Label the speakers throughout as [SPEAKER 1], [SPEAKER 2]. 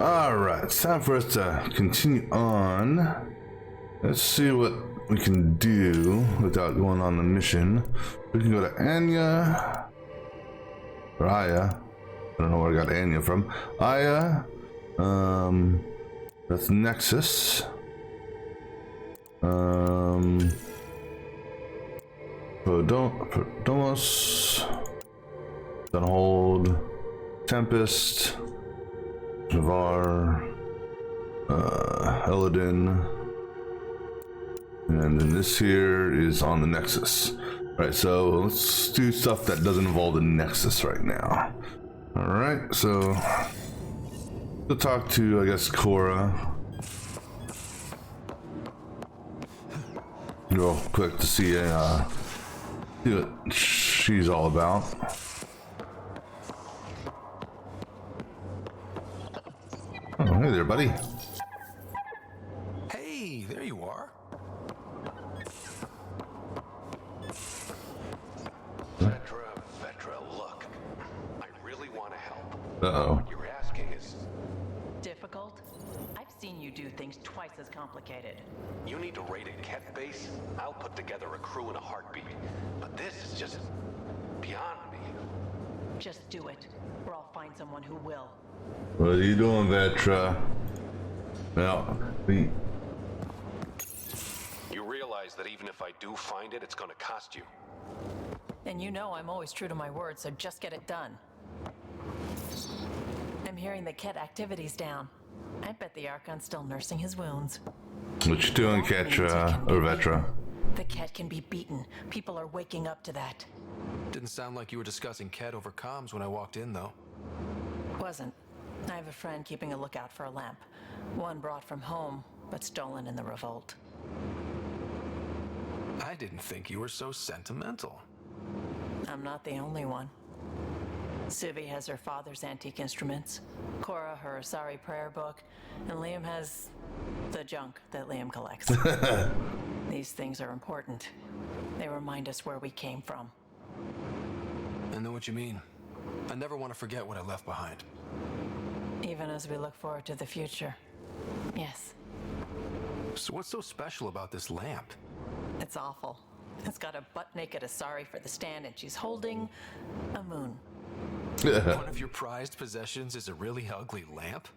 [SPEAKER 1] Alright, it's time for us to continue on. Let's see what we can do without going on the mission. We can go to Anya. Or Aya. I don't know where I got Anya from. Aya. That's Nexus. Domos. Then hold. Tempest. Navar. Eladin. And then this here is on the Nexus. Alright, so let's do stuff that doesn't involve the Nexus right now. Alright, so we'll talk to, I guess, Cora. Real quick to see what she's all about. Oh, hey there, buddy.
[SPEAKER 2] Hey, there you are. Vetra, look. I really want to help.
[SPEAKER 1] Uh-oh.
[SPEAKER 2] What you're asking is
[SPEAKER 3] difficult? I've seen you do things twice as complicated.
[SPEAKER 2] you need to raid a Ket base. I'll put together a crew in a heartbeat. But this is just beyond me.
[SPEAKER 3] Just do it, or I'll find someone who will.
[SPEAKER 1] What are you doing, Vetra? Well,
[SPEAKER 2] You realize that even if I do find it, it's going to cost you.
[SPEAKER 3] And you know I'm always true to my word, so just get it done. I'm hearing the Ket activity's down. I bet the Archon's still nursing his wounds.
[SPEAKER 1] what you doing, Ketra or Vetra?
[SPEAKER 3] The Ket can be beaten. People are waking up to that.
[SPEAKER 4] Didn't sound like you were discussing Ket over comms when I walked in, though.
[SPEAKER 3] Wasn't. I have a friend keeping a lookout for a lamp. One brought from home, but stolen in the revolt.
[SPEAKER 4] I didn't think you were so sentimental.
[SPEAKER 3] I'm not the only one. Civi has her father's antique instruments, Cora her Asari prayer book, and Liam has the junk that Liam collects. These things are important. They remind us where we came from.
[SPEAKER 4] I know what you mean. I never want to forget what I left behind.
[SPEAKER 3] Even as we look forward to the future. Yes,
[SPEAKER 4] So what's so special about this lamp?
[SPEAKER 3] it's awful. It's got a butt-naked Asari for the stand, and she's holding a moon.
[SPEAKER 4] One of your prized possessions is a really ugly lamp?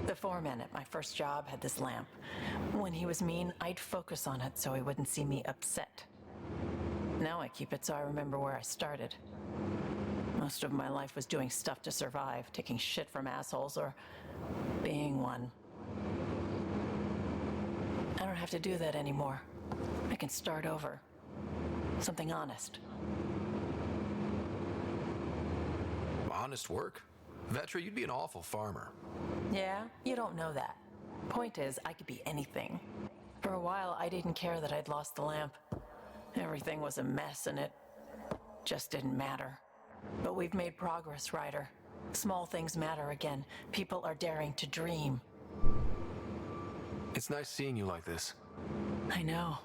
[SPEAKER 3] The foreman at my first job had this lamp. When he was mean, I'd focus on it so he wouldn't see me upset. Now I keep it so I remember where I started. Most of my life was doing stuff to survive, taking shit from assholes or being one. I don't have to do that anymore. I can start over. Something honest.
[SPEAKER 4] Honest work? Vetra, you'd be an awful farmer.
[SPEAKER 3] Yeah, you don't know that. Point is, I could be anything. For a while, I didn't care that I'd lost the lamp. Everything was a mess and it just didn't matter. But we've made progress, Ryder. Small things matter again. People are daring to dream.
[SPEAKER 4] It's nice seeing you like this.
[SPEAKER 3] I know.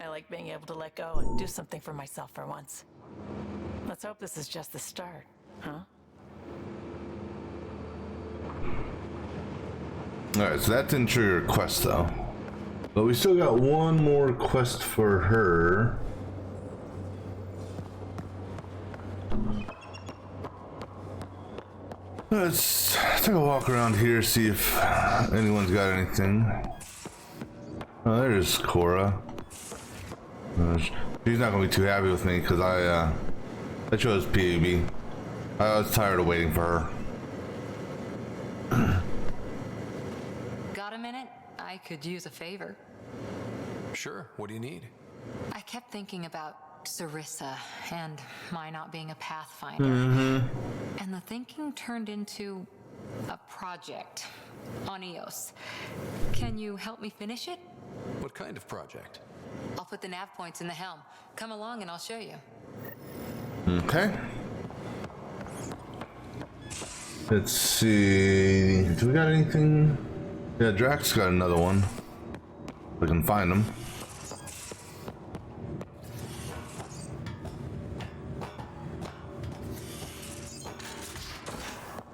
[SPEAKER 3] I like being able to let go and do something for myself for once. Let's hope this is just the start, huh?
[SPEAKER 1] Alright, so that didn't trigger a quest though. But we still got one more quest for her. Let's take a walk around here, see if anyone's got anything. Oh, there's Cora. She's not gonna be too happy with me because I chose PAB. I was tired of waiting for her.
[SPEAKER 5] Got a minute? I could use a favor.
[SPEAKER 4] Sure, what do you need?
[SPEAKER 5] I kept thinking about Sarissa and my not being a pathfinder. And the thinking turned into a project on Eos. Can you help me finish it?
[SPEAKER 4] What kind of project?
[SPEAKER 5] I'll put the nav points in the helm. Come along and I'll show you.
[SPEAKER 1] Okay. Let's see. Do we got anything? Yeah, Drax got another one. We can find him.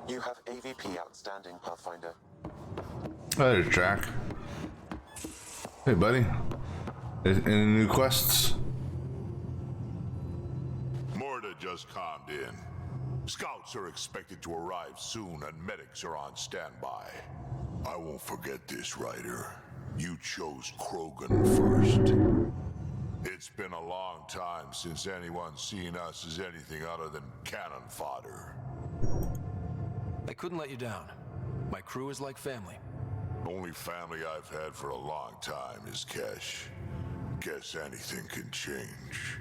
[SPEAKER 6] You have AVP outstanding, Pathfinder.
[SPEAKER 1] Oh, there's Jack. Hey, buddy. Any new quests?
[SPEAKER 6] Morta just calmed in. Scouts are expected to arrive soon and medics are on standby. I won't forget this, Ryder. You chose Krogan first. It's been a long time since anyone's seen us as anything other than cannon fodder.
[SPEAKER 4] I couldn't let you down. My crew is like family.
[SPEAKER 6] Only family I've had for a long time is Kesh. Guess anything can change.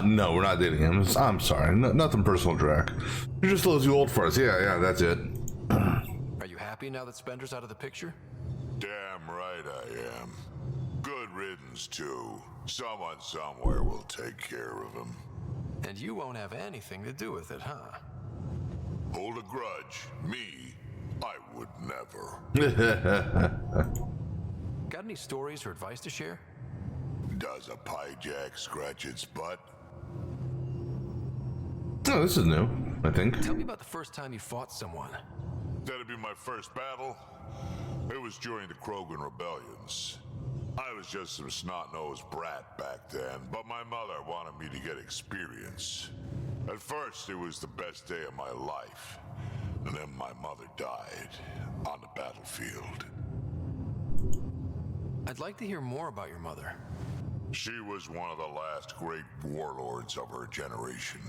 [SPEAKER 1] No, we're not dating him. I'm sorry. Nothing personal, Drac. You're just a little too old for us. Yeah, that's it.
[SPEAKER 4] Are you happy now that Spender's out of the picture?
[SPEAKER 6] Damn right I am. Good riddance, too. Someone somewhere will take care of him.
[SPEAKER 4] And you won't have anything to do with it, huh?
[SPEAKER 6] Hold a grudge. Me, I would never.
[SPEAKER 4] Got any stories or advice to share?
[SPEAKER 6] Does a pie jack scratch its butt?
[SPEAKER 1] Oh, this is new, I think.
[SPEAKER 4] Tell me about the first time you fought someone.
[SPEAKER 6] That'd be my first battle. It was during the Krogan rebellions. I was just some snot-nosed brat back then, but my mother wanted me to get experience. At first, it was the best day of my life. And then my mother died on the battlefield.
[SPEAKER 4] I'd like to hear more about your mother.
[SPEAKER 6] She was one of the last great warlords of her generation.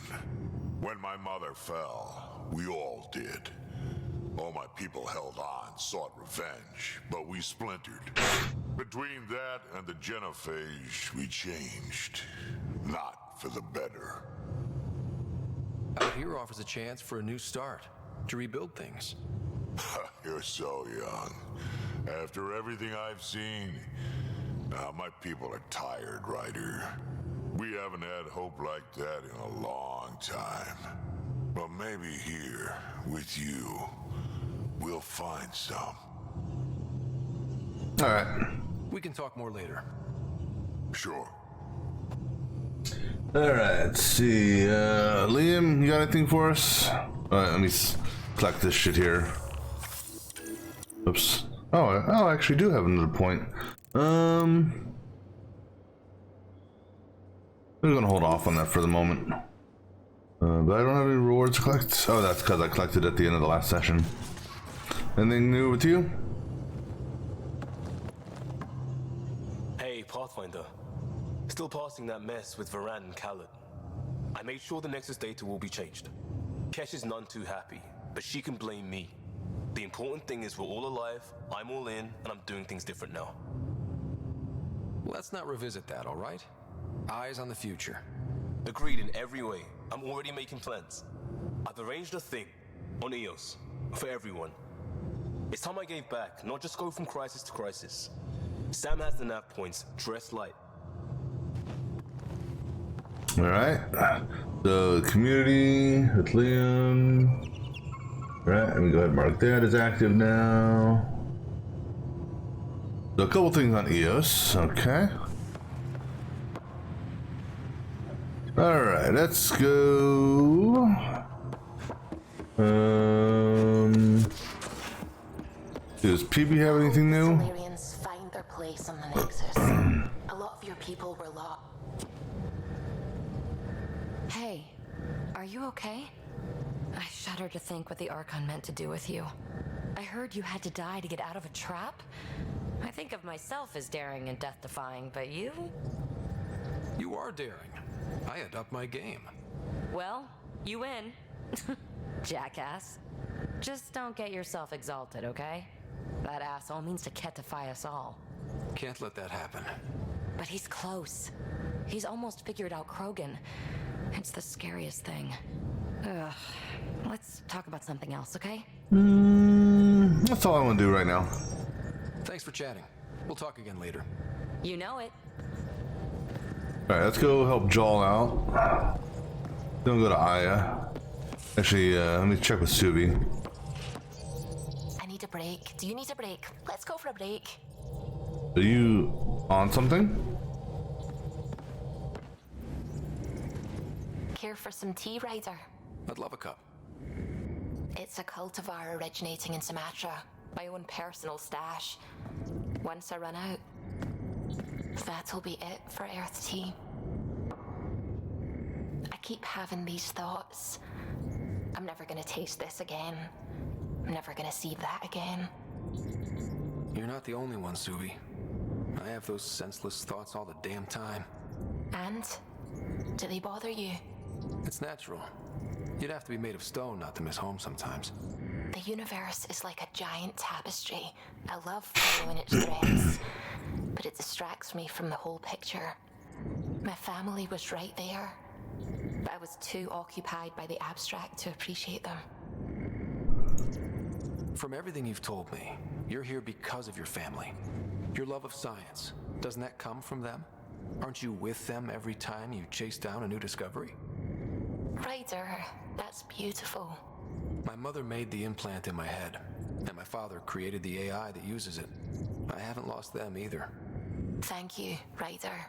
[SPEAKER 6] When my mother fell, we all did. All my people held on, sought revenge, but we splintered. Between that and the Genophage, we changed. Not for the better.
[SPEAKER 4] Out here offers a chance for a new start, to rebuild things.
[SPEAKER 6] You're so young. After everything I've seen, now my people are tired, Ryder. We haven't had hope like that in a long time. But maybe here, with you, we'll find some.
[SPEAKER 1] Alright.
[SPEAKER 4] We can talk more later.
[SPEAKER 6] Sure.
[SPEAKER 1] Alright, let's see. Liam, you got anything for us? Alright, let me collect this shit here. Oops. Oh, I actually do have another point. I'm gonna hold off on that for the moment. But I don't have any rewards to collect. Oh, that's because I collected at the end of the last session. Anything new with you?
[SPEAKER 7] Hey, Pathfinder. Still passing that mess with Varan and Khaled. I made sure the Nexus data will be changed. Kesh is none too happy, but she can blame me. The important thing is we're all alive, I'm all in, and I'm doing things different now.
[SPEAKER 4] Let's not revisit that, all right? Eyes on the future.
[SPEAKER 7] Agreed in every way. I'm already making plans. I've arranged a thing on EOS for everyone. It's time I gave back, not just go from crisis to crisis. Sam has the nav points, dress light.
[SPEAKER 1] Alright. The community with Liam. Alright, let me go ahead and mark that as active now. So a couple things on EOS, okay. Alright, let's go. Does PB have anything new?
[SPEAKER 8] Salarians find their place on the Nexus. A lot of your people were lost.
[SPEAKER 5] Hey, are you okay? I shudder to think what the Archon meant to do with you. I heard you had to die to get out of a trap. I think of myself as daring and death-defying, but you?
[SPEAKER 4] You are daring. I had upped my game.
[SPEAKER 5] Well, you win. Jackass. Just don't get yourself exalted, okay? That asshole means to ketify us all.
[SPEAKER 4] Can't let that happen.
[SPEAKER 5] But he's close. He's almost figured out Krogan. It's the scariest thing. Ugh. Let's talk about something else, okay?
[SPEAKER 1] That's all I want to do right now.
[SPEAKER 4] Thanks for chatting. We'll talk again later.
[SPEAKER 5] You know it.
[SPEAKER 1] Alright, let's go help Joel out. Then we'll go to Aya. Actually, let me check with Subi.
[SPEAKER 8] I need a break. Do you need a break? Let's go for a break.
[SPEAKER 1] Are you on something?
[SPEAKER 8] Care for some tea, Ryder?
[SPEAKER 4] I'd love a cup.
[SPEAKER 8] It's a cultivar originating in Sumatra. My own personal stash. Once I run out, that'll be it for Earth Tea. I keep having these thoughts. I'm never gonna taste this again. I'm never gonna see that again.
[SPEAKER 4] You're not the only one, Suvi. I have those senseless thoughts all the damn time.
[SPEAKER 8] And? Do they bother you?
[SPEAKER 4] It's natural. You'd have to be made of stone not to miss home sometimes.
[SPEAKER 8] The universe is like a giant tapestry. I love following its threads, but it distracts me from the whole picture. My family was right there, but I was too occupied by the abstract to appreciate them.
[SPEAKER 4] From everything you've told me, you're here because of your family. Your love of science, doesn't that come from them? Aren't you with them every time you chase down a new discovery?
[SPEAKER 8] Ryder, that's beautiful.
[SPEAKER 4] My mother made the implant in my head, and my father created the AI that uses it. I haven't lost them either.
[SPEAKER 8] Thank you, Ryder.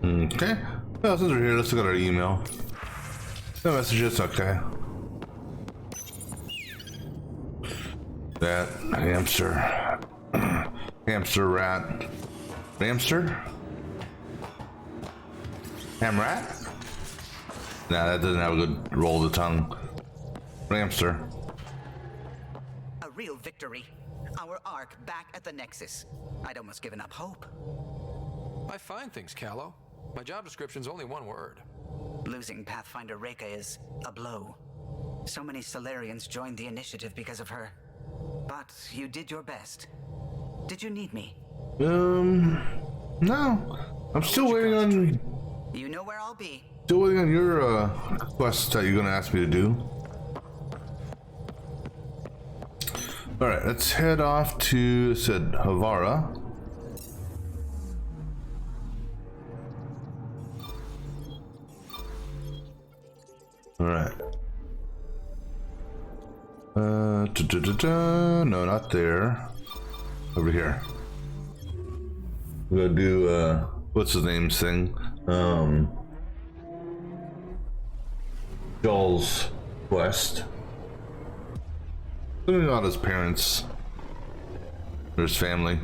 [SPEAKER 1] Okay. Well, since we're here, let's look at our email. No messages, okay. That hamster. Hamster rat. Hamster? Ham rat? Nah, that doesn't have a good roll of the tongue. Hamster.
[SPEAKER 9] A real victory. Our ark back at the Nexus. I'd almost given up hope.
[SPEAKER 4] I find things, Callow. My job description's only one word.
[SPEAKER 9] Losing Pathfinder Reka is a blow. So many Solarians joined the initiative because of her. But you did your best. Did you need me?
[SPEAKER 1] No. I'm still waiting on...
[SPEAKER 9] You know where I'll be.
[SPEAKER 1] Still waiting on your, quest that you're gonna ask me to do. Alright, let's head off to, said Havara. Alright. No, not there. Over here. We're gonna do, what's his name's thing? Joel's quest. Something about his parents. Or his family.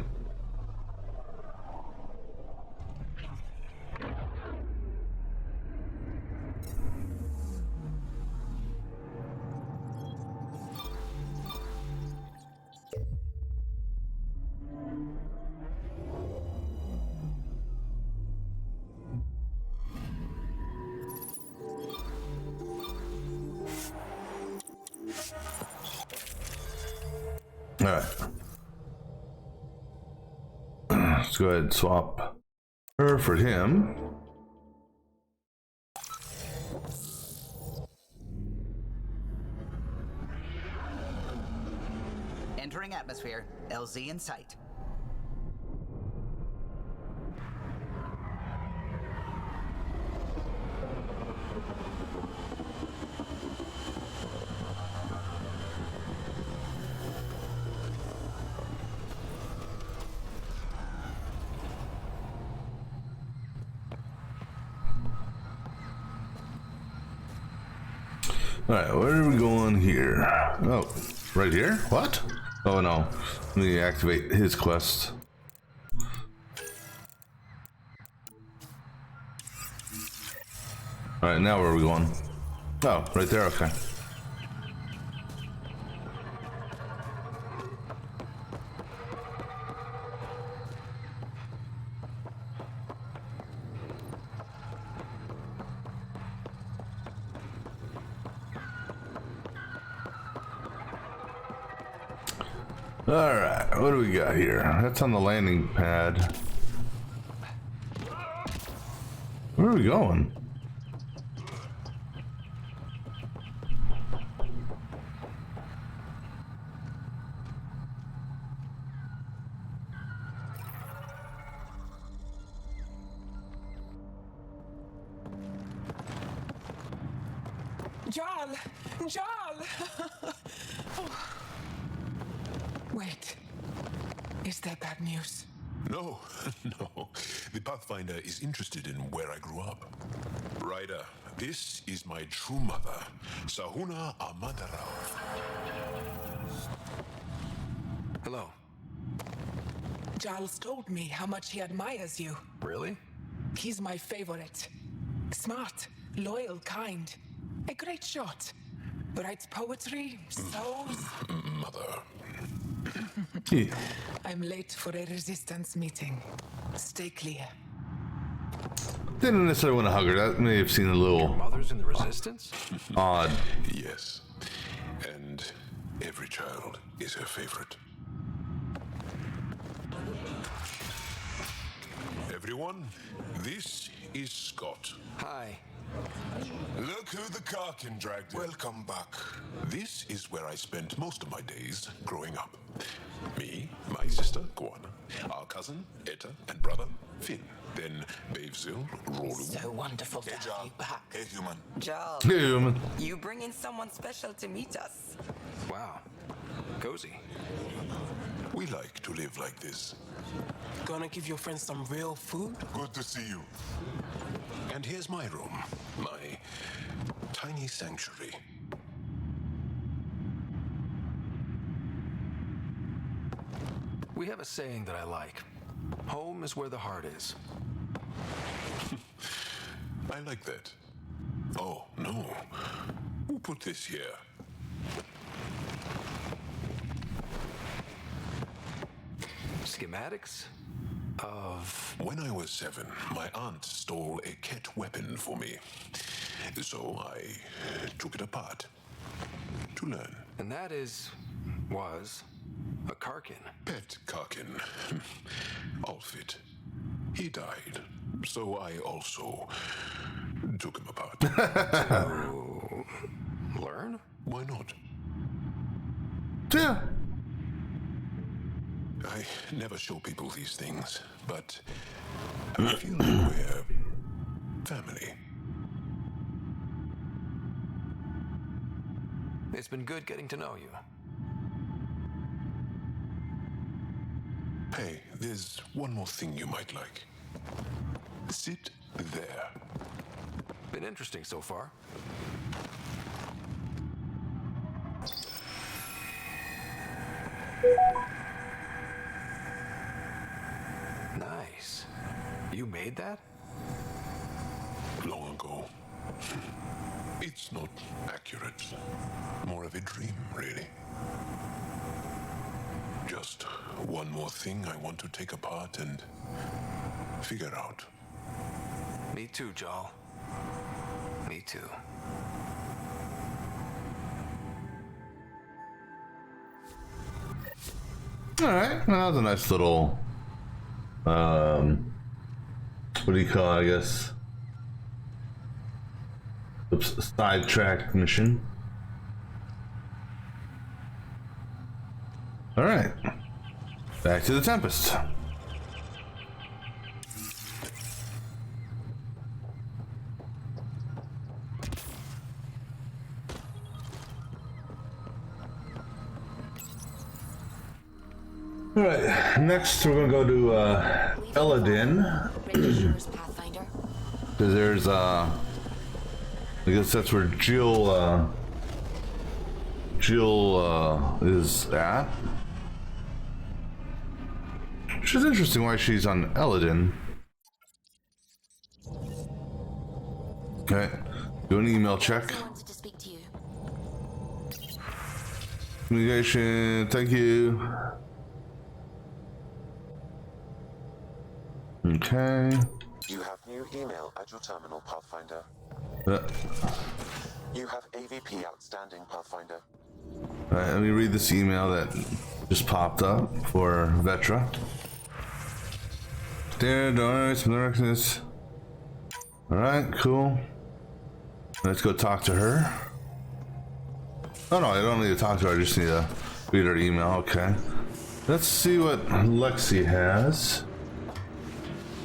[SPEAKER 1] Alright. Let's go ahead and swap her for him.
[SPEAKER 9] Entering atmosphere. LZ in sight.
[SPEAKER 1] Alright, where are we going here? Oh, right here? What? Oh no. Let me activate his quest. Alright, now where are we going? Oh, right there, okay. Alright, what do we got here? That's on the landing pad. Where are we going?
[SPEAKER 10] Jarl! Jarl! Oh. Wait. Is that bad news?
[SPEAKER 6] No, no. The Pathfinder is interested in where I grew up. Ryder, this is my true mother, Sahuna Amadarao.
[SPEAKER 4] Hello.
[SPEAKER 10] Giles told me how much he admires you.
[SPEAKER 4] Really?
[SPEAKER 10] He's my favorite. Smart, loyal, kind. A great shot. Writes poetry, sews.
[SPEAKER 6] Mother.
[SPEAKER 10] I'm late for a resistance meeting. Stay clear.
[SPEAKER 1] Didn't necessarily want to hug her. That may have seemed a little
[SPEAKER 4] Mother's in the Resistance?
[SPEAKER 1] odd.
[SPEAKER 6] Yes. And every child is her favorite. Everyone, this is Scott.
[SPEAKER 4] Hi.
[SPEAKER 6] Look who the car can drag. Welcome back. This is where I spent most of my days growing up. Me, my sister, Guana, our cousin, Etta, and brother, Finn. Then Bavzil, Rolu.
[SPEAKER 10] So wonderful to have you back.
[SPEAKER 6] Hey, human.
[SPEAKER 11] Joel,
[SPEAKER 1] Human.
[SPEAKER 11] you bring in someone special to meet us.
[SPEAKER 4] Wow. Cozy.
[SPEAKER 6] We like to live like this.
[SPEAKER 10] Gonna give your friends some real food?
[SPEAKER 6] Good to see you. And here's my room, my tiny sanctuary.
[SPEAKER 4] We have a saying that I like. Home is where the heart is.
[SPEAKER 6] I like that. Oh, no. Who put this here?
[SPEAKER 4] Schematics of...
[SPEAKER 6] When I was 7, my aunt stole a Ket weapon for me. So I took it apart to learn.
[SPEAKER 4] And that was a Karkin.
[SPEAKER 6] Pet Karkin. Outfit. He died. So I also took him apart.
[SPEAKER 4] To learn?
[SPEAKER 6] Why not?
[SPEAKER 1] Yeah.
[SPEAKER 6] I never show people these things, but I feel like we're family.
[SPEAKER 4] It's been good getting to know you.
[SPEAKER 6] Hey, there's one more thing you might like. Sit there.
[SPEAKER 4] Been interesting so far. Nice. You made that?
[SPEAKER 6] Long ago. It's not accurate. More of a dream, really. Just one more thing I want to take apart and figure out.
[SPEAKER 4] Me too, Jal. Me too.
[SPEAKER 1] Alright, well, that was a nice little, what do you call it, I guess? Oops, sidetrack mission. Alright, back to the Tempest. Alright, next we're gonna go to Eladin.
[SPEAKER 8] Pathfinder.
[SPEAKER 1] Because there's I guess that's where Jill is at. Which is interesting why she's on Eladin. Okay, do an email check.
[SPEAKER 8] I wanted to speak to you.
[SPEAKER 1] Communication, thank you. Okay.
[SPEAKER 12] You have new email at your terminal, Pathfinder. You have AVP outstanding, Pathfinder.
[SPEAKER 1] Alright, let me read this email that just popped up for Vetra. Dear Doris, alright, cool. Let's go talk to her. Oh no, I don't need to talk to her, I just need to read her email, okay. Let's see what Lexi has.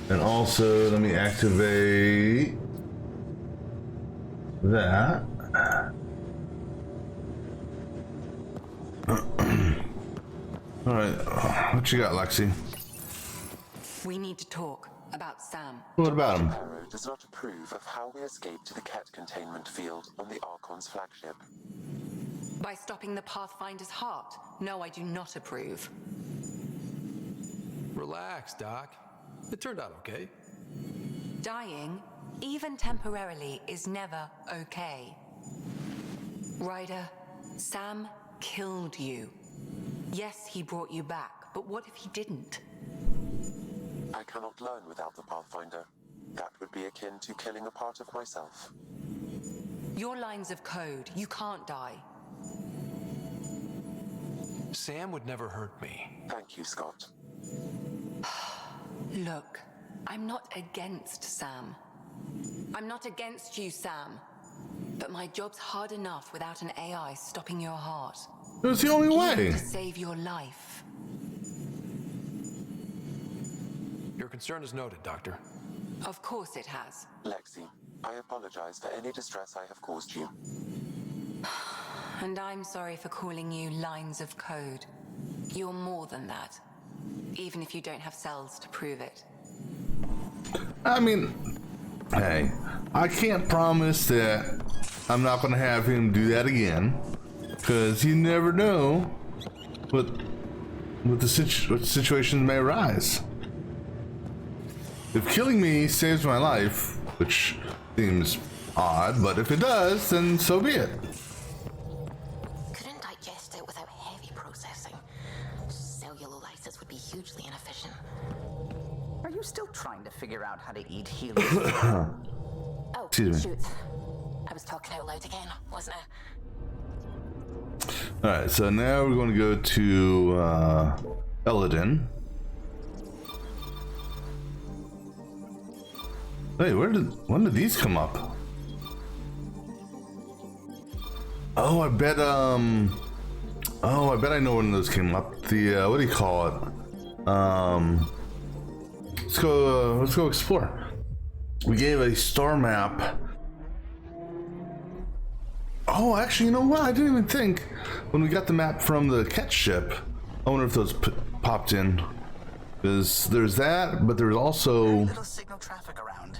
[SPEAKER 1] And also, let me activate that. Alright, what you got, Lexi?
[SPEAKER 5] We need to talk about Sam.
[SPEAKER 1] What about him?
[SPEAKER 12] Arrow does not approve of how we escaped to the Ket containment field on the Archon's flagship.
[SPEAKER 5] By stopping the Pathfinder's heart? No, I do not approve.
[SPEAKER 4] Relax, Doc. It turned out okay.
[SPEAKER 5] Dying, even temporarily, is never okay. Ryder, Sam killed you. Yes, he brought you back, but what if he didn't?
[SPEAKER 12] I cannot learn without the Pathfinder. That would be akin to killing a part of myself.
[SPEAKER 5] Your lines of code, you can't die.
[SPEAKER 4] Sam would never hurt me.
[SPEAKER 12] Thank you, Scott.
[SPEAKER 5] Look, I'm not against Sam. I'm not against you, Sam. But my job's hard enough without an AI stopping your heart.
[SPEAKER 1] It was the only way.
[SPEAKER 5] To save your life.
[SPEAKER 4] Your concern is noted, Doctor.
[SPEAKER 5] Of course it has.
[SPEAKER 12] Lexi, I apologize for any distress I have caused you.
[SPEAKER 5] And I'm sorry for calling you lines of code. You're more than that. Even if you don't have cells to prove it.
[SPEAKER 1] I mean, hey, I can't promise that I'm not going to have him do that again, because you never know what situations may arise. If killing me saves my life, which seems odd, but if it does, then so be it.
[SPEAKER 8] Couldn't digest it without heavy processing. Cellulolysis would be hugely inefficient.
[SPEAKER 9] Are you still trying to figure out how to eat helium?
[SPEAKER 8] Oh,
[SPEAKER 1] Excuse me.
[SPEAKER 8] shoot. I was talking out loud again, wasn't I?
[SPEAKER 1] Alright, so now we're going to go to Eladin. Hey, when did these come up? Oh, I bet I know when those came up. The what do you call it? Let's go explore. We gave a star map. Oh, actually, you know what? I didn't even think when we got the map from the Ket ship. I wonder if those popped in. Because there's that, but there's also
[SPEAKER 9] Very little signal traffic around.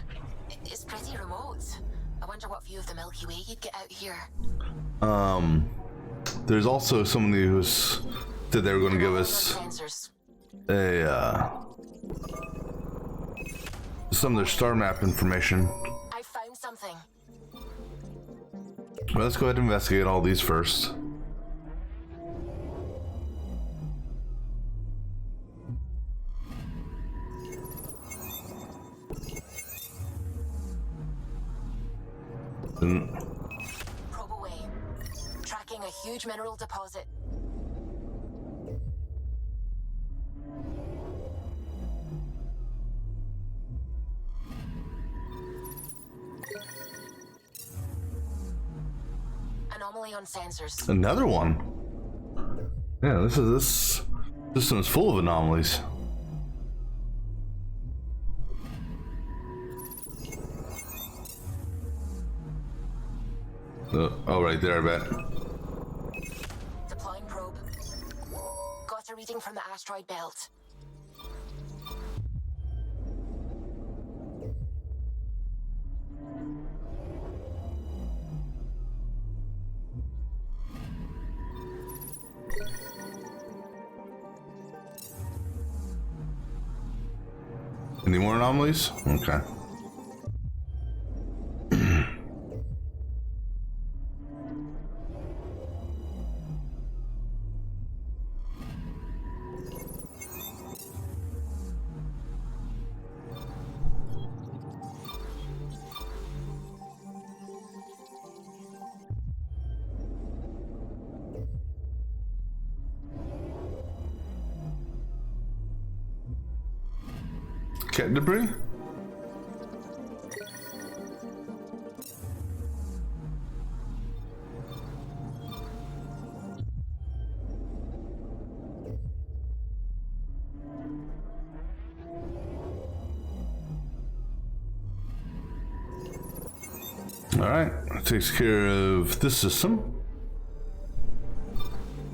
[SPEAKER 8] It's pretty remote. I wonder what view of the Milky Way you'd get out here.
[SPEAKER 1] there's also somebody who's said they were going to give us a some of their star map information.
[SPEAKER 8] I found something.
[SPEAKER 1] Well, let's go ahead and investigate all these first.
[SPEAKER 8] Probe away. Tracking a huge mineral deposit. Anomaly on sensors.
[SPEAKER 1] Another one. Yeah, this system is full of anomalies. Oh, right there, I bet.
[SPEAKER 8] Deploying probe. Got a reading from the asteroid belt.
[SPEAKER 1] Any more anomalies? Okay. Cat debris? Alright, that takes care of this system.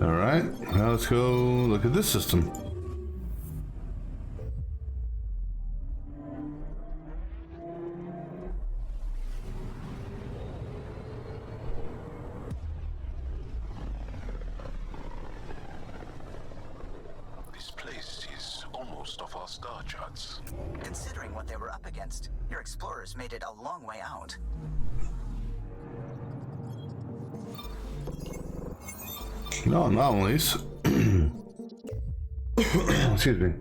[SPEAKER 1] Alright, now let's go look at this system.
[SPEAKER 2] almost off our star charts.
[SPEAKER 9] Considering what they were up against, your explorers made it a long way out.
[SPEAKER 1] No anomalies. Excuse me.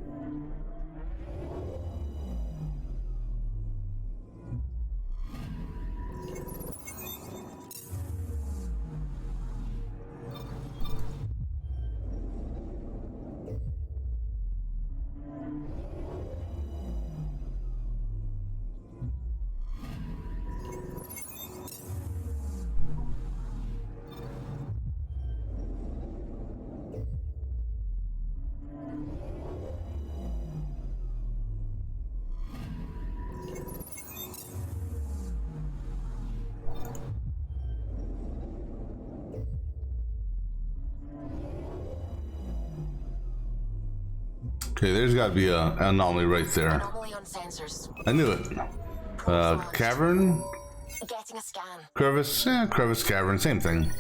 [SPEAKER 1] Okay, there's got to be an anomaly right there.
[SPEAKER 8] Anomaly on sensors.
[SPEAKER 1] I knew it. Cavern?
[SPEAKER 8] Getting a scan.
[SPEAKER 1] Crevice? Yeah, crevice, cavern, same thing.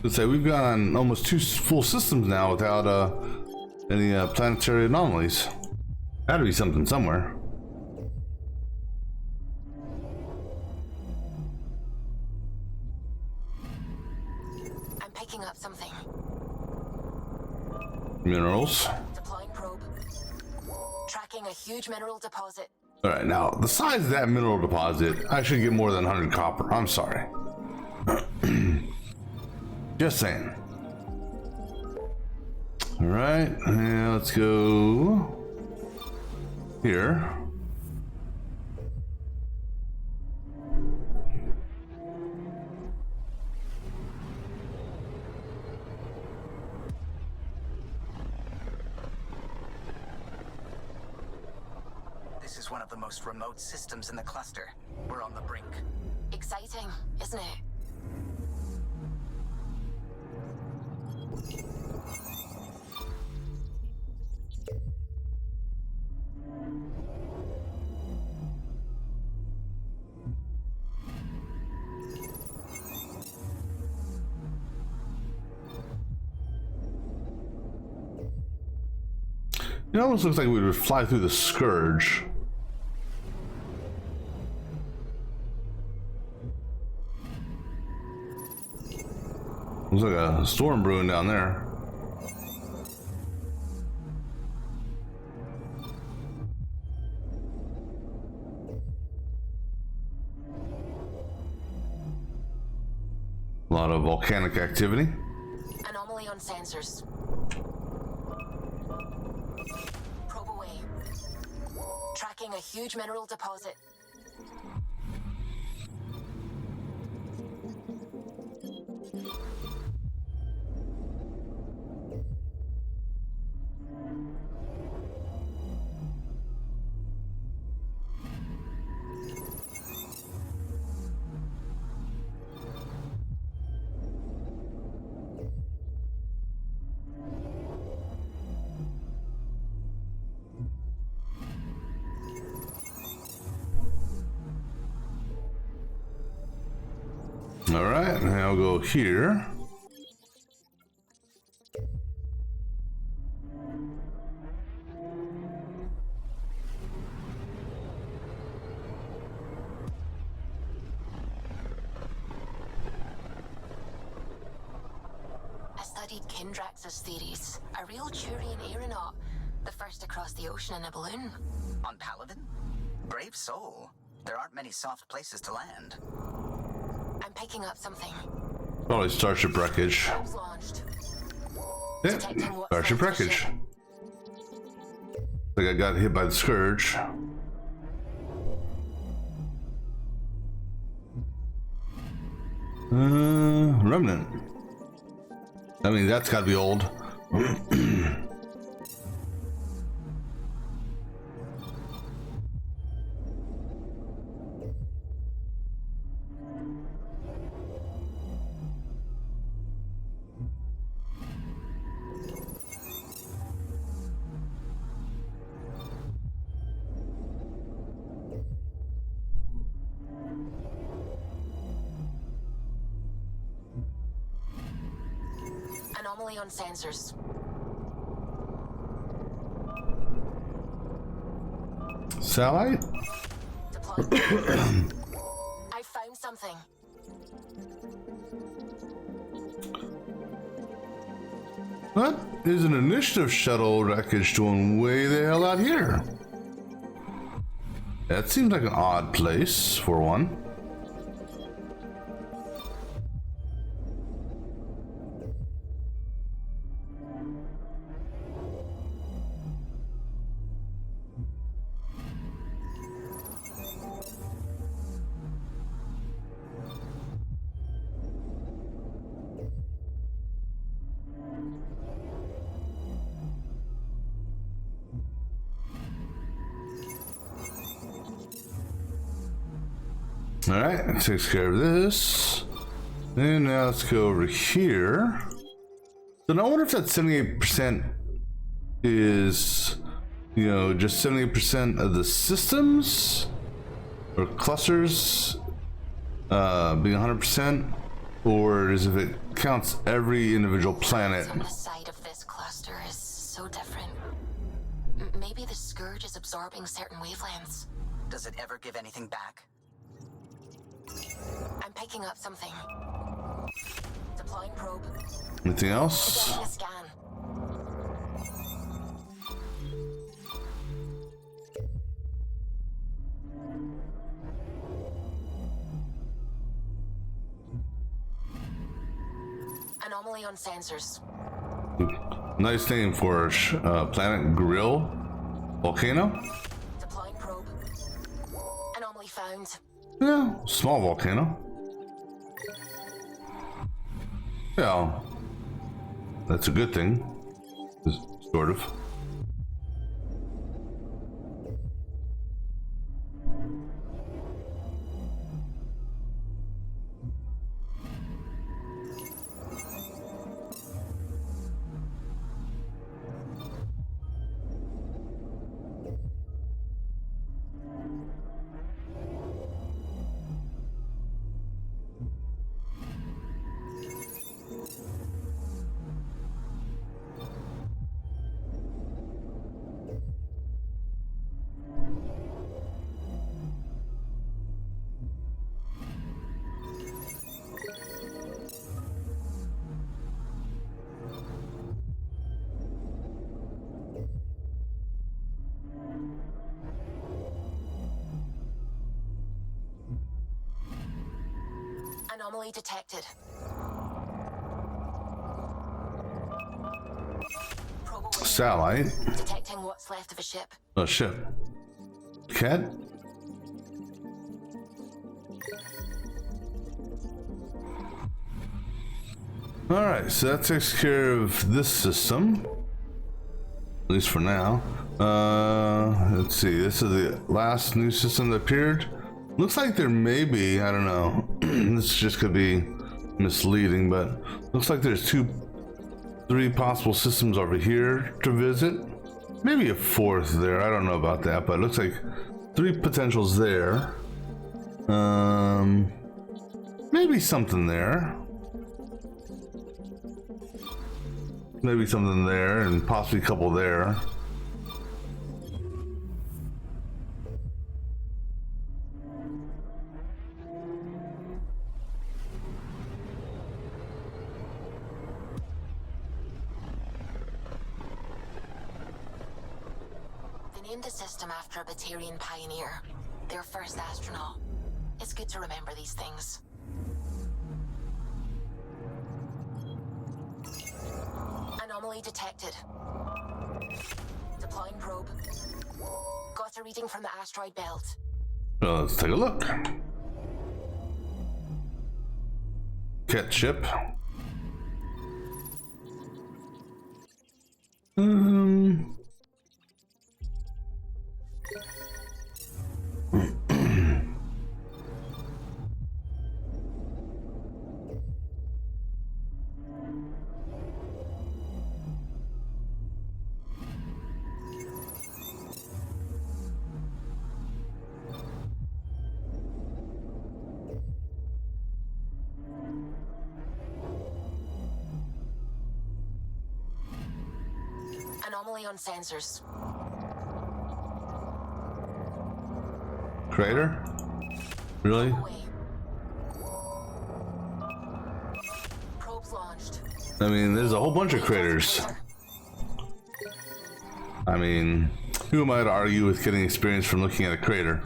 [SPEAKER 1] Let's say we've gone almost 2 full systems now without any planetary anomalies. Gotta be something somewhere.
[SPEAKER 8] I'm picking up something.
[SPEAKER 1] Minerals.
[SPEAKER 8] Deploying probe. Tracking a huge mineral deposit.
[SPEAKER 1] Alright, now, the size of that mineral deposit, I should get more than 100 copper. I'm sorry. Just saying. Alright, now let's go here.
[SPEAKER 9] This is one of the most remote systems in the cluster. We're on the brink.
[SPEAKER 8] Exciting, isn't it?
[SPEAKER 1] It almost looks like we would fly through the Scourge. Looks like a storm brewing down there. A lot of volcanic activity.
[SPEAKER 8] Anomaly on sensors. Probe away. Tracking a huge mineral deposit.
[SPEAKER 1] All right, now I'll go here.
[SPEAKER 8] I studied Kindrax's theories. A real Turian aeronaut. The first to cross the ocean in a balloon.
[SPEAKER 9] On Paladin? Brave soul. There aren't many soft places to land.
[SPEAKER 8] I'm picking up something.
[SPEAKER 1] Probably starship wreckage.
[SPEAKER 8] Probe's launched.
[SPEAKER 1] Yeah, starship wreckage. Like I got hit by the Scourge. Remnant. I mean, that's gotta be old.
[SPEAKER 8] Anomaly on sensors.
[SPEAKER 1] Satellite?
[SPEAKER 8] I found something.
[SPEAKER 1] What is an initiative shuttle wreckage doing way the hell out here? That seems like an odd place for one. Alright, that takes care of this. And now let's go over here. So I wonder if that 78% is, you know, just 78% of the systems or clusters being 100%, or is if it counts every individual planet.
[SPEAKER 8] On the side of this cluster is so different. Maybe the Scourge is absorbing certain wavelengths.
[SPEAKER 9] Does it ever give anything back?
[SPEAKER 8] I'm picking up something. Deploying probe.
[SPEAKER 1] Anything else?
[SPEAKER 8] Getting a scan. Anomaly on sensors.
[SPEAKER 1] Nice name for planet Grill Volcano.
[SPEAKER 8] Deploying probe. Anomaly found.
[SPEAKER 1] Yeah, small volcano. Yeah, that's a good thing, sort of.
[SPEAKER 8] Anomaly detected.
[SPEAKER 1] Satellite.
[SPEAKER 8] Detecting what's left of a ship.
[SPEAKER 1] Oh, ship. Cat? Alright, so that takes care of this system. At least for now. Let's see, this is the last new system that appeared. Looks like there may be, I don't know, this just could be misleading, but looks like there's 3 possible systems over here to visit. Maybe a 4th there, I don't know about that, but it looks like 3 potentials there. Maybe something there. Maybe something there, and possibly a couple there.
[SPEAKER 8] They named the system after a Batarian pioneer, their first astronaut. It's good to remember these things. Anomaly detected. Deploying probe. Got a reading from the asteroid belt.
[SPEAKER 1] Well, let's take a look. Cat ship.
[SPEAKER 8] Anomaly on sensors.
[SPEAKER 1] Crater? Really?
[SPEAKER 8] Probes launched.
[SPEAKER 1] I mean, there's a whole bunch of craters. I mean, who am I to argue with getting experience from looking at a crater?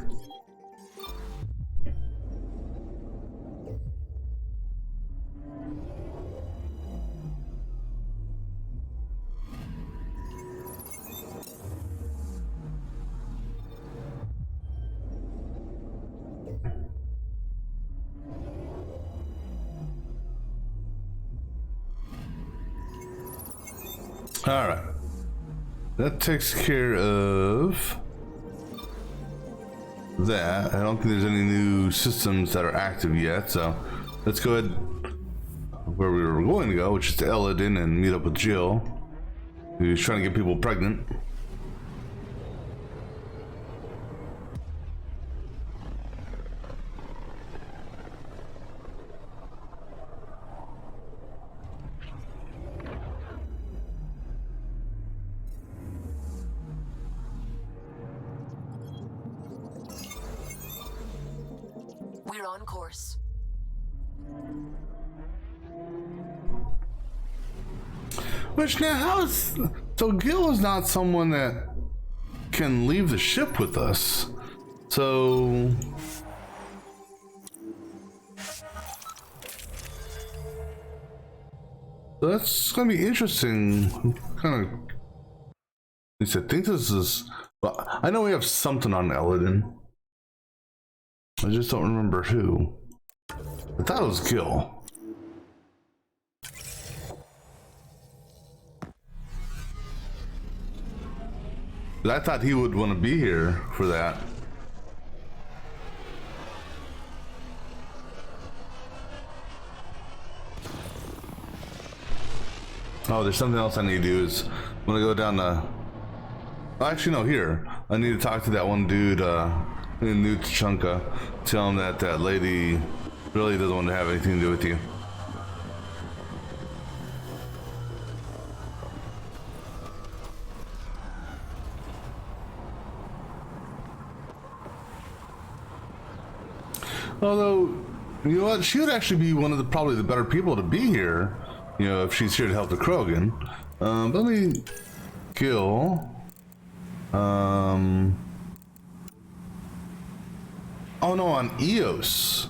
[SPEAKER 1] All right. That takes care of that. I don't think there's any new systems that are active yet, so let's go ahead where we were going to go, which is to Eladin and meet up with Jill, who's trying to get people pregnant.
[SPEAKER 8] We're on course.
[SPEAKER 1] Which now, how is... So Gil is not someone that can leave the ship with us. So... That's gonna be interesting. Kind of... At least I think this is... Well, I know we have something on Eladin. I just don't remember who. I thought it was Gil. I thought he would want to be here for that. Oh, there's something else I need to do. Is I'm gonna go down to... Oh, actually, no, here. I need to talk to that one dude, New Tachanka. Tell him that that lady really doesn't want to have anything to do with you. Although, you know what, she would actually be one of the probably the better people to be here, you know, if she's here to help the Krogan. Let me kill. Oh no, on Eos.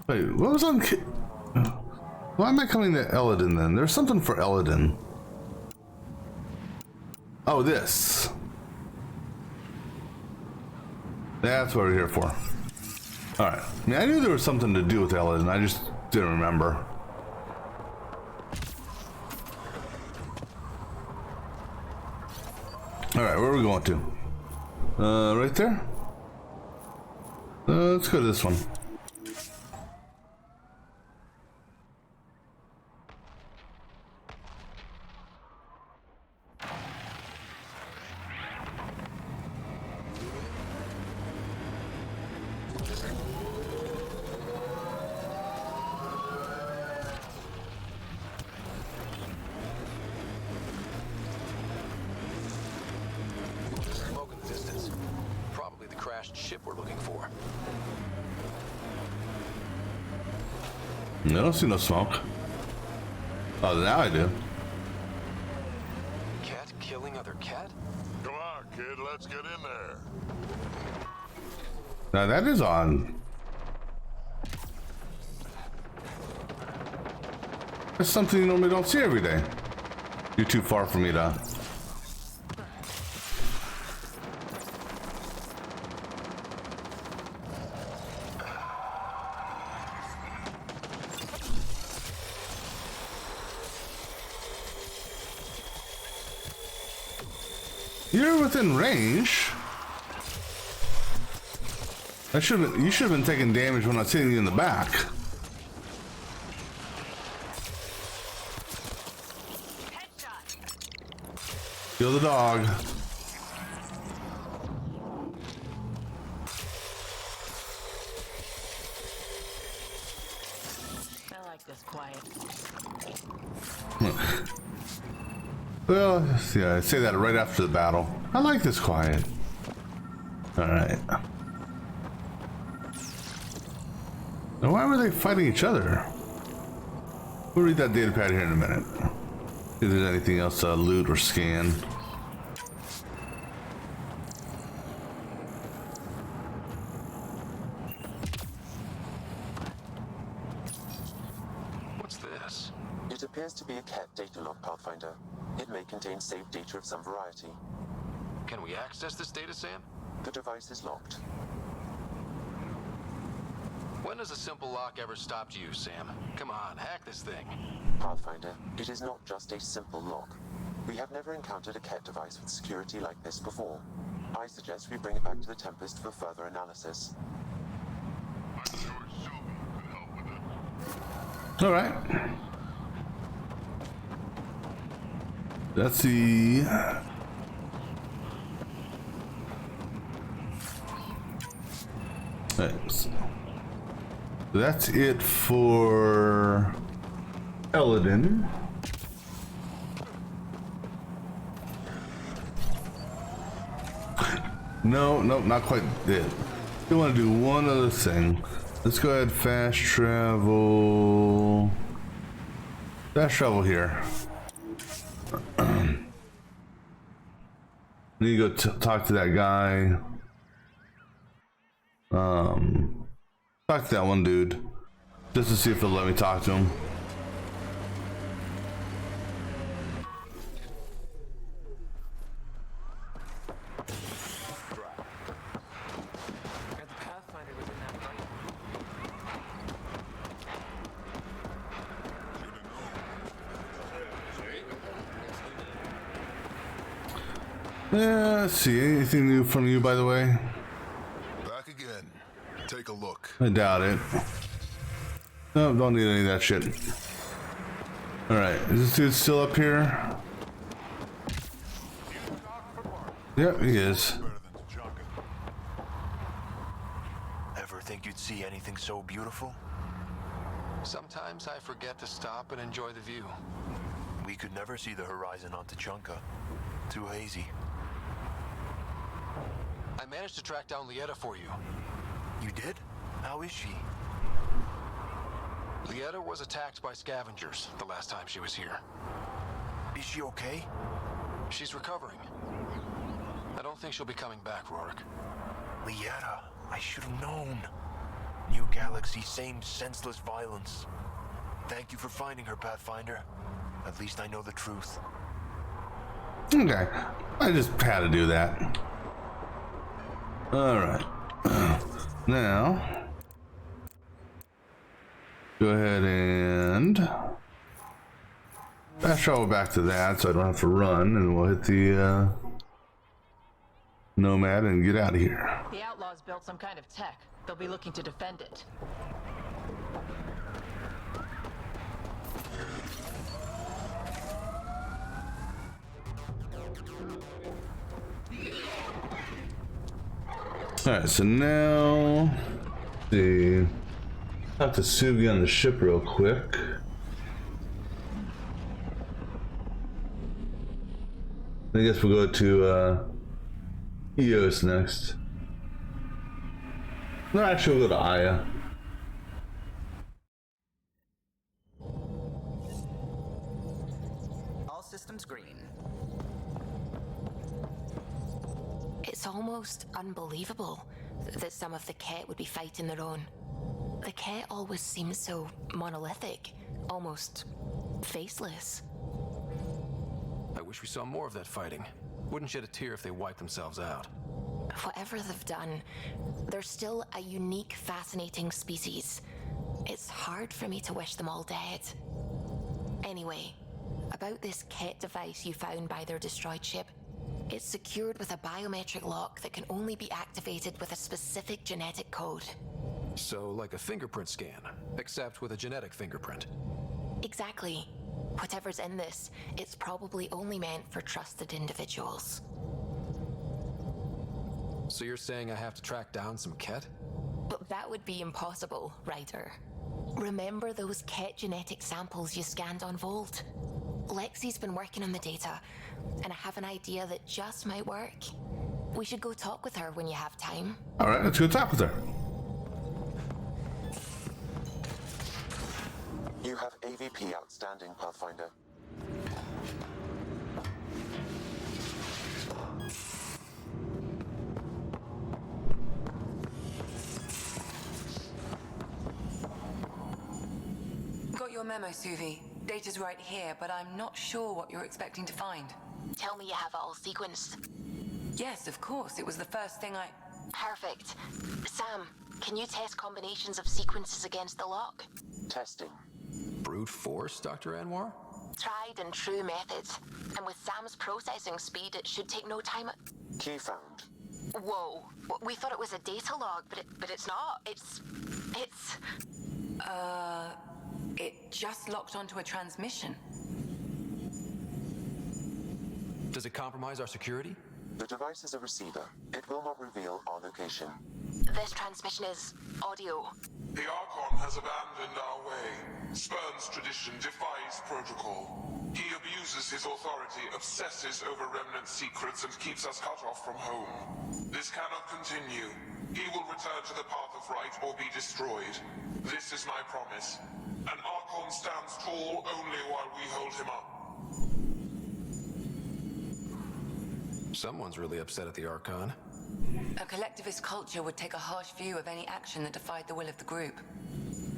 [SPEAKER 1] Wait, what was on? Why am I coming to Eladin then? There's something for Eladin. Oh, this. That's what we're here for. Alright. I mean, I knew there was something to do with Eladin, I just didn't remember. Alright, where are we going to? Right there? Let's go to this one.
[SPEAKER 4] Smoke in the distance. Probably the crashed ship we're looking for.
[SPEAKER 1] I don't see no smoke. Oh, now I do.
[SPEAKER 4] Cat killing other cat?
[SPEAKER 6] Come on, kid, let's get in there.
[SPEAKER 1] Now that is on. That's something you normally don't see every day. You're too far for me to... You're within range. You should have been taking damage when I was hitting you in the back. Kill the dog.
[SPEAKER 3] I like this quiet.
[SPEAKER 1] Well, yeah, I say that right after the battle. I like this quiet. Alright. Now why were they fighting each other? We'll read that data pad here in a minute. See if there's anything else to loot or scan.
[SPEAKER 4] What's this?
[SPEAKER 12] It appears to be a cat data log, Pathfinder. It may contain saved data of some variety.
[SPEAKER 4] Can we access this data, Sam?
[SPEAKER 12] The device is locked.
[SPEAKER 4] When has a simple lock ever stopped you, Sam? Come on, hack this thing.
[SPEAKER 12] Pathfinder, it is not just a simple lock. We have never encountered a cat device with security like this before. I suggest we bring it back to the Tempest for further analysis.
[SPEAKER 1] Alright. Let's see. Thanks. That's it for Eladin. No, not quite it. We want to do one other thing. Let's go ahead, fast travel. Fast travel here. Need to go talk to that guy. Talk to that one dude, just to see if they'll let me talk to him. Yeah, let's see. Anything new from you, by the way?
[SPEAKER 6] Back again. Take a look.
[SPEAKER 1] I doubt it. No, don't need any of that shit. Alright, is this dude still up here? Yep, he is.
[SPEAKER 13] Ever think you'd see anything so beautiful?
[SPEAKER 4] Sometimes I forget to stop and enjoy the view.
[SPEAKER 13] We could never see the horizon on Tachanka. Too hazy.
[SPEAKER 4] I managed to track down Lieta for you.
[SPEAKER 13] You did? How is she?
[SPEAKER 4] Lieta was attacked by scavengers the last time she was here.
[SPEAKER 13] Is she okay?
[SPEAKER 4] She's recovering. I don't think she'll be coming back, Rorik.
[SPEAKER 13] Lieta, I should have known. New galaxy, same senseless violence. Thank you for finding her, Pathfinder. At least I know the truth.
[SPEAKER 1] Okay, I just had to do that. Alright. Now, go ahead and fast travel back to that so I don't have to run, and we'll hit the Nomad and get out of here.
[SPEAKER 3] The outlaws built some kind of tech. They'll be looking to defend it.
[SPEAKER 1] Alright, so now, let's see. Talk to Sugi on the ship real quick. I guess we'll go to EOS next. No, actually we'll go to Aya.
[SPEAKER 9] All systems green.
[SPEAKER 8] It's almost unbelievable that some of the Ket would be fighting their own. The Ket always seems so monolithic, almost faceless.
[SPEAKER 4] I wish we saw more of that fighting. Wouldn't shed a tear if they wiped themselves out.
[SPEAKER 8] Whatever they've done, they're still a unique, fascinating species. It's hard for me to wish them all dead. Anyway, about this Ket device you found by their destroyed ship. It's secured with a biometric lock that can only be activated with a specific genetic code.
[SPEAKER 4] So, like a fingerprint scan, except with a genetic fingerprint.
[SPEAKER 8] Exactly. Whatever's in this, it's probably only meant for trusted individuals.
[SPEAKER 4] So you're saying I have to track down some Ket?
[SPEAKER 8] But that would be impossible, Ryder. Remember those Ket genetic samples you scanned on Volt? Lexi's been working on the data, and I have an idea that just might work. We should go talk with her when you have time.
[SPEAKER 1] Alright, let's go talk with her.
[SPEAKER 12] You have AVP outstanding, Pathfinder.
[SPEAKER 14] Got your memo, Suvi. Data's right here, but I'm not sure what you're expecting to find.
[SPEAKER 8] Tell me you have it all sequenced.
[SPEAKER 14] Yes, of course. It was the first thing I...
[SPEAKER 8] Perfect. Sam, can you test combinations of sequences against the lock?
[SPEAKER 12] Testing.
[SPEAKER 4] Brute force, Dr. Anwar?
[SPEAKER 8] Tried and true methods. And with Sam's processing speed, it should take no time.
[SPEAKER 12] Key found.
[SPEAKER 8] Whoa. We thought it was a data log, but it's not. It's...
[SPEAKER 14] It just locked onto a transmission.
[SPEAKER 4] Does it compromise our security?
[SPEAKER 12] The device is a receiver. It will not reveal our location.
[SPEAKER 8] This transmission is audio.
[SPEAKER 15] The Archon has abandoned our way, spurns tradition, defies protocol. He abuses his authority, obsesses over Remnant secrets, and keeps us cut off from home. This cannot continue. He will return to the path of right or be destroyed. This is my promise. An Archon stands tall only while we hold him up.
[SPEAKER 4] Someone's really upset at the Archon.
[SPEAKER 14] A collectivist culture would take a harsh view of any action that defied the will of the group.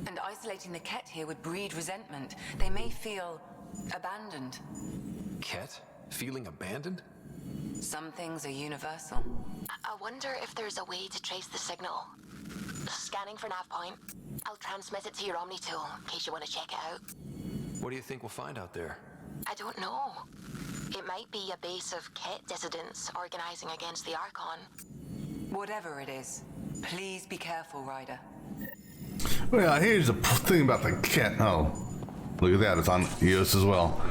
[SPEAKER 14] And isolating the Ket here would breed resentment. They may feel abandoned.
[SPEAKER 4] Ket? Feeling abandoned?
[SPEAKER 14] Some things are universal.
[SPEAKER 8] I wonder if there's a way to trace the signal. Scanning for nav point. I'll transmit it to your Omni tool in case you want to check it out.
[SPEAKER 4] What do you think we'll find out there?
[SPEAKER 8] I don't know. It might be a base of Ket dissidents organizing against the Archon.
[SPEAKER 14] Whatever it is, please be careful, Ryder.
[SPEAKER 1] Well, here's the thing about the Ket. Oh, look at that. It's on EOS as well.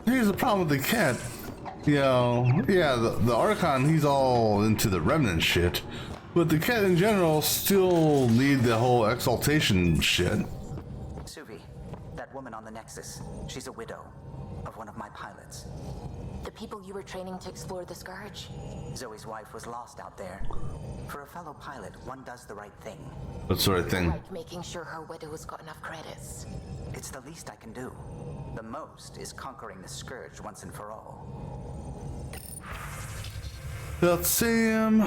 [SPEAKER 1] Here's the problem with the Ket. You know, yeah, the Archon, he's all into the Remnant shit. But the Ket in general still need the whole exaltation shit.
[SPEAKER 9] Suvi, that woman on the Nexus, she's a widow of one of my pilots.
[SPEAKER 8] The people you were training to explore the Scourge?
[SPEAKER 9] Zoe's wife was lost out there. For a fellow pilot, one does the right thing.
[SPEAKER 1] What's the right thing?
[SPEAKER 8] Like making sure her widow's got enough credits.
[SPEAKER 9] It's the least I can do. The most is conquering the Scourge once and for all.
[SPEAKER 1] Let's see him.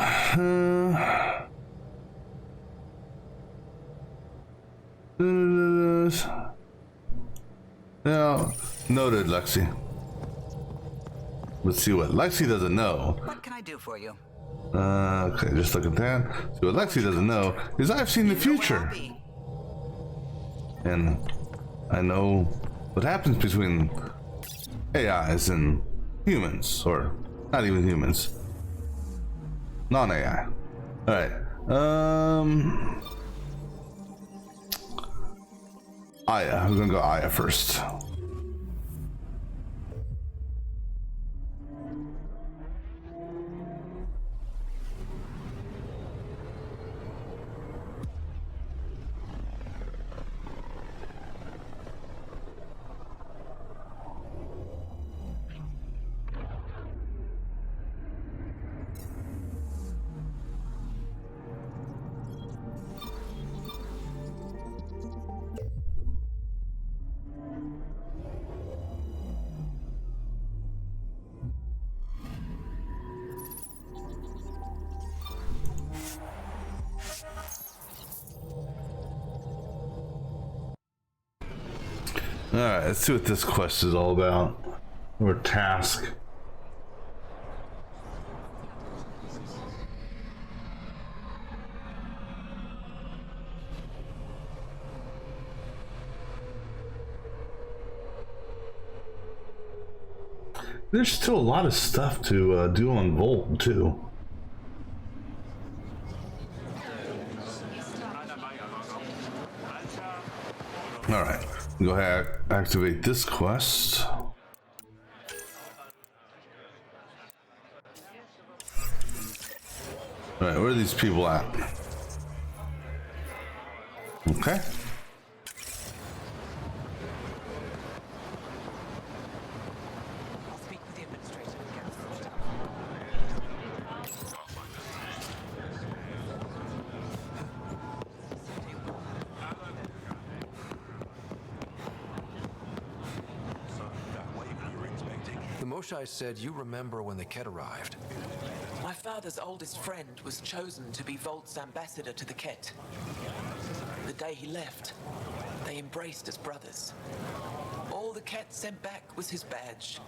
[SPEAKER 1] Yeah, noted, Lexi. Let's see what Lexi doesn't know.
[SPEAKER 9] What can I do for you?
[SPEAKER 1] Okay, just look at that. See what Lexi doesn't know is I've seen the future. And I know what happens between AIs and humans, or not even humans. Non-AI. Alright. Aya. We're gonna go Aya first. Alright, let's see what this quest is all about. Or task. There's still a lot of stuff to do on Volt, too. Alright, go ahead, activate this quest. Alright, where are these people at? Okay.
[SPEAKER 4] Moshai said you remember when the Ket arrived.
[SPEAKER 16] My father's oldest friend was chosen to be Volt's ambassador to the Ket. The day he left, they embraced as brothers. All the Ket sent back was his badge,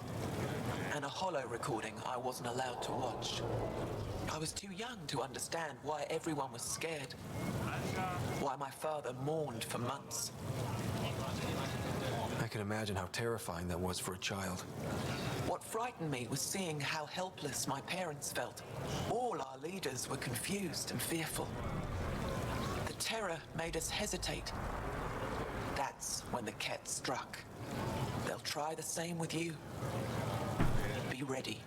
[SPEAKER 16] and a holo recording I wasn't allowed to watch. I was too young to understand why everyone was scared, why my father mourned for months.
[SPEAKER 4] I can imagine how terrifying that was for a child.
[SPEAKER 16] What frightened me was seeing how helpless my parents felt. All our leaders were confused and fearful. The terror made us hesitate. That's when the Ket struck. They'll try the same with you. Be ready.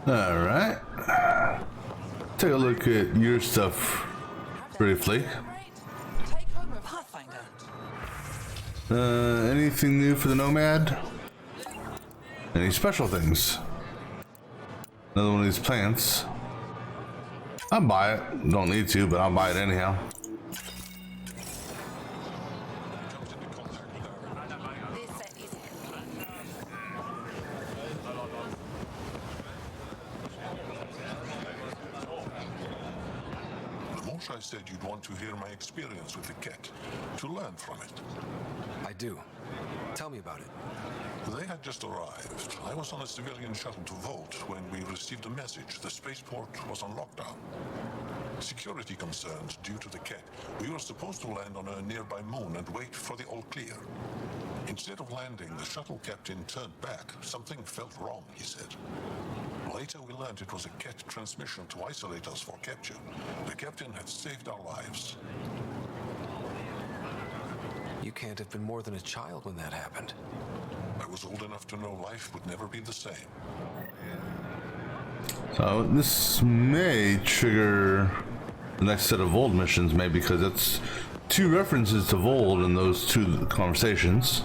[SPEAKER 1] All right. Take a look at your stuff briefly. Anything new for the Nomad? Any special things? Another one of these plants. I'll buy it. Don't need to, but I'll buy it anyhow.
[SPEAKER 6] I said you'd want to hear my experience with the Ket, to learn from it.
[SPEAKER 4] I do. Tell me about it.
[SPEAKER 6] They had just arrived. I was on a civilian shuttle to Volt when we received a message. The spaceport was on lockdown. Security concerns due to the Ket. We were supposed to land on a nearby moon and wait for the all clear. Instead of landing, the shuttle captain turned back. Something felt wrong, he said. Later we learned it was a Ket transmission to isolate us for capture. The captain had saved our lives.
[SPEAKER 4] You can't have been more than a child when that happened.
[SPEAKER 6] I was old enough to know life would never be the same.
[SPEAKER 1] So this may trigger the next set of Vold missions, maybe, because it's two references to Vold in those two conversations.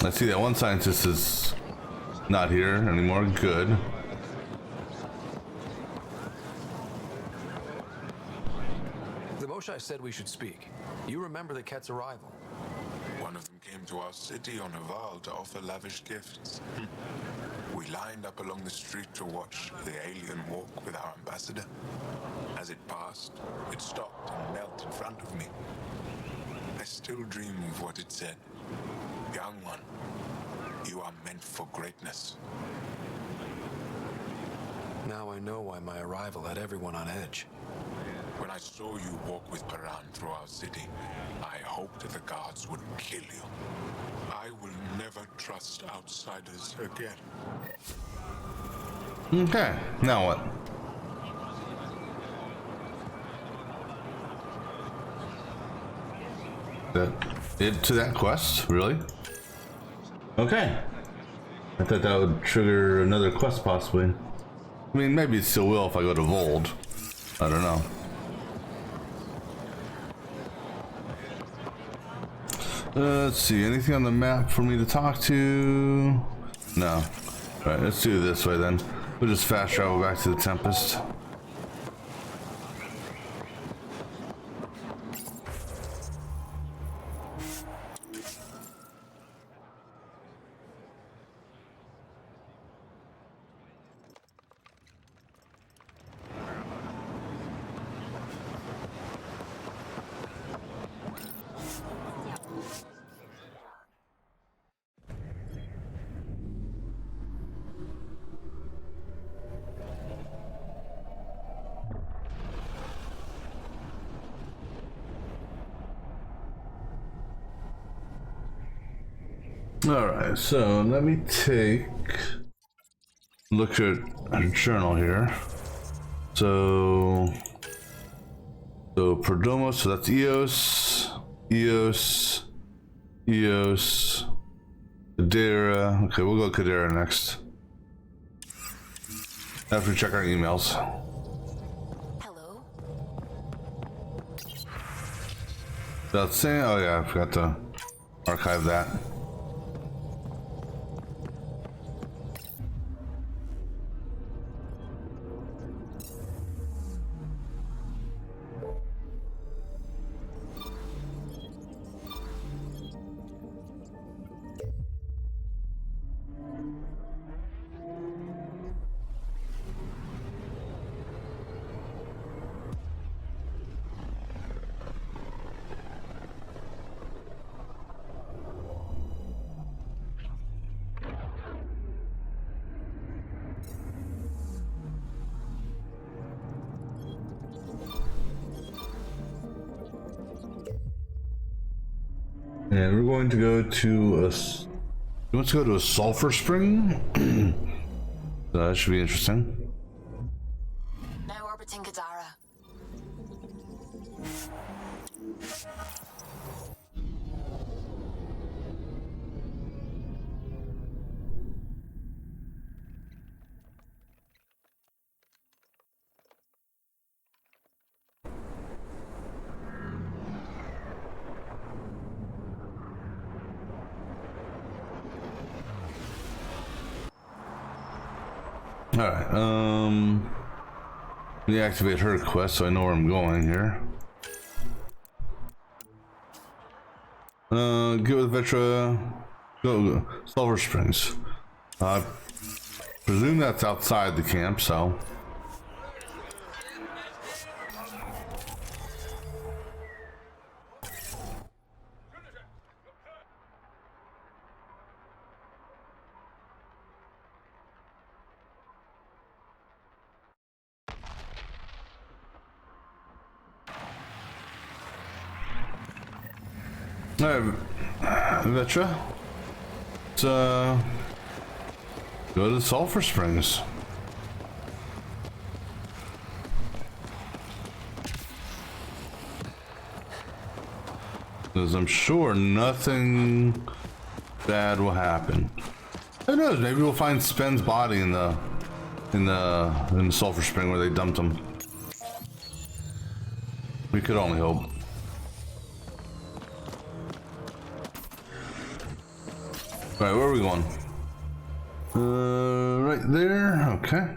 [SPEAKER 1] I see that one scientist is not here anymore. Good.
[SPEAKER 4] The Moshai said we should speak. You remember the Ket's arrival.
[SPEAKER 17] One of them came to our city on a vow to offer lavish gifts. We lined up along the street to watch the alien walk with our ambassador. As it passed, it stopped and knelt in front of me. I still dream of what it said. Young one, you are meant for greatness.
[SPEAKER 4] Now I know why my arrival had everyone on edge.
[SPEAKER 17] When I saw you walk with Paran through our city, I hoped that the guards would kill you. I will never trust outsiders again.
[SPEAKER 1] Okay, now what? It to that quest, really? Okay. I thought that would trigger another quest, possibly. I mean, maybe it still will if I go to Vold. I don't know. Let's see, anything on the map for me to talk to? No. Alright, let's do it this way then. We'll just fast travel back to the Tempest. Alright, so let me take a look at our journal here. So Perdomo, so that's Eos, Kadera. Okay, we'll go Kadera next. After we check our emails.
[SPEAKER 8] Hello?
[SPEAKER 1] That's saying, oh yeah, I forgot to archive that. And we're going to go to a... Let's go to a sulfur spring. So that should be interesting.
[SPEAKER 8] Now orbiting Gadara.
[SPEAKER 1] Alright, let me activate her quest so I know where I'm going here. Get with Vetra, go Sulfur Springs. Presume that's outside the camp, so. Vetra, let's go to the Sulfur Springs. Because I'm sure nothing bad will happen. Who knows? Maybe we'll find Spen's body in the Sulfur Spring where they dumped him. We could only hope. All right, where are we going? Right there. Okay.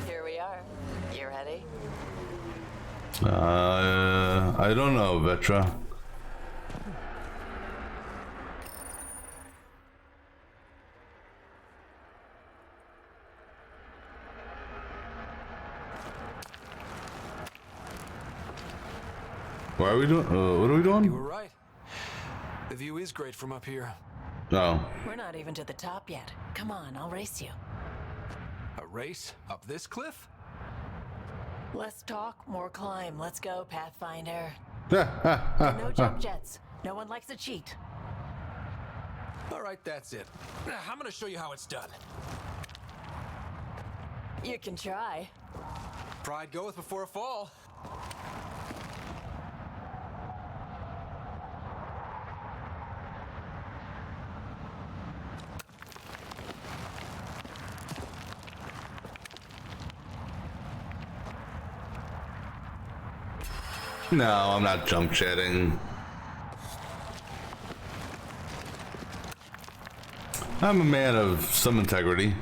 [SPEAKER 3] Here we are. You ready?
[SPEAKER 1] I don't know, Vetra. Why are we doing? What are we doing?
[SPEAKER 4] You were right. The view is great from up here.
[SPEAKER 1] No.
[SPEAKER 3] We're not even to the top yet. Come on, I'll race you.
[SPEAKER 4] A race up this cliff?
[SPEAKER 3] Less talk, more climb. Let's go, Pathfinder. No jump jets. No one likes a cheat.
[SPEAKER 4] All right, that's it. I'm gonna show you how it's done.
[SPEAKER 3] You can try.
[SPEAKER 4] Pride goeth before a fall.
[SPEAKER 1] No, I'm not jump jetting. I'm a man of some integrity.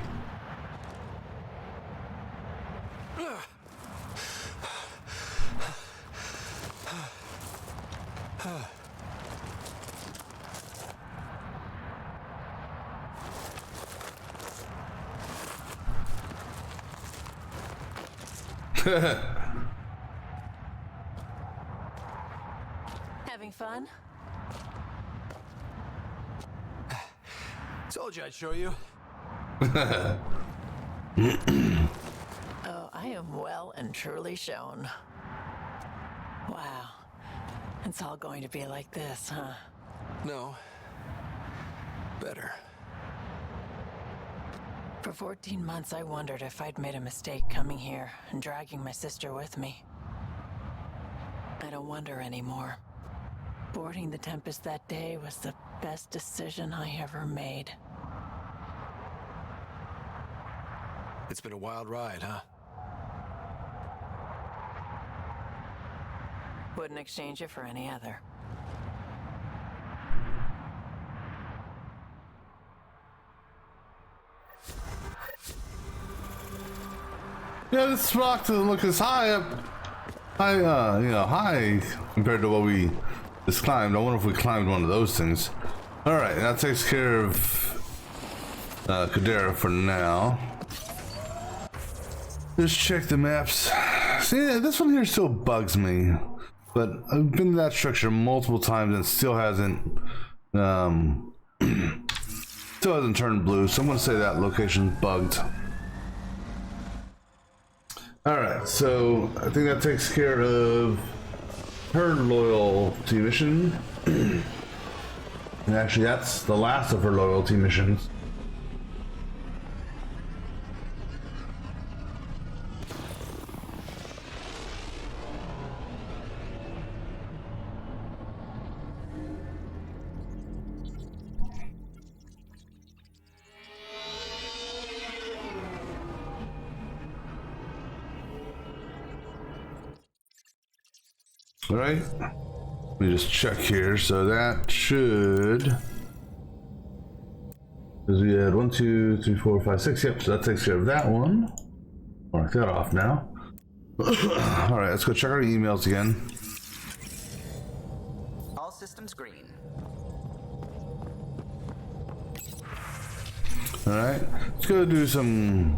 [SPEAKER 3] Having fun?
[SPEAKER 4] Told you I'd show you.
[SPEAKER 3] Oh, I am well and truly shown. Wow. It's all going to be like this, huh?
[SPEAKER 4] No. Better.
[SPEAKER 3] For 14 months, I wondered if I'd made a mistake coming here and dragging my sister with me. I don't wonder anymore. Boarding the Tempest that day was the best decision I ever made.
[SPEAKER 4] It's been a wild ride, huh?
[SPEAKER 3] Wouldn't exchange it for any other.
[SPEAKER 1] Yeah, this rock doesn't look as high up. High compared to what we just climbed. I wonder if we climbed one of those things. All right, that takes care of Kadera for now. Just check the maps. See, this one here still bugs me, but I've been to that structure multiple times and still hasn't turned blue. So I'm gonna say that location's bugged. All right, so I think that takes care of her loyalty mission. And actually, that's the last of her loyalty missions. All right, let me just check here. So that should, because we had 1, 2, 3, 4, 5, 6. Yep, so that takes care of that one. Mark that off now. All right, let's go check our emails again.
[SPEAKER 9] All systems green.
[SPEAKER 1] All right, let's go do some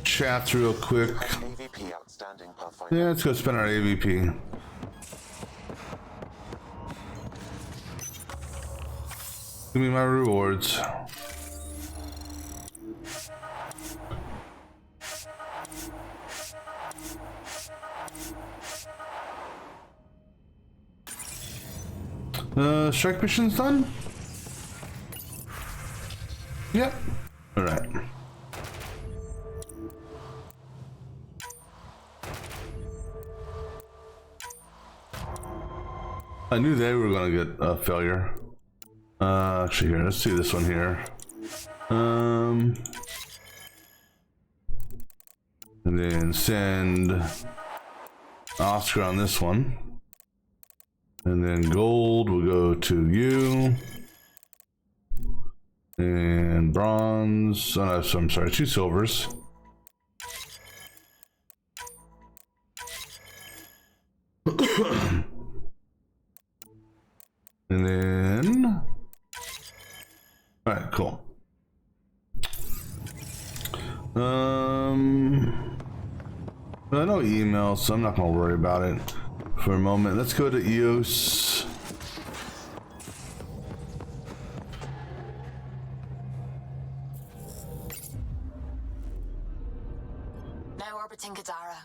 [SPEAKER 1] chats real quick.
[SPEAKER 12] AVP outstanding, Pathfinder.
[SPEAKER 1] Yeah, let's go spend our AVP. Give me my rewards. Strike mission's done? Yep. Alright. I knew they were gonna get a failure. Actually here, let's do this one here. And then send Oscar on this one. And then gold will go to you. And bronze, oh no, so I'm sorry, 2 silvers. And then, all right, cool. No emails, so I'm not gonna worry about it for a moment. Let's go to EOS.
[SPEAKER 8] Now orbiting Kadara.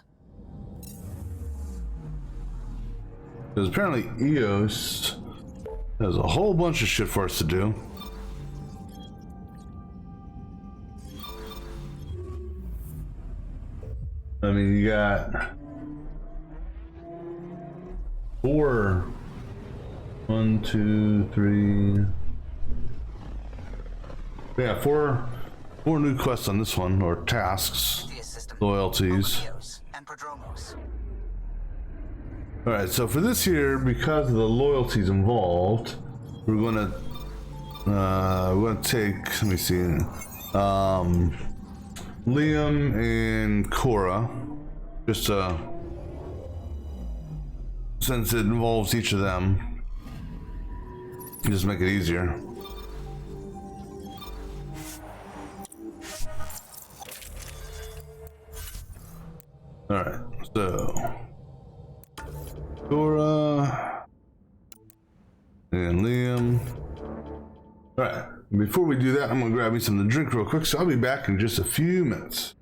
[SPEAKER 1] Because apparently EOS has a whole bunch of shit for us to do. I mean, you got 4, 1, 2, 3. Yeah, four new quests on this one, or tasks, loyalties. All right, so for this here, because of the loyalties involved, we're gonna take. Let me see. Liam and Cora, just since it involves each of them, just make it easier. All right, so Cora and Liam. All right. Before we do that, I'm gonna grab me something to drink real quick, so I'll be back in just a few minutes.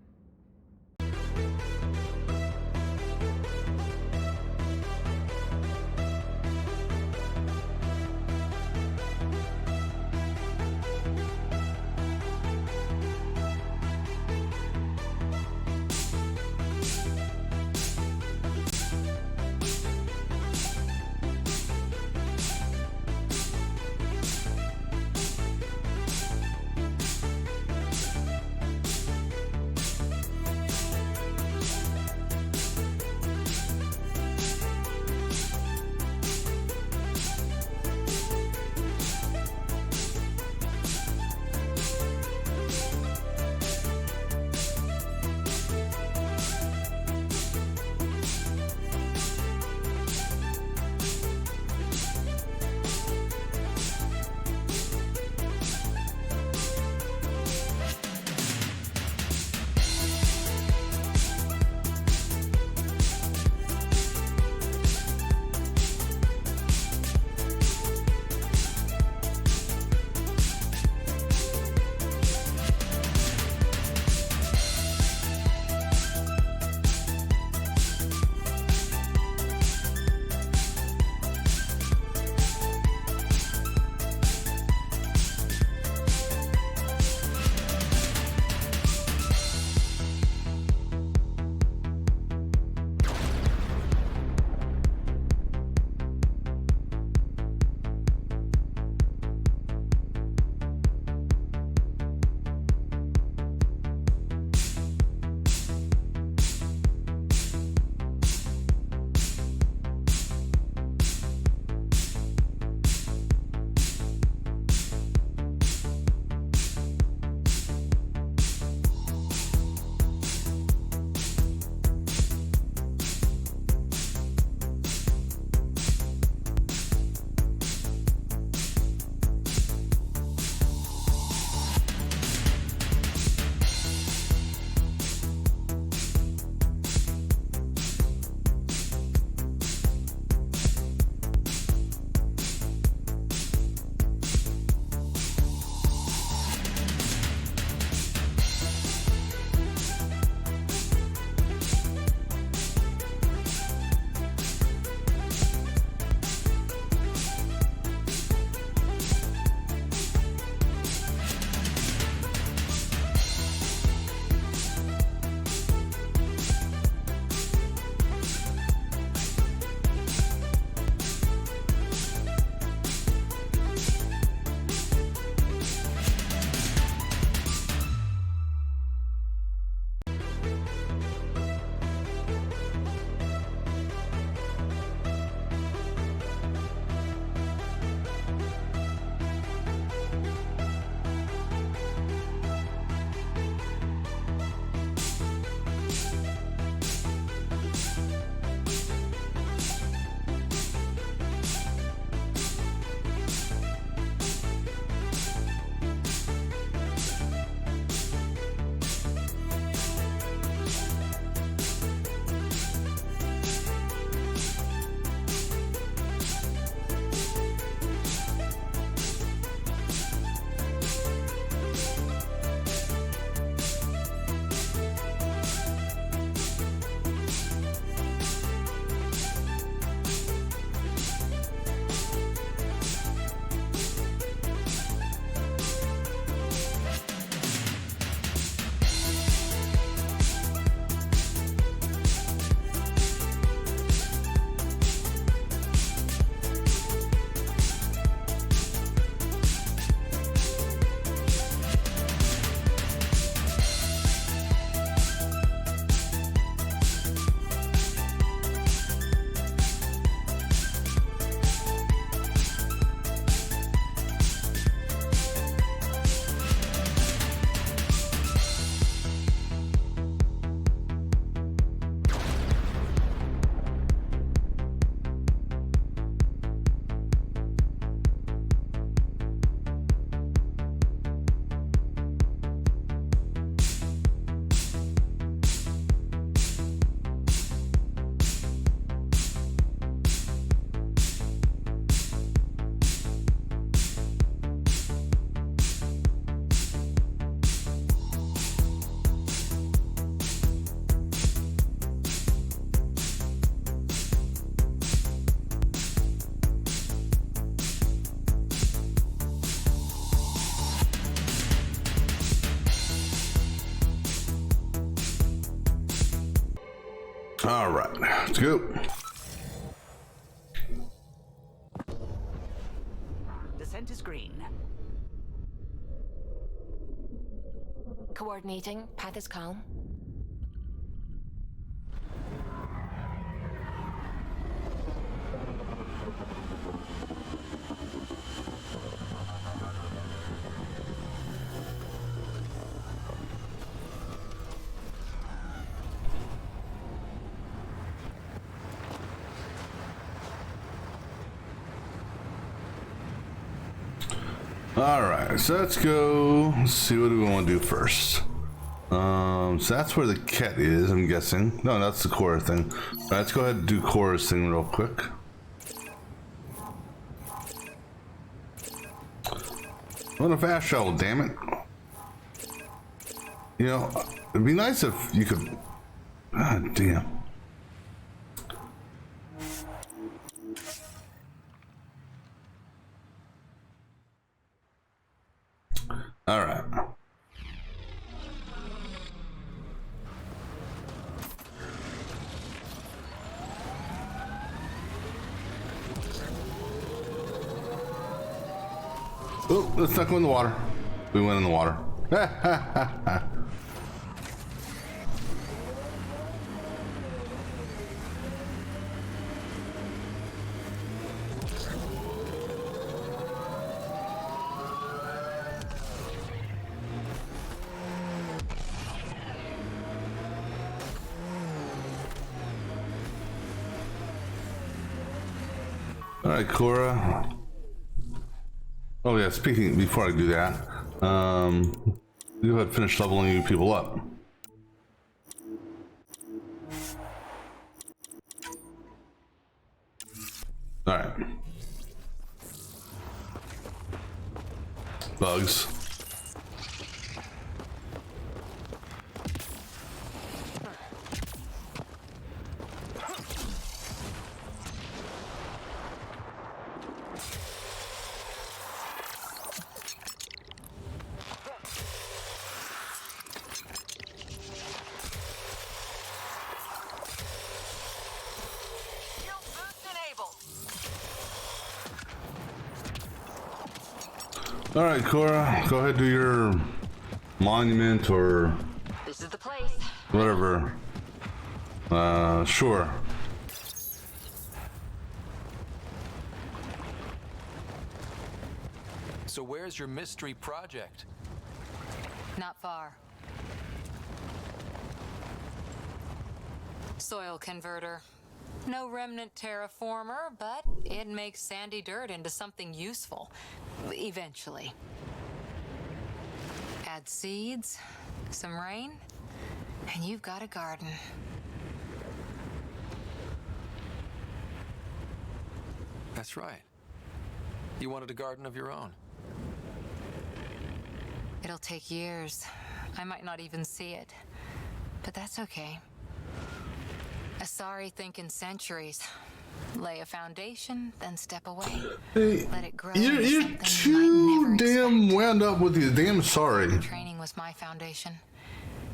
[SPEAKER 1] All right, let's go.
[SPEAKER 9] Descent is green.
[SPEAKER 8] Coordinating. Path is calm.
[SPEAKER 1] All right, so let's go. Let's see, what do we want to do first? So that's where the cat is, I'm guessing. No, that's the core thing. All right, let's go ahead and do Cora's thing real quick. What a fast travel, damn it. You know, it'd be nice if you could... God damn. All right. Oh, let's not go in the water. We went in the water. All right, Cora. Oh yeah, speaking, before I do that, go ahead and finish leveling you people up. All right. Bugs. All right, Cora, go ahead and do your monument or
[SPEAKER 5] This is the place.
[SPEAKER 1] whatever. Sure.
[SPEAKER 4] So where's your mystery project?
[SPEAKER 5] Not far. Soil converter. No remnant terraformer, but it makes sandy dirt into something useful. Eventually. Add seeds, some rain, and you've got a garden.
[SPEAKER 4] That's right. You wanted a garden of your own.
[SPEAKER 5] It'll take years. I might not even see it. But that's okay. Asari think in centuries. Lay a foundation, then step away.
[SPEAKER 1] Hey,
[SPEAKER 5] let it grow.
[SPEAKER 1] You're too damn wound up with your damn sorry.
[SPEAKER 5] Training was my foundation.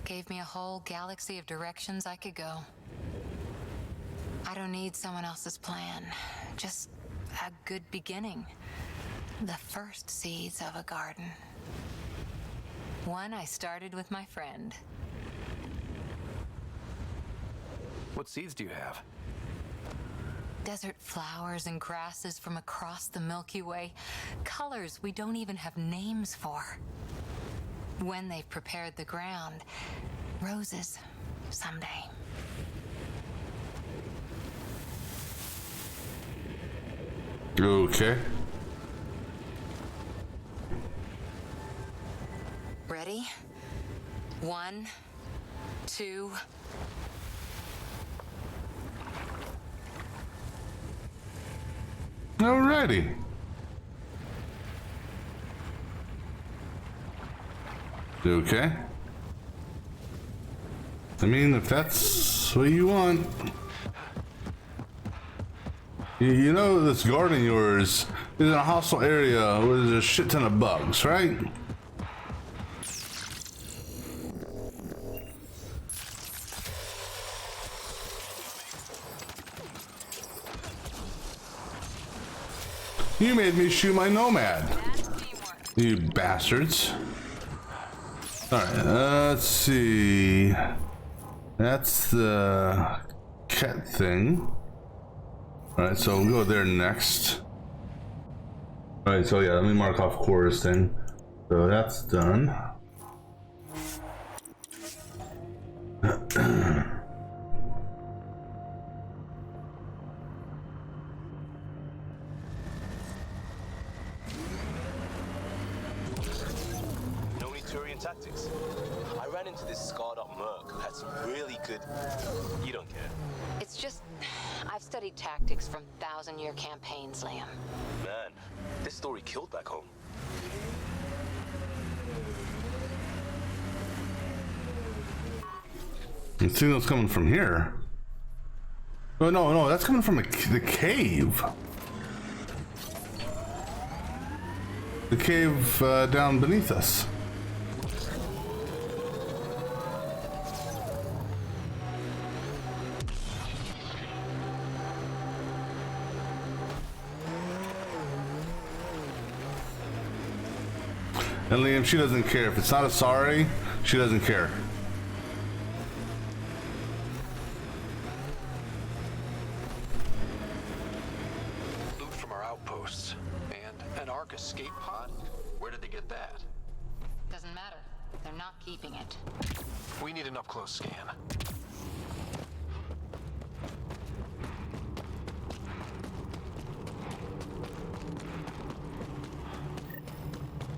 [SPEAKER 5] Gave me a whole galaxy of directions I could go. I don't need someone else's plan. Just a good beginning. The first seeds of a garden. One I started with my friend.
[SPEAKER 4] What seeds do you have?
[SPEAKER 5] Desert flowers and grasses from across the Milky Way. Colors we don't even have names for. When they've prepared the ground, roses someday.
[SPEAKER 1] Okay.
[SPEAKER 5] Ready? 1, 2.
[SPEAKER 1] Alrighty. Okay. I mean, if that's what you want. You know this garden of yours is in a hostile area where there's a shit ton of bugs, right? You made me shoot my nomad. You bastards. Alright, let's see. That's the cat thing. Alright, so we'll go there next. Alright, so yeah, let me mark off chorus thing. So that's done.
[SPEAKER 7] Tactics. I ran into this scarred up merc who had some really good... You don't care.
[SPEAKER 5] It's just, I've studied tactics from 1,000-year campaigns, Liam.
[SPEAKER 7] Man, this story killed back home.
[SPEAKER 1] The signal's coming from here. Oh no, that's coming from the cave. The cave down beneath us. And Liam, she doesn't care. If it's not a sorry, she doesn't care.
[SPEAKER 4] Loot from our outposts. And an Ark escape pod? Where did they get that?
[SPEAKER 5] Doesn't matter. They're not keeping it.
[SPEAKER 4] We need an up-close scan.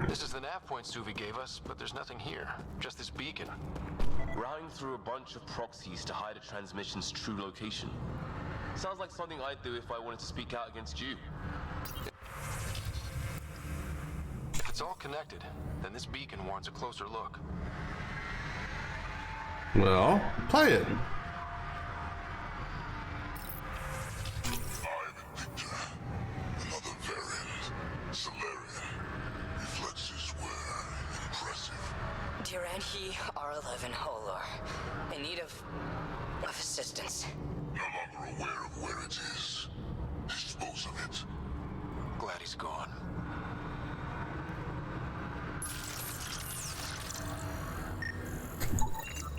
[SPEAKER 4] This is the nav point Suvi gave us, but there's nothing here. Just this beacon.
[SPEAKER 7] Routing through a bunch of proxies to hide a transmission's true location. Sounds like something I'd do if I wanted to speak out against you.
[SPEAKER 4] If it's all connected, then this beacon warrants a closer look.
[SPEAKER 1] Well, play it.
[SPEAKER 11] And he are alive in Holor, in need of assistance.
[SPEAKER 6] No longer aware of where it is. Dispose of it.
[SPEAKER 4] Glad he's gone.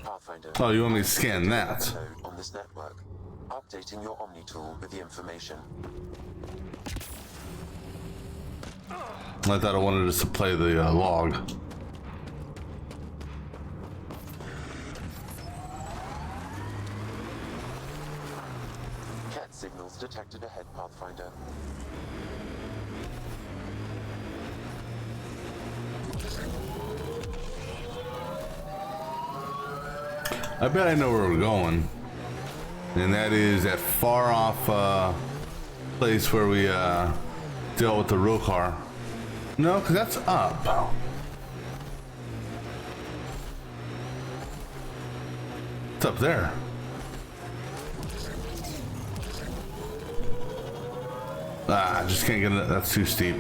[SPEAKER 12] Pathfinder.
[SPEAKER 1] Oh, you want me to scan that?
[SPEAKER 12] On this network, updating your Omni tool with the information.
[SPEAKER 1] I thought I wanted us to play the log.
[SPEAKER 12] Signals detected ahead, Pathfinder.
[SPEAKER 1] I bet I know where we're going. And that is that far off place where we dealt with the Rokar. No, because that's up. It's up there. Ah, I just can't get it. That's too steep.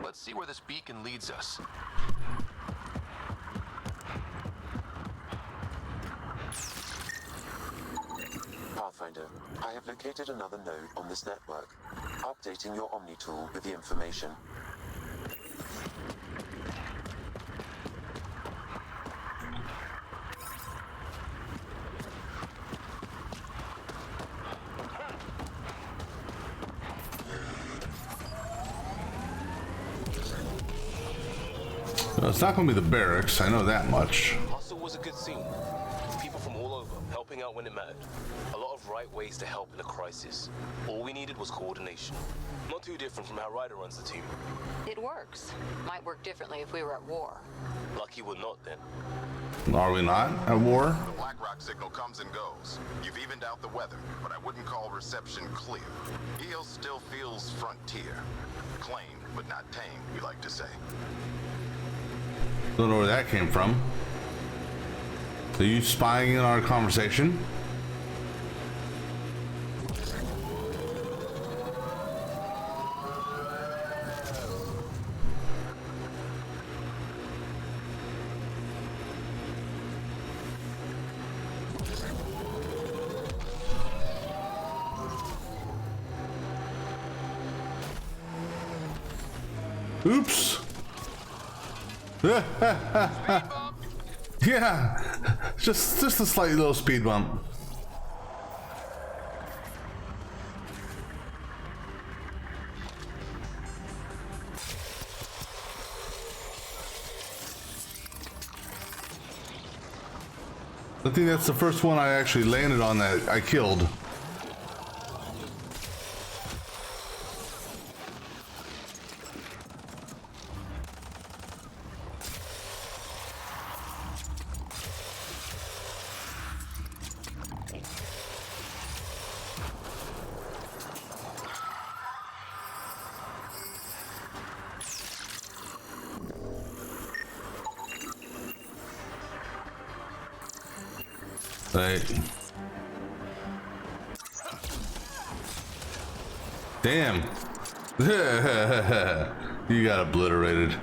[SPEAKER 4] Let's see where this beacon leads us.
[SPEAKER 12] Pathfinder, I have located another node on this network. Updating your Omni tool with the information.
[SPEAKER 1] Well, it's not going to be the barracks. I know that much.
[SPEAKER 7] Hustle was a good scene. People from all over helping out when it mattered. A lot of right ways to help in a crisis. All we needed was coordination. Not too different from how Ryder runs the team.
[SPEAKER 5] It works. Might work differently if we were at war.
[SPEAKER 7] Lucky we're not then.
[SPEAKER 1] Are we not at war?
[SPEAKER 18] The BlackRock signal comes and goes. You've evened out the weather, but I wouldn't call reception clear. Eos still feels frontier. Claimed, but not tamed, we like to say.
[SPEAKER 1] Don't know where that came from. Are you spying in our conversation? Oops. Yeah, just a slight little speed bump. I think that's the first one I actually landed on that I killed. Right. Damn. You got obliterated.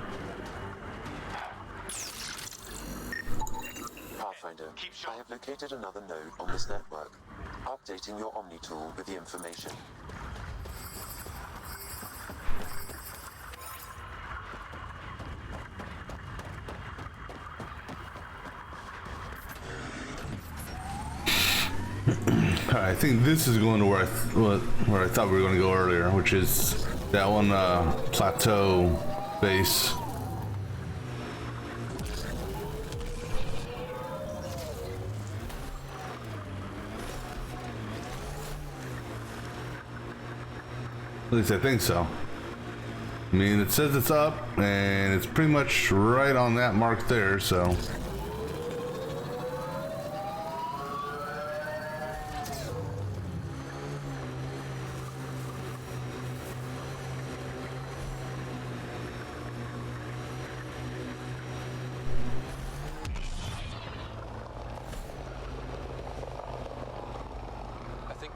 [SPEAKER 12] Pathfinder, I have located another node on this network. Updating your Omni tool with the information.
[SPEAKER 1] I think this is going to where I thought we were going to go earlier, which is that one plateau base. At least I think so. I mean, it says it's up, and it's pretty much right on that mark there, so.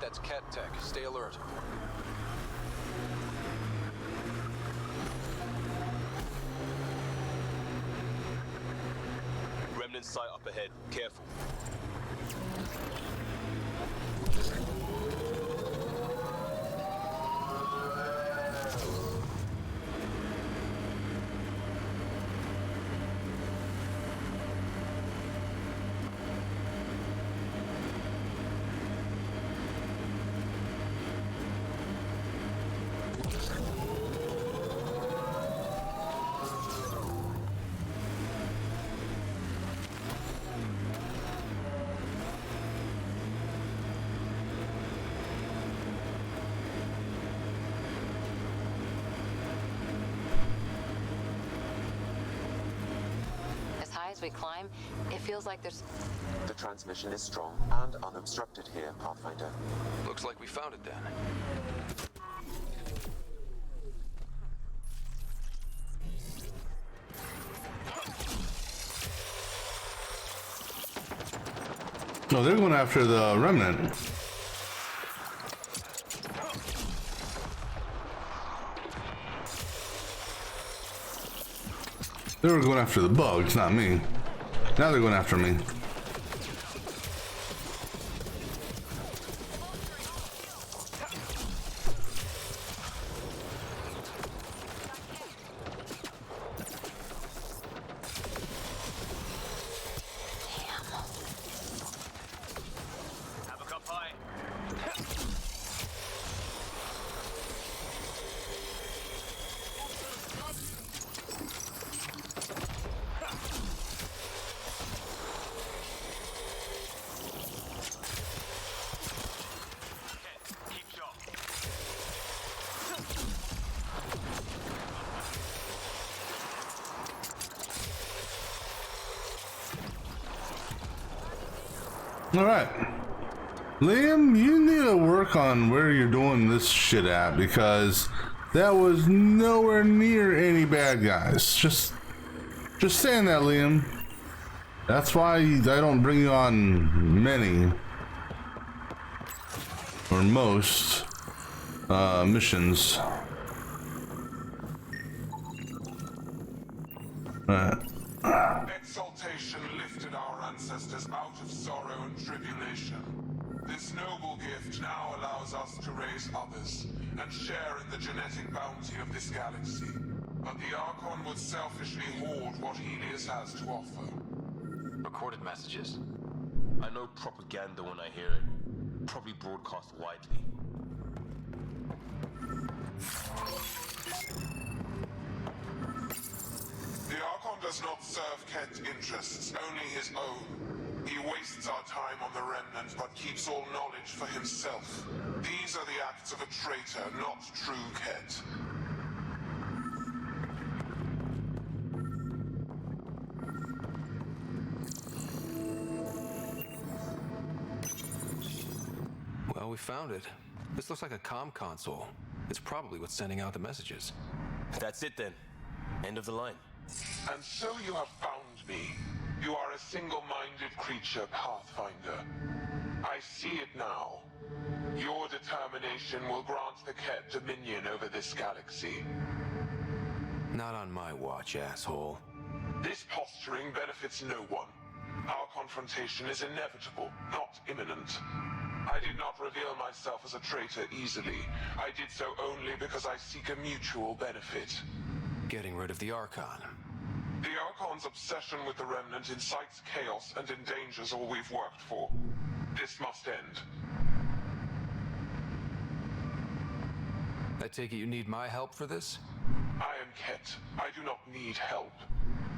[SPEAKER 4] That's Cat Tech. Stay alert.
[SPEAKER 7] Remnant sight up ahead. Careful.
[SPEAKER 5] As we climb, it feels like there's...
[SPEAKER 12] The transmission is strong and unobstructed here, Pathfinder.
[SPEAKER 4] Looks like we found it then.
[SPEAKER 1] No, they're going after the remnant. They were going after the bugs, not me. Now they're going after me.
[SPEAKER 7] Have a cup pie.
[SPEAKER 1] Alright. Liam, you need to work on where you're doing this shit at, because that was nowhere near any bad guys. Just saying that, Liam. That's why I don't bring you on many or most missions.
[SPEAKER 15] Exaltation lifted our ancestors out of sorrow and tribulation. This noble gift now allows us to raise others and share in the genetic bounty of this galaxy. But the Archon would selfishly hoard what Helios has to offer.
[SPEAKER 7] Recorded messages. I know propaganda when I hear it. Probably broadcast widely.
[SPEAKER 15] The Archon does not serve Kent interests, only his own. He wastes our time on the Remnant, but keeps all knowledge for himself. These are the acts of a traitor, not true Kent.
[SPEAKER 4] Well, we found it. This looks like a comm console. It's probably what's sending out the messages.
[SPEAKER 7] That's it then. End of the line.
[SPEAKER 15] And so you have found me. You are a single-minded creature, Pathfinder. I see it now. Your determination will grant the Ket dominion over this galaxy.
[SPEAKER 4] Not on my watch, asshole.
[SPEAKER 15] This posturing benefits no one. Our confrontation is inevitable, not imminent. I did not reveal myself as a traitor easily. I did so only because I seek a mutual benefit.
[SPEAKER 4] Getting rid of the Archon.
[SPEAKER 15] The Archon's obsession with the Remnant incites chaos and endangers all we've worked for. This must end.
[SPEAKER 4] I take it you need my help for this?
[SPEAKER 15] I am Ket. I do not need help.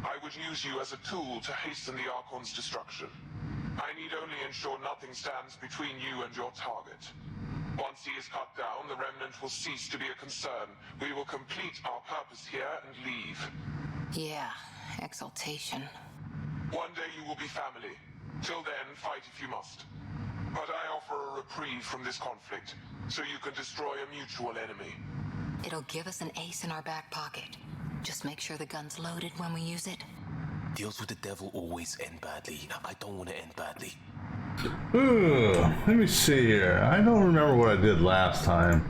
[SPEAKER 15] I would use you as a tool to hasten the Archon's destruction. I need only ensure nothing stands between you and your target. Once he is cut down, the Remnant will cease to be a concern. We will complete our purpose here and leave.
[SPEAKER 5] Yeah, exaltation.
[SPEAKER 15] One day you will be family. Till then, fight if you must. But I offer a reprieve from this conflict, so you can destroy a mutual enemy.
[SPEAKER 5] It'll give us an ace in our back pocket. Just make sure the gun's loaded when we use it.
[SPEAKER 7] Deals with the devil always end badly. I don't want to end badly.
[SPEAKER 1] Ooh, let me see here. I don't remember what I did last time.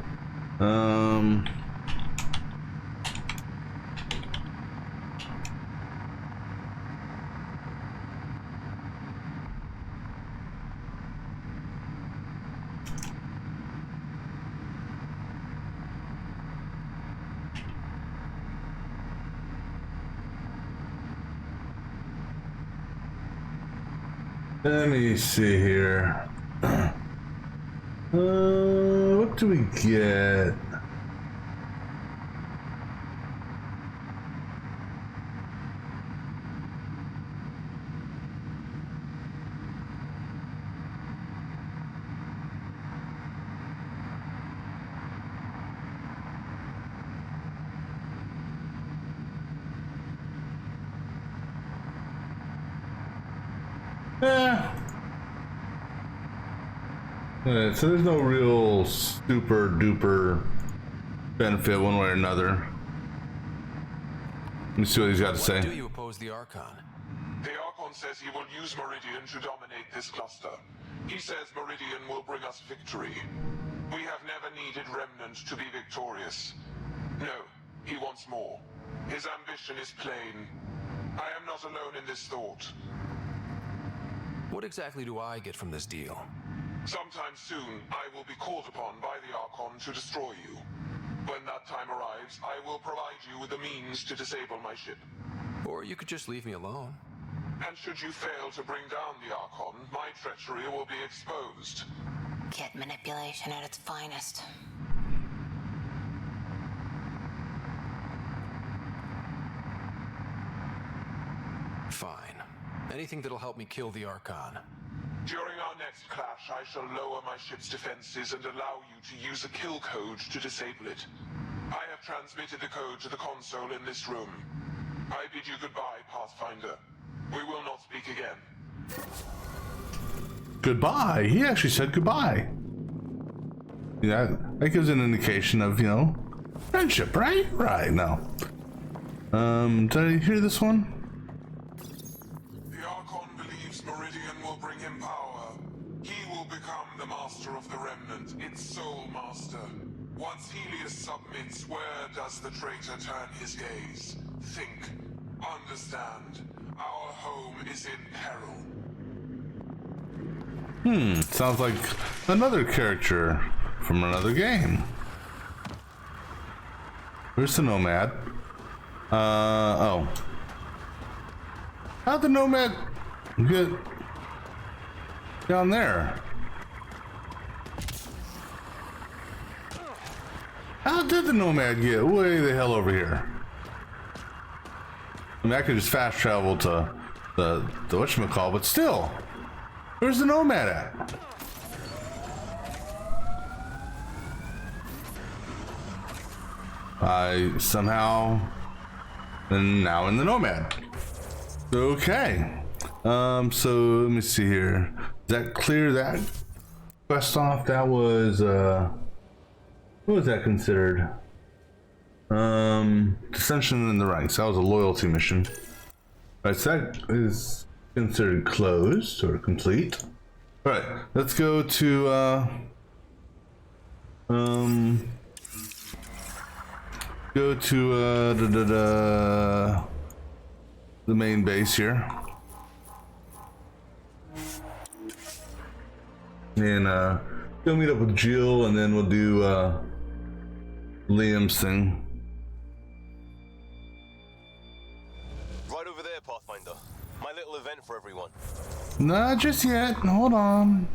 [SPEAKER 1] Let me see here. What do we get? So there's no real super duper benefit one way or another. Let me see what he's got to say.
[SPEAKER 4] Why do you oppose the Archon?
[SPEAKER 15] The Archon says he will use Meridian to dominate this cluster. He says Meridian will bring us victory. We have never needed Remnant to be victorious. No, he wants more. His ambition is plain. I am not alone in this thought.
[SPEAKER 4] What exactly do I get from this deal?
[SPEAKER 15] Sometime soon, I will be called upon by the Archon to destroy you. When that time arrives, I will provide you with the means to disable my ship.
[SPEAKER 4] Or you could just leave me alone.
[SPEAKER 15] And should you fail to bring down the Archon, my treachery will be exposed.
[SPEAKER 5] Ket manipulation at its finest.
[SPEAKER 4] Fine. Anything that'll help me kill the Archon.
[SPEAKER 15] During our next clash, I shall lower my ship's defenses and allow you to use a kill code to disable it. I have transmitted the code to the console in this room. I bid you goodbye, Pathfinder. We will not speak again.
[SPEAKER 1] goodbye. He actually said goodbye. Yeah, that gives an indication of, you know, friendship, right? Right, no. Did I hear this one?
[SPEAKER 15] The Archon believes Meridian will bring him power. He will become the master of the Remnant, its sole master. Once Helios submits, where does the traitor turn his gaze? Think. Understand. Our home is in peril.
[SPEAKER 1] Sounds like another character from another game. Where's the Nomad? Oh. How'd the Nomad get down there? How did the Nomad get way the hell over here? I mean, I could just fast travel to the whatchamacall, but still, where's the Nomad at? I somehow am now in the Nomad. Okay. So let me see here. Does that clear that quest off? That was what was that considered? Dissension in the ranks. That was a loyalty mission. Alright, so that is considered closed or complete. Alright, let's go to the main base here. And go meet up with Jill, and then we'll do Liam's thing.
[SPEAKER 7] Right over there, Pathfinder. My little event for everyone.
[SPEAKER 1] Not just yet. Hold on.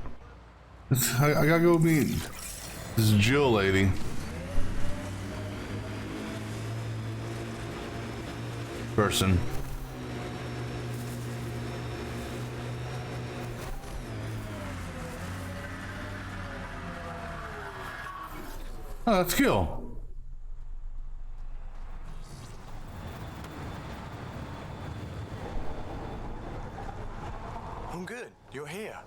[SPEAKER 1] I gotta go meet this Jill lady. Person. Oh, that's cool.
[SPEAKER 13] I'm good. You're here.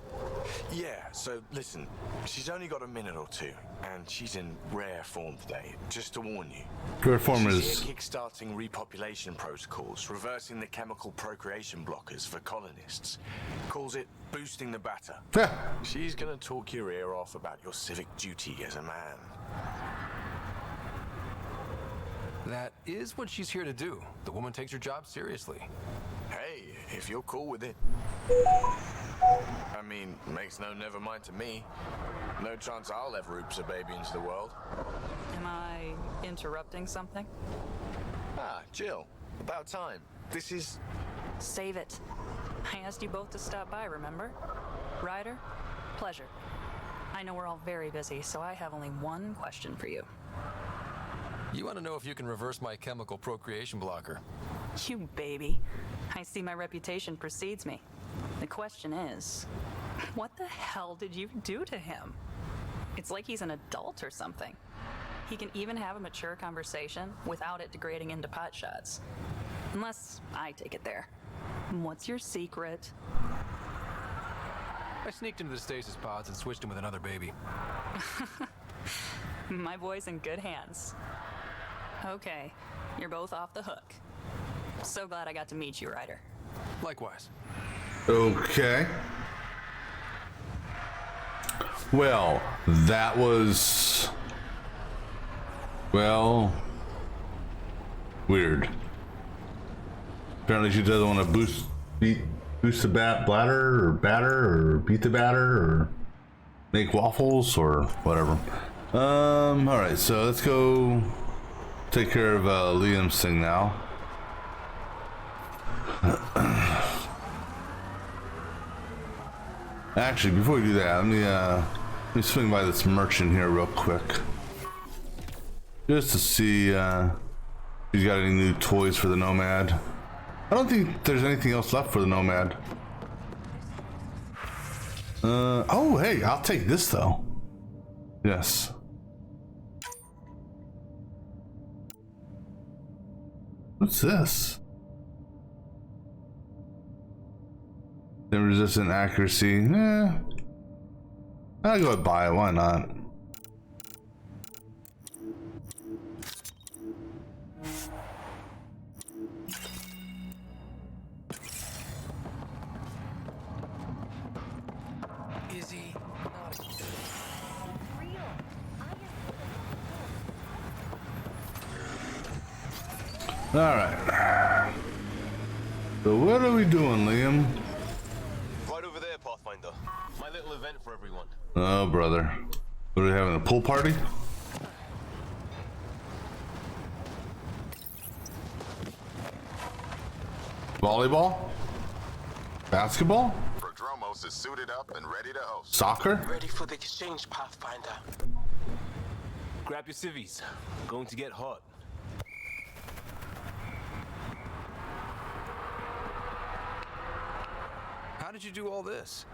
[SPEAKER 13] Yeah, so listen, she's only got a minute or two, and she's in rare form today, just to warn you.
[SPEAKER 1] Rare form is...
[SPEAKER 13] She's here kickstarting repopulation protocols, reversing the chemical procreation blockers for colonists. Calls it boosting the batter. She's gonna talk your ear off about your civic duty as a man.
[SPEAKER 4] That is what she's here to do. The woman takes her job seriously.
[SPEAKER 13] Hey, if you're cool with it. I mean, makes no never mind to me. No chance I'll ever oops a baby into the world.
[SPEAKER 19] Am I interrupting something?
[SPEAKER 13] Ah, Jill, about time. This is...
[SPEAKER 19] Save it. I asked you both to stop by, remember? Ryder, pleasure. I know we're all very busy, so I have only one question for you.
[SPEAKER 4] You want to know if you can reverse my chemical procreation blocker?
[SPEAKER 19] You baby. I see my reputation precedes me. The question is, what the hell did you do to him? It's like he's an adult or something. He can even have a mature conversation without it degrading into pot shots. Unless I take it there. What's your secret?
[SPEAKER 4] I sneaked into the stasis pods and switched him with another baby.
[SPEAKER 19] My boy's in good hands. Okay, you're both off the hook. So glad I got to meet you, Ryder.
[SPEAKER 4] Likewise.
[SPEAKER 1] Okay. Well, that was... well... weird. Apparently she doesn't want to boost the bladder or batter or beat the batter or make waffles or whatever. Alright, so let's go take care of Liam's thing now. Actually, before we do that, let me swing by this merchant here real quick. Just to see if he's got any new toys for the Nomad. I don't think there's anything else left for the Nomad. Oh, hey, I'll take this though. Yes. What's this? Resistant accuracy. I'll go buy it, why not?
[SPEAKER 16] Is he not
[SPEAKER 1] Alright. So what are we doing, Liam?
[SPEAKER 7] Right over there, Pathfinder. My little event for everyone.
[SPEAKER 1] Oh, brother. What are we having, a pool party? Volleyball? Basketball?
[SPEAKER 18] Prodromos is suited up and ready to host.
[SPEAKER 1] Soccer?
[SPEAKER 16] ready for the exchange, Pathfinder?
[SPEAKER 7] Grab your civvies. Going to get hot.
[SPEAKER 4] How did you do all this?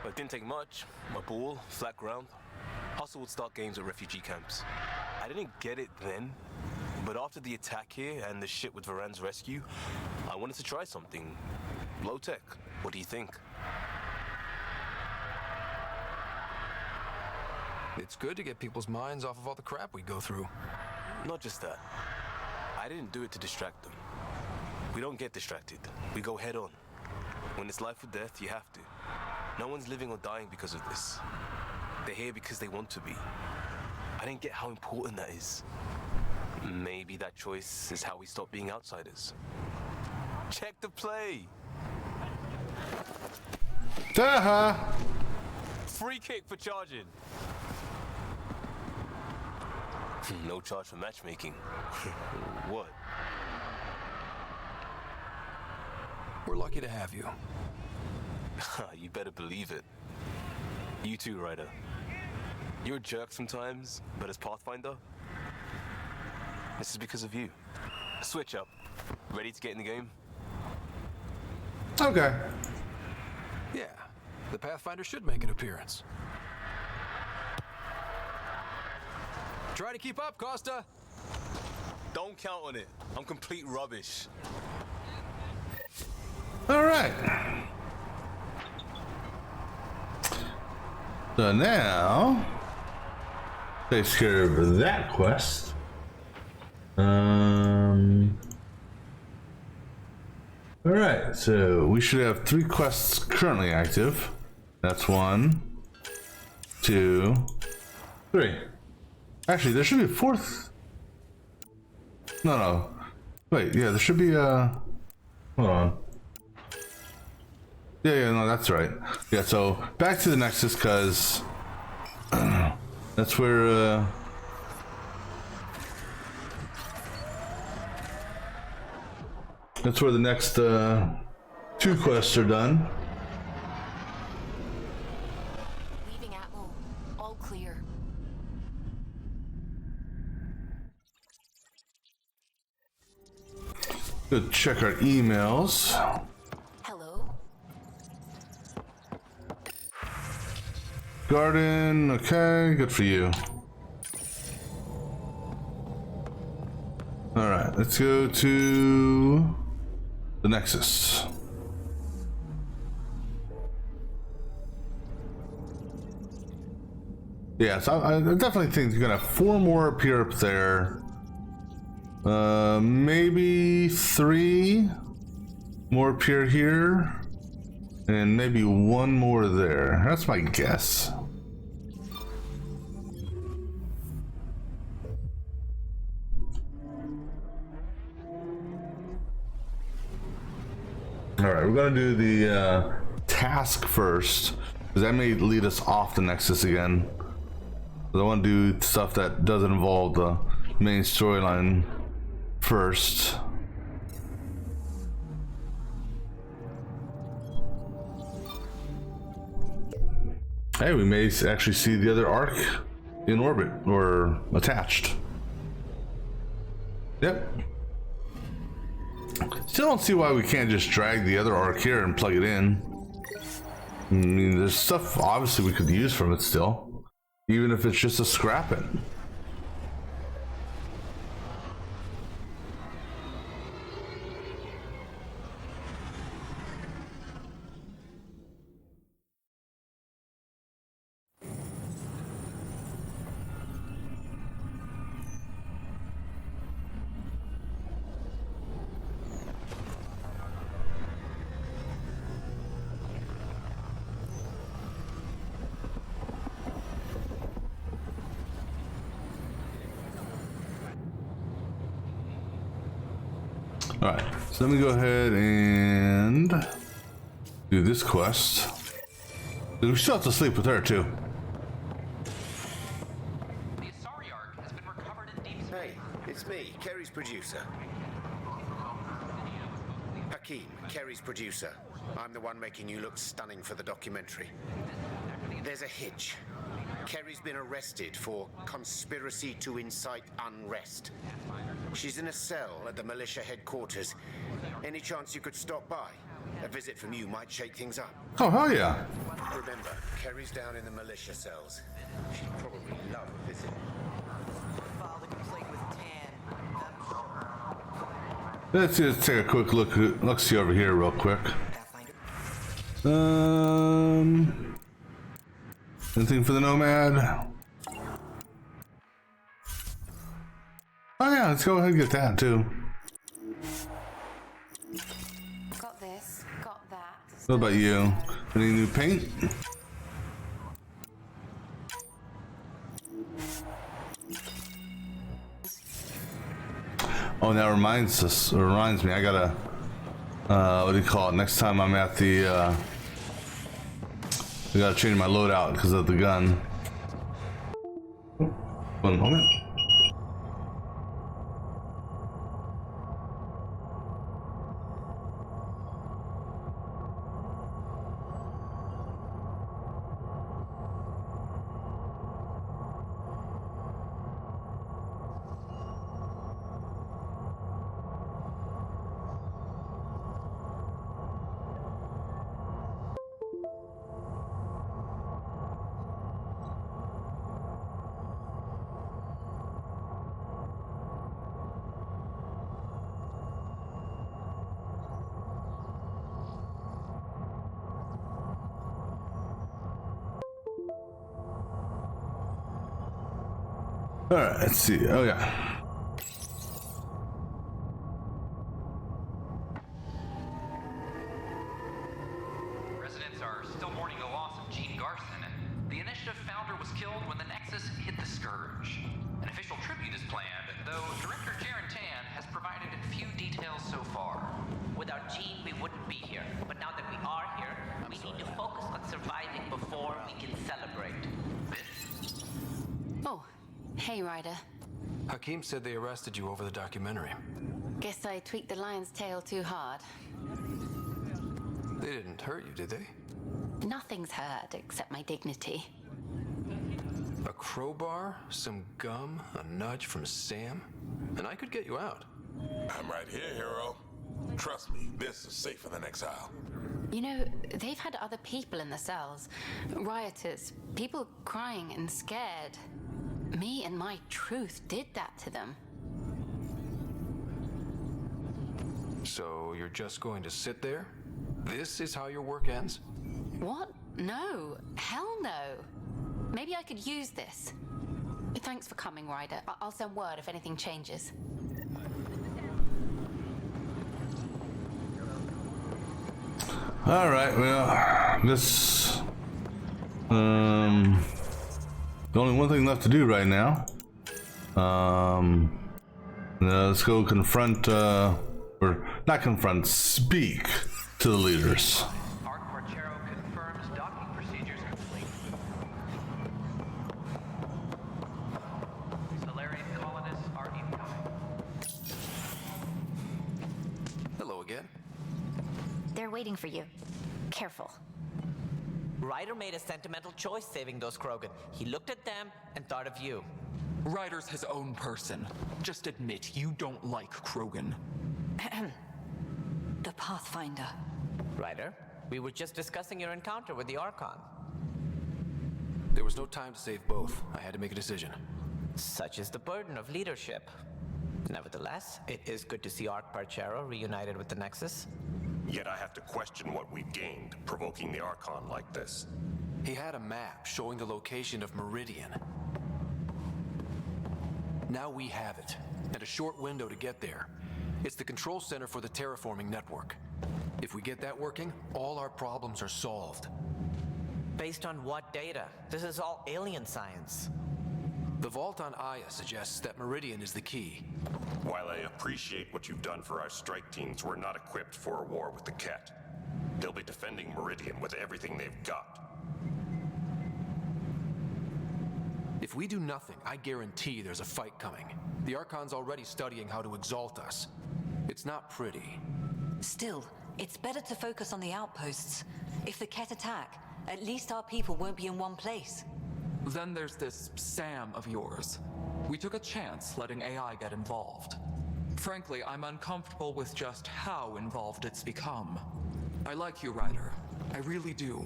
[SPEAKER 7] It didn't take much. A ball, flat ground. Hustle would start games at refugee camps. I didn't get it then, but after the attack here and the shit with Varan's rescue, I wanted to try something low tech. What do you think?
[SPEAKER 4] It's good to get people's minds off of all the crap we go through.
[SPEAKER 7] Not just that. I didn't do it to distract them. We don't get distracted. We go head on. When it's life or death, you have to. No one's living or dying because of this. They're here because they want to be. I didn't get how important that is. Maybe that choice is how we stop being outsiders. Check the play. Free kick for charging. No charge for matchmaking. What?
[SPEAKER 4] We're lucky to have you.
[SPEAKER 7] You better believe it. You too, Ryder. You're a jerk sometimes, but as Pathfinder, this is because of you. Switch up. Ready to get in the game?
[SPEAKER 1] Okay.
[SPEAKER 4] Yeah, the Pathfinder should make an appearance. Try to keep up, Costa.
[SPEAKER 7] Don't count on it. I'm complete rubbish.
[SPEAKER 1] All right. So now, takes care of that quest. All right, so we should have 3 quests currently active. That's 1, 2, 3. Actually, there should be a 4th. No. Wait, yeah, there should be a. Hold on. Yeah, no, that's right. Yeah, so back to the Nexus, because that's where the next 2 quests are done.
[SPEAKER 8] Leaving Atmo. All clear.
[SPEAKER 1] Go check our emails.
[SPEAKER 8] Hello?
[SPEAKER 1] Garden, okay, good for you. Alright, let's go to the Nexus. Yeah, so I definitely think you're gonna have 4 more appear up there. Maybe 3 more appear here. And maybe 1 more there. That's my guess. Alright, we're gonna do the task first, because that may lead us off the Nexus again. I want to do stuff that doesn't involve the main storyline first. Hey, we may actually see the other arc in orbit or attached. Yep. Still don't see why we can't just drag the other arc here and plug it in. I mean, there's stuff obviously we could use from it still, even if it's just a scrap it. Alright, so let me go ahead and do this quest. We still have to sleep with her too.
[SPEAKER 20] Hey, it's me, Kerry's producer. Hakeem, Kerry's producer. I'm the one making you look stunning for the documentary. There's a hitch. Kerry's been arrested for conspiracy to incite unrest. She's in a cell at the militia headquarters. Any chance you could stop by? A visit from you might shake things up.
[SPEAKER 1] Oh, hell yeah.
[SPEAKER 20] Remember, Kerry's down in the militia cells. She'd probably love a visit.
[SPEAKER 1] Let's just take a quick look see over here real quick. Anything for the Nomad? Oh yeah, let's go ahead and get that too.
[SPEAKER 5] Got this, got that.
[SPEAKER 1] What about you? Any new paint? Oh, and that reminds me, I gotta, what do you call it? Next time I'm at the, I gotta change my loadout because of the gun. One moment. All right, let's see. Oh yeah.
[SPEAKER 21] Residents are still mourning the loss of Gene Garson. The initiative founder was killed when the Nexus hit the Scourge. An official tribute is planned, though director Jaren Tan has provided few details so far.
[SPEAKER 22] Without Gene, we wouldn't be here. But now that we are here, we need to focus on surviving before we can celebrate.
[SPEAKER 5] Oh, hey, Ryder.
[SPEAKER 4] Hakeem said they arrested you over the documentary.
[SPEAKER 5] Guess I tweaked the lion's tail too hard.
[SPEAKER 4] They didn't hurt you, did they?
[SPEAKER 5] Nothing's hurt except my dignity.
[SPEAKER 4] A crowbar, some gum, a nudge from Sam, and I could get you out.
[SPEAKER 6] I'm right here, hero. Trust me, this is safer than exile.
[SPEAKER 5] You know, they've had other people in the cells. Rioters, people crying and scared. Me and my truth did that to them.
[SPEAKER 4] So you're just going to sit there? This is how your work ends?
[SPEAKER 5] What? No. Hell no. Maybe I could use this. Thanks for coming, Ryder. I'll send word if anything changes.
[SPEAKER 1] All right, well, this, the only one thing left to do right now. Let's go confront, or not confront, speak to the leaders.
[SPEAKER 21] Confirms docking procedures complete. Solarian colonists are incoming.
[SPEAKER 4] Hello again.
[SPEAKER 23] They're waiting for you. Careful.
[SPEAKER 22] Ryder made a sentimental choice saving those Krogan. He looked at them and thought of you.
[SPEAKER 24] Ryder's his own person. Just admit you don't like Krogan.
[SPEAKER 23] The Pathfinder.
[SPEAKER 22] Ryder, we were just discussing your encounter with the Archon.
[SPEAKER 4] There was no time to save both. I had to make a decision.
[SPEAKER 22] Such is the burden of leadership. Nevertheless, it is good to see Arch Parchero reunited with the Nexus.
[SPEAKER 25] Yet I have to question what we've gained, provoking the Archon like this.
[SPEAKER 4] He had a map showing the location of Meridian. Now we have it, and a short window to get there. It's the control center for the terraforming network. If we get that working, all our problems are solved.
[SPEAKER 22] Based on what data? This is all alien science.
[SPEAKER 4] The vault on Aya suggests that Meridian is the key.
[SPEAKER 25] While I appreciate what you've done for our strike teams, we're not equipped for a war with the Ket. They'll be defending Meridian with everything they've got.
[SPEAKER 4] If we do nothing, I guarantee there's a fight coming. The Archon's already studying how to exalt us. It's not pretty.
[SPEAKER 2] Still, it's better to focus on the outposts. If the Ket attack, at least our people won't be in one place.
[SPEAKER 24] Then there's this Sam of yours. We took a chance letting AI get involved. Frankly, I'm uncomfortable with just how involved it's become. I like you, Ryder. I really do.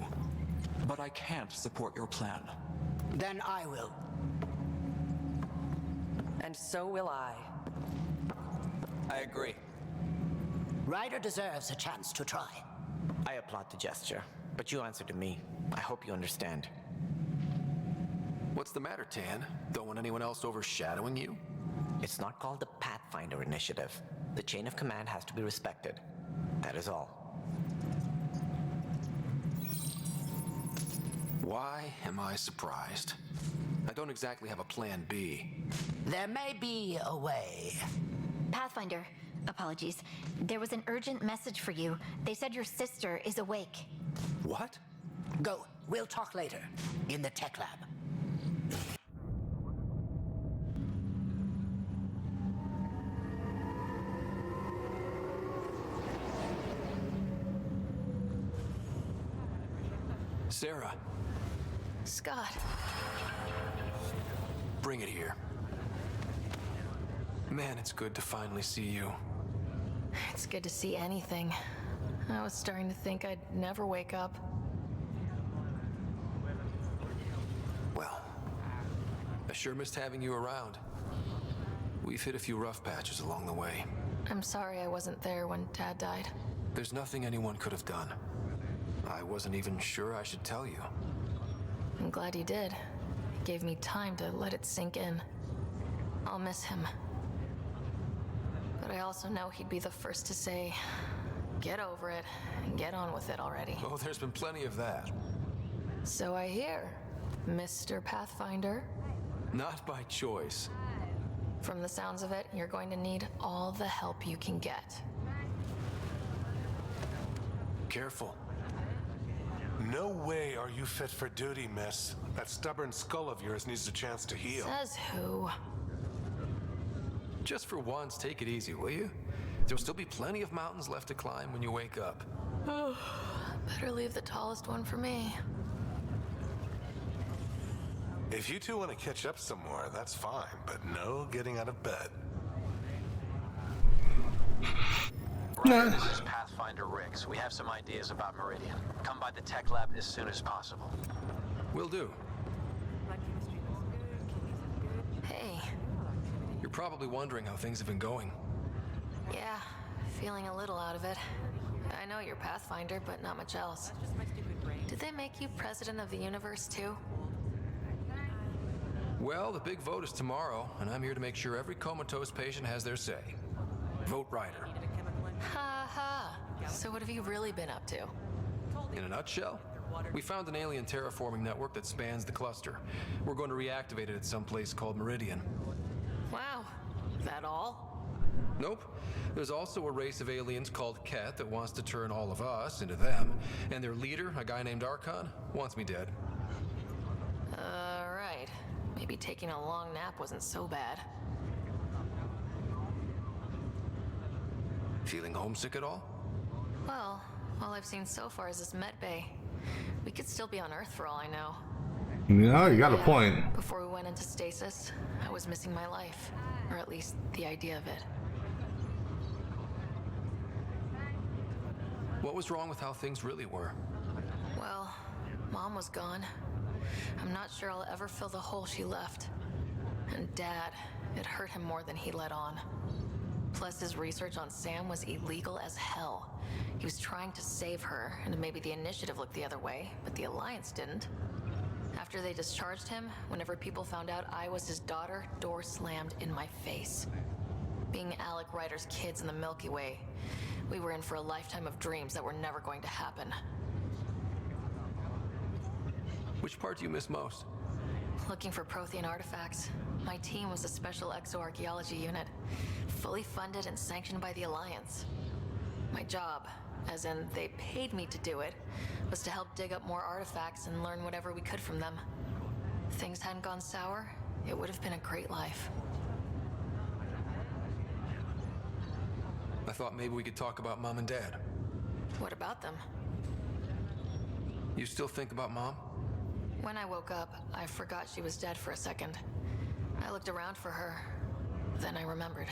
[SPEAKER 24] But I can't support your plan.
[SPEAKER 3] Then I will.
[SPEAKER 10] And so will I.
[SPEAKER 22] I agree.
[SPEAKER 3] Ryder deserves a chance to try.
[SPEAKER 22] I applaud the gesture, but you answer to me. I hope you understand.
[SPEAKER 4] What's the matter, Tan? Don't want anyone else overshadowing you?
[SPEAKER 22] It's not called the Pathfinder Initiative. The chain of command has to be respected. That is all.
[SPEAKER 4] Why am I surprised? I don't exactly have a plan B.
[SPEAKER 3] There may be a way.
[SPEAKER 23] Pathfinder, apologies. There was an urgent message for you. They said your sister is awake.
[SPEAKER 4] What?
[SPEAKER 3] Go. We'll talk later. In the tech lab.
[SPEAKER 4] Sarah.
[SPEAKER 8] Scott.
[SPEAKER 4] Bring it here. Man, it's good to finally see you.
[SPEAKER 8] It's good to see anything. I was starting to think I'd never wake up.
[SPEAKER 4] Well, I sure missed having you around. We've hit a few rough patches along the way.
[SPEAKER 8] I'm sorry I wasn't there when Dad died.
[SPEAKER 4] There's nothing anyone could have done. I wasn't even sure I should tell you.
[SPEAKER 8] I'm glad you did. It gave me time to let it sink in. I'll miss him. But I also know he'd be the first to say, get over it and get on with it already.
[SPEAKER 4] Oh, there's been plenty of that.
[SPEAKER 8] So I hear, Mr. Pathfinder.
[SPEAKER 4] Not by choice.
[SPEAKER 8] From the sounds of it, you're going to need all the help you can get.
[SPEAKER 4] Careful.
[SPEAKER 14] No way are you fit for duty, miss. That stubborn skull of yours needs a chance to heal.
[SPEAKER 8] Says who?
[SPEAKER 4] Just for once, take it easy, will you? There'll still be plenty of mountains left to climb when you wake up.
[SPEAKER 8] Oh, better leave the tallest one for me.
[SPEAKER 14] If you two want to catch up some more, that's fine, but no getting out of bed.
[SPEAKER 17] Right, this is Pathfinder Riggs. We have some ideas about Meridian. Come by the tech lab as soon as possible.
[SPEAKER 4] Will do.
[SPEAKER 8] Hey.
[SPEAKER 4] You're probably wondering how things have been going.
[SPEAKER 8] Yeah, feeling a little out of it. I know you're Pathfinder, but not much else. Did they make you president of the universe too?
[SPEAKER 4] Well, the big vote is tomorrow, and I'm here to make sure every comatose patient has their say. Vote Ryder.
[SPEAKER 8] Ha ha. So what have you really been up to?
[SPEAKER 4] In a nutshell, we found an alien terraforming network that spans the cluster. We're going to reactivate it at some place called Meridian.
[SPEAKER 8] Wow. That all?
[SPEAKER 4] Nope. There's also a race of aliens called Ket that wants to turn all of us into them. And their leader, a guy named Archon, wants me dead.
[SPEAKER 8] Right. Maybe taking a long nap wasn't so bad.
[SPEAKER 4] Feeling homesick at all?
[SPEAKER 8] Well, all I've seen so far is this med bay. We could still be on Earth for all I know.
[SPEAKER 1] No, you got a point.
[SPEAKER 8] Before we went into stasis, I was missing my life. Or at least the idea of it.
[SPEAKER 4] What was wrong with how things really were?
[SPEAKER 8] Well, Mom was gone. I'm not sure I'll ever fill the hole she left. And Dad, it hurt him more than he let on. Plus, his research on Sam was illegal as hell. He was trying to save her, and maybe the Initiative looked the other way, but the Alliance didn't. After they discharged him, whenever people found out I was his daughter, door slammed in my face. Being Alec Ryder's kids in the Milky Way, we were in for a lifetime of dreams that were never going to happen.
[SPEAKER 4] Which part do you miss most?
[SPEAKER 8] Looking for Prothean artifacts. My team was a special exoarchaeology unit, fully funded and sanctioned by the Alliance. My job, as in they paid me to do it, was to help dig up more artifacts and learn whatever we could from them. If things hadn't gone sour, it would have been a great life.
[SPEAKER 4] I thought maybe we could talk about Mom and Dad.
[SPEAKER 8] What about them?
[SPEAKER 4] You still think about Mom?
[SPEAKER 8] When I woke up, I forgot she was dead for a second. I looked around for her, then I remembered.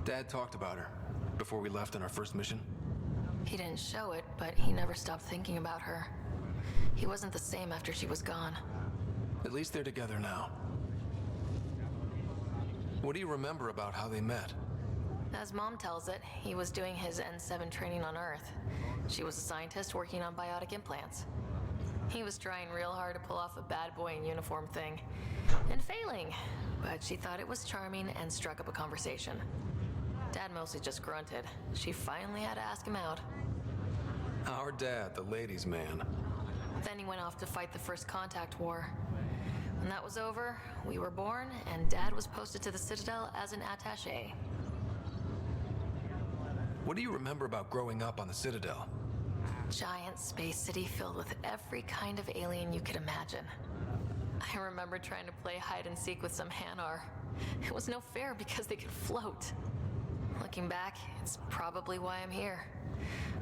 [SPEAKER 4] Dad talked about her before we left on our first mission.
[SPEAKER 8] He didn't show it, but he never stopped thinking about her. He wasn't the same after she was gone.
[SPEAKER 4] At least they're together now. What do you remember about how they met?
[SPEAKER 8] As Mom tells it, he was doing his N7 training on Earth. She was a scientist working on biotic implants. He was trying real hard to pull off a bad boy in uniform thing, and failing, but she thought it was charming and struck up a conversation. Dad mostly just grunted. She finally had to ask him out.
[SPEAKER 4] Our dad, the ladies' man.
[SPEAKER 8] Then he went off to fight the First Contact War. When that was over, we were born, and Dad was posted to the Citadel as an attaché.
[SPEAKER 4] What do you remember about growing up on the Citadel?
[SPEAKER 8] Giant space city filled with every kind of alien you could imagine. I remember trying to play hide and seek with some Hanar. It was no fair because they could float. Looking back, it's probably why I'm here.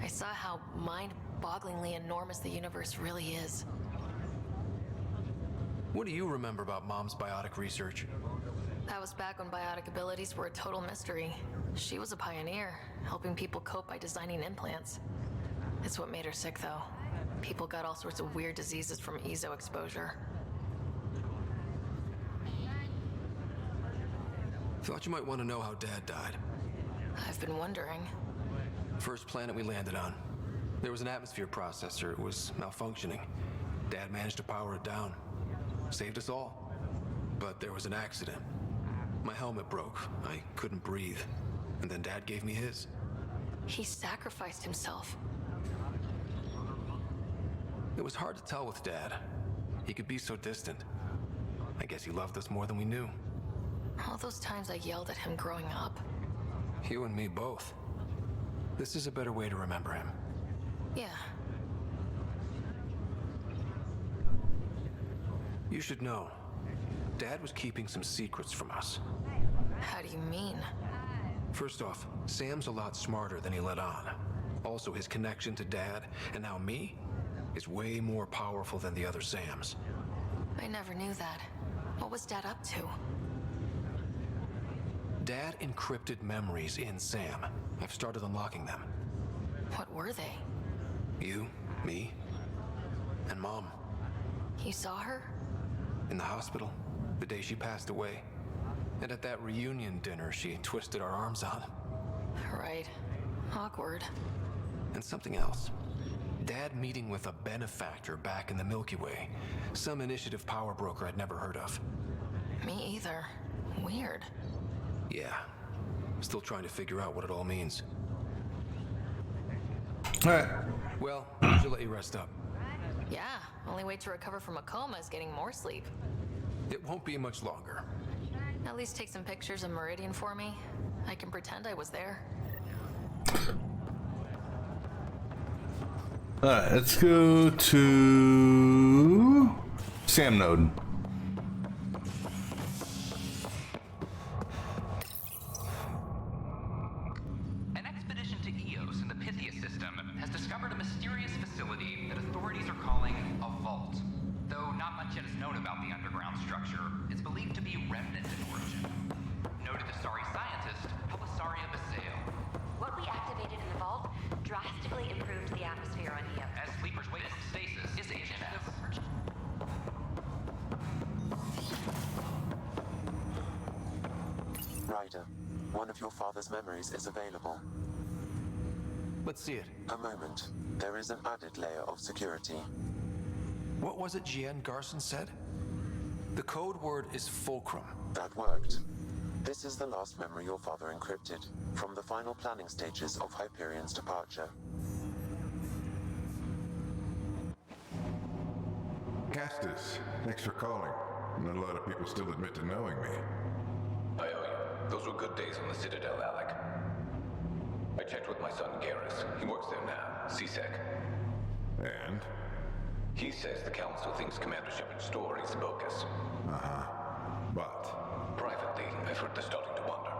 [SPEAKER 8] I saw how mind-bogglingly enormous the universe really is.
[SPEAKER 4] What do you remember about Mom's biotic research?
[SPEAKER 8] That was back when biotic abilities were a total mystery. She was a pioneer, helping people cope by designing implants. It's what made her sick, though. People got all sorts of weird diseases from ESO exposure.
[SPEAKER 4] Thought you might want to know how Dad died.
[SPEAKER 8] I've been wondering.
[SPEAKER 4] First planet we landed on. There was an atmosphere processor. It was malfunctioning. Dad managed to power it down. Saved us all. But there was an accident. My helmet broke. I couldn't breathe. And then Dad gave me his.
[SPEAKER 8] He sacrificed himself.
[SPEAKER 4] It was hard to tell with Dad. He could be so distant. I guess he loved us more than we knew.
[SPEAKER 8] All those times I yelled at him growing up.
[SPEAKER 4] You and me both. This is a better way to remember him.
[SPEAKER 8] Yeah.
[SPEAKER 4] You should know, Dad was keeping some secrets from us.
[SPEAKER 8] How do you mean?
[SPEAKER 4] First off, Sam's a lot smarter than he let on. Also, his connection to Dad, and now me, is way more powerful than the other Sams.
[SPEAKER 8] I never knew that. What was Dad up to?
[SPEAKER 4] Dad encrypted memories in Sam. I've started unlocking them.
[SPEAKER 8] What were they?
[SPEAKER 4] You, me, and Mom.
[SPEAKER 8] You saw her?
[SPEAKER 4] In the hospital, the day she passed away. And at that reunion dinner she twisted our arms on.
[SPEAKER 8] Right. Awkward.
[SPEAKER 4] And something else. Dad meeting with a benefactor back in the Milky Way. Some initiative power broker I'd never heard of.
[SPEAKER 8] Me either. Weird.
[SPEAKER 4] Yeah. Still trying to figure out what it all means.
[SPEAKER 1] Alright.
[SPEAKER 4] Well, I should let you rest up.
[SPEAKER 8] Yeah, only way to recover from a coma is getting more sleep.
[SPEAKER 4] It won't be much longer.
[SPEAKER 8] At least take some pictures of Meridian for me. I can pretend I was there.
[SPEAKER 1] Alright, let's go to Sam node.
[SPEAKER 21] An expedition to Eos in the Pythia system has discovered a mysterious facility that authorities are calling a vault. Though not much yet is known about the underground structure, it's believed to be remnant in origin. Noted Asari scientist, Pelisaria Basale.
[SPEAKER 9] What we activated in the vault drastically improved the atmosphere on Eos.
[SPEAKER 21] As sleepers wait in stasis, is HMS.
[SPEAKER 10] Ryder, one of your father's memories is available.
[SPEAKER 4] Let's see it.
[SPEAKER 10] A moment. There is an added layer of security.
[SPEAKER 4] What was it Jian Garson said? The code word is fulcrum.
[SPEAKER 10] That worked. This is the last memory your father encrypted, from the final planning stages of Hyperion's departure.
[SPEAKER 11] Castus, thanks for calling.
[SPEAKER 6] Not a lot of people still admit to knowing me.
[SPEAKER 11] I owe you. Those were good days on the Citadel, Alec. I checked with my son Garrus. He works there now, CSEC.
[SPEAKER 6] And?
[SPEAKER 11] He says the Council thinks Commander Shepard's story is bogus.
[SPEAKER 6] Uh-huh. But?
[SPEAKER 11] Privately, I've heard they're starting to wonder.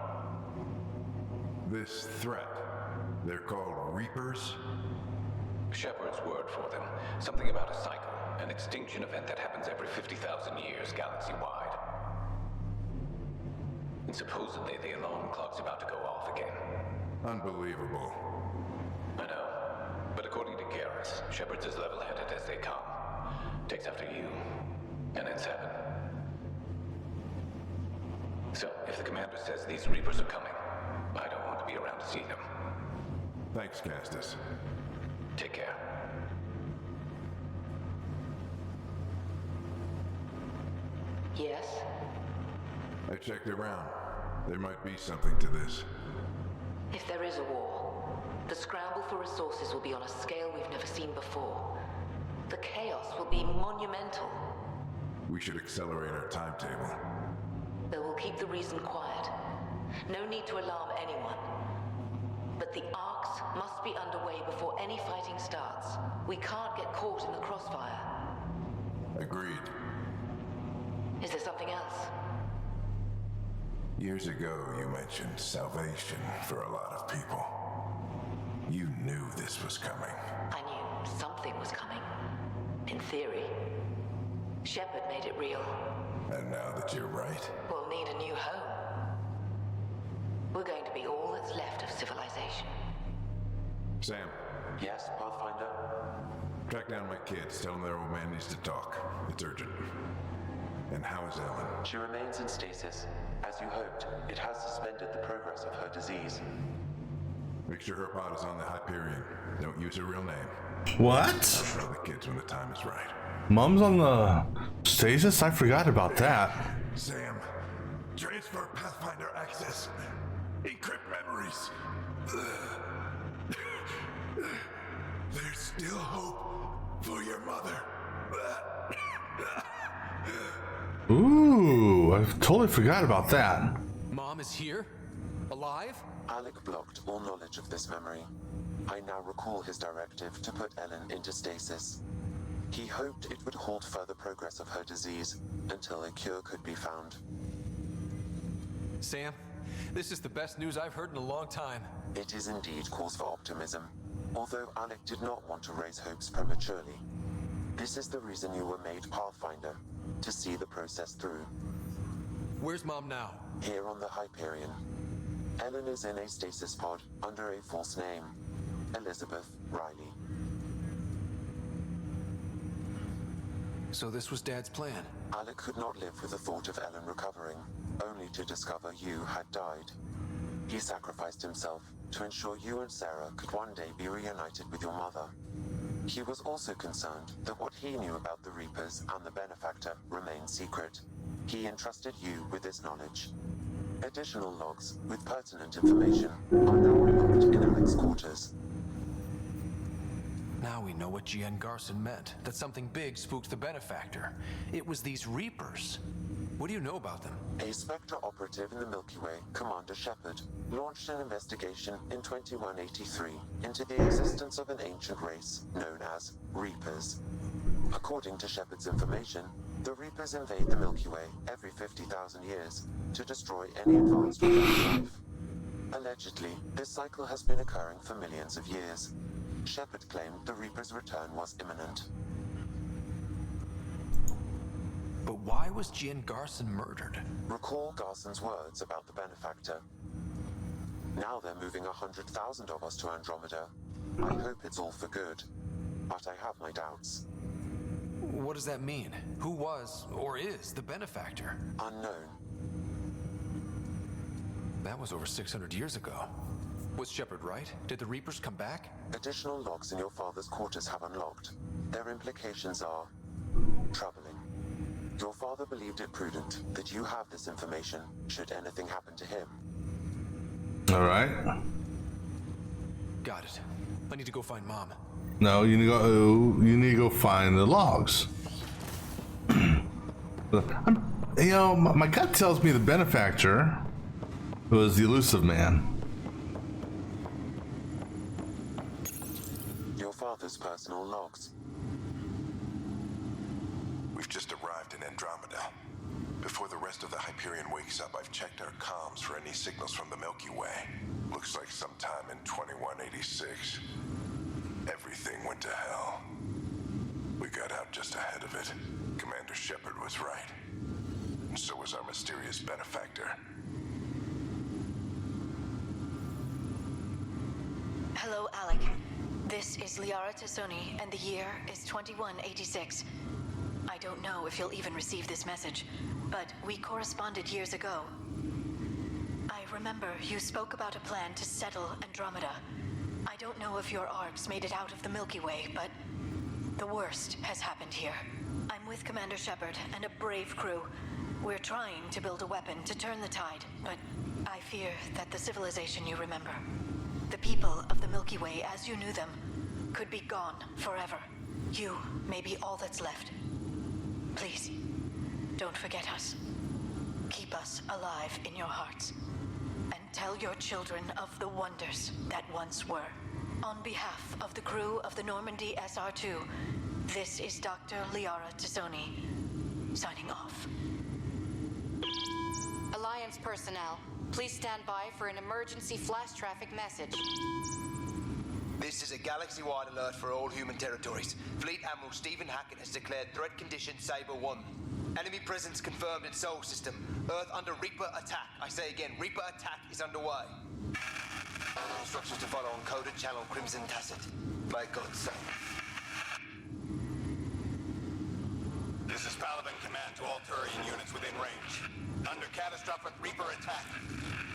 [SPEAKER 6] This threat, they're called Reapers?
[SPEAKER 11] Shepard's word for them. Something about a cycle, an extinction event that happens every 50,000 years, galaxy-wide. And supposedly the alarm clock's about to go off again.
[SPEAKER 6] Unbelievable.
[SPEAKER 11] I know. But according to Garrus, Shepard's as level-headed as they come. Takes after you, and then 7. So, if the commander says these Reapers are coming, I don't want to be around to see them.
[SPEAKER 6] Thanks, Castus.
[SPEAKER 11] Take care.
[SPEAKER 2] Yes?
[SPEAKER 6] I checked around. There might be something to this.
[SPEAKER 2] If there is a war, the scramble for resources will be on a scale we've never seen before. The chaos will be monumental.
[SPEAKER 6] We should accelerate our timetable.
[SPEAKER 2] But we'll keep the reason quiet. No need to alarm anyone. But the arcs must be underway before any fighting starts. We can't get caught in the crossfire.
[SPEAKER 6] Agreed.
[SPEAKER 2] Is there something else?
[SPEAKER 6] Years ago, you mentioned salvation for a lot of people. You knew this was coming.
[SPEAKER 2] I knew something was coming. In theory. Shepard made it real.
[SPEAKER 6] And now that you're right,
[SPEAKER 2] We'll need a new home. We're going to be all that's left of civilization.
[SPEAKER 6] Sam.
[SPEAKER 10] Yes, Pathfinder?
[SPEAKER 6] Track down my kids. Tell them their old man needs to talk. It's urgent. And how is Ellen?
[SPEAKER 10] She remains in stasis. As you hoped, it has suspended the progress of her disease.
[SPEAKER 6] Make sure her pod is on the Hyperion. Don't use her real name.
[SPEAKER 1] What?
[SPEAKER 6] I'll tell the kids when the time is right.
[SPEAKER 1] Mom's on the stasis? I forgot about that.
[SPEAKER 6] Sam, transfer Pathfinder access. Encrypt memories. There's still hope for your mother.
[SPEAKER 1] Ooh, I totally forgot about that.
[SPEAKER 4] Mom is here? Alive?
[SPEAKER 10] Alec blocked all knowledge of this memory. I now recall his directive to put Ellen into stasis. He hoped it would halt further progress of her disease until a cure could be found.
[SPEAKER 4] Sam, this is the best news I've heard in a long time.
[SPEAKER 10] It is indeed cause for optimism, although Alec did not want to raise hopes prematurely. This is the reason you were made Pathfinder, to see the process through.
[SPEAKER 4] Where's Mom now?
[SPEAKER 10] Here on the Hyperion. Ellen is in a stasis pod under a false name, Elizabeth Riley.
[SPEAKER 4] So this was Dad's plan?
[SPEAKER 10] Alec could not live with the thought of Ellen recovering, only to discover you had died. He sacrificed himself to ensure you and Sarah could one day be reunited with your mother. He was also concerned that what he knew about the Reapers and the Benefactor remained secret. He entrusted you with this knowledge. Additional logs with pertinent information are now unlocked in Alec's quarters.
[SPEAKER 4] Now we know what G.N. Garson meant, that something big spooked the Benefactor. It was these Reapers. What do you know about them?
[SPEAKER 10] A Spectre operative in the Milky Way, Commander Shepard, launched an investigation in 2183 into the existence of an ancient race known as Reapers. According to Shepard's information, the Reapers invade the Milky Way every 50,000 years to destroy any advanced organic life. Allegedly, this cycle has been occurring for millions of years. Shepard claimed the Reaper's return was imminent.
[SPEAKER 4] But why was G.N. Garson murdered?
[SPEAKER 10] Recall Garson's words about the Benefactor. Now they're moving 100,000 of us to Andromeda. I hope it's all for good, but I have my doubts.
[SPEAKER 4] What does that mean? Who was, or is, the Benefactor?
[SPEAKER 10] Unknown.
[SPEAKER 4] That was over 600 years ago. Was Shepard right? Did the Reapers come back?
[SPEAKER 10] Additional logs in your father's quarters have unlocked. Their implications are troubling. Your father believed it prudent that you have this information should anything happen to him.
[SPEAKER 1] All right.
[SPEAKER 4] Got it. I need to go find Mom.
[SPEAKER 1] No, you need to go find the logs. You know, my gut tells me the benefactor was the elusive man.
[SPEAKER 10] Your father's personal logs.
[SPEAKER 12] We've just arrived in Andromeda. Before the rest of the Hyperion wakes up, I've checked our comms for any signals from the Milky Way. Looks like sometime in 2186. Everything went to hell. We got out just ahead of it. Commander Shepard was right. And so was our mysterious benefactor.
[SPEAKER 23] Hello, Alec. This is Liara Tassoni, and the year is 2186. I don't know if you'll even receive this message, but we corresponded years ago. I remember you spoke about a plan to settle Andromeda. I don't know if your arcs made it out of the Milky Way, but the worst has happened here. I'm with Commander Shepard and a brave crew. We're trying to build a weapon to turn the tide, but I fear that the civilization you remember, the people of the Milky Way as you knew them, could be gone forever. You may be all that's left. Please, don't forget us. Keep us alive in your hearts. And tell your children of the wonders that once were. On behalf of the crew of the Normandy SR2, this is Dr. Liara Tassoni, signing off.
[SPEAKER 13] Alliance personnel, please stand by for an emergency flash traffic message.
[SPEAKER 15] This is a galaxy-wide alert for all human territories. Fleet Admiral Stephen Hackett has declared threat condition Saber 1. Enemy presence confirmed in Sol System. Earth under Reaper attack. I say again, Reaper attack is underway. Instructions to follow on coded channel Crimson Tacit. By God, so.
[SPEAKER 12] This is Paladin Command to all Turian units within range. Under catastrophic Reaper attack.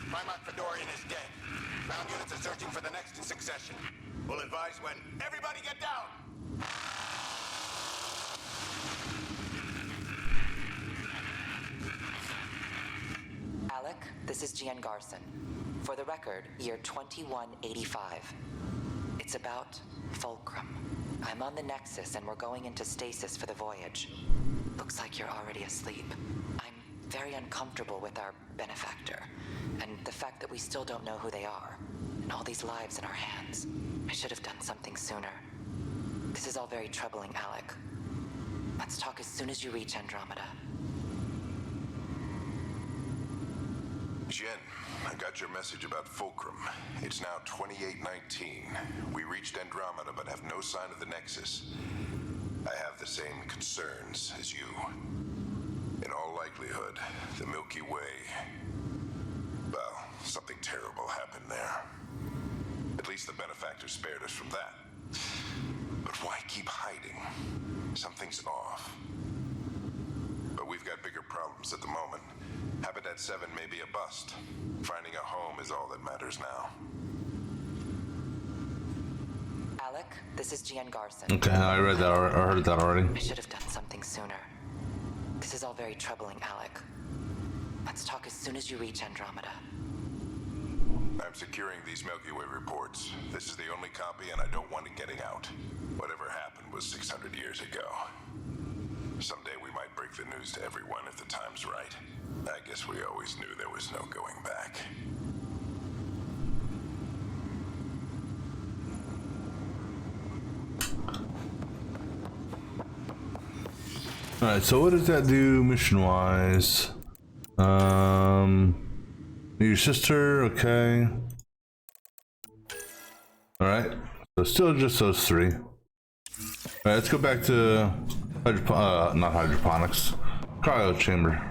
[SPEAKER 12] Primarch Fedorian is dead. Ground units are searching for the next in succession. We'll advise when. Everybody get down!
[SPEAKER 18] Alec, this is Gian Garson. For the record, year 2185. It's about Fulcrum. I'm on the Nexus and we're going into stasis for the voyage. Looks like you're already asleep. I'm very uncomfortable with our benefactor, and the fact that we still don't know who they are, and all these lives in our hands. I should have done something sooner. This is all very troubling, Alec. Let's talk as soon as you reach Andromeda.
[SPEAKER 12] Jen, I got your message about Fulcrum. It's now 2819. We reached Andromeda but have no sign of the Nexus. I have the same concerns as you. In all likelihood, the Milky Way... well, something terrible happened there. At least the benefactor spared us from that. But why keep hiding? Something's off. But we've got bigger problems at the moment. Habitat 7 may be a bust. Finding a home is all that matters now.
[SPEAKER 18] Alec, this is Gian Garson.
[SPEAKER 1] Okay, I read that. I heard that already.
[SPEAKER 18] I should have done something sooner. This is all very troubling, Alec. Let's talk as soon as you reach Andromeda.
[SPEAKER 12] I'm securing these Milky Way reports. This is the only copy, and I don't want it getting out. Whatever happened was 600 years ago. Someday we might break the news to everyone if the time's right. I guess we always knew there was no going back.
[SPEAKER 1] Alright, so what does that do mission-wise? Your sister, okay. Alright, so still just those three. Alright, let's go back to not hydroponics, cryo chamber.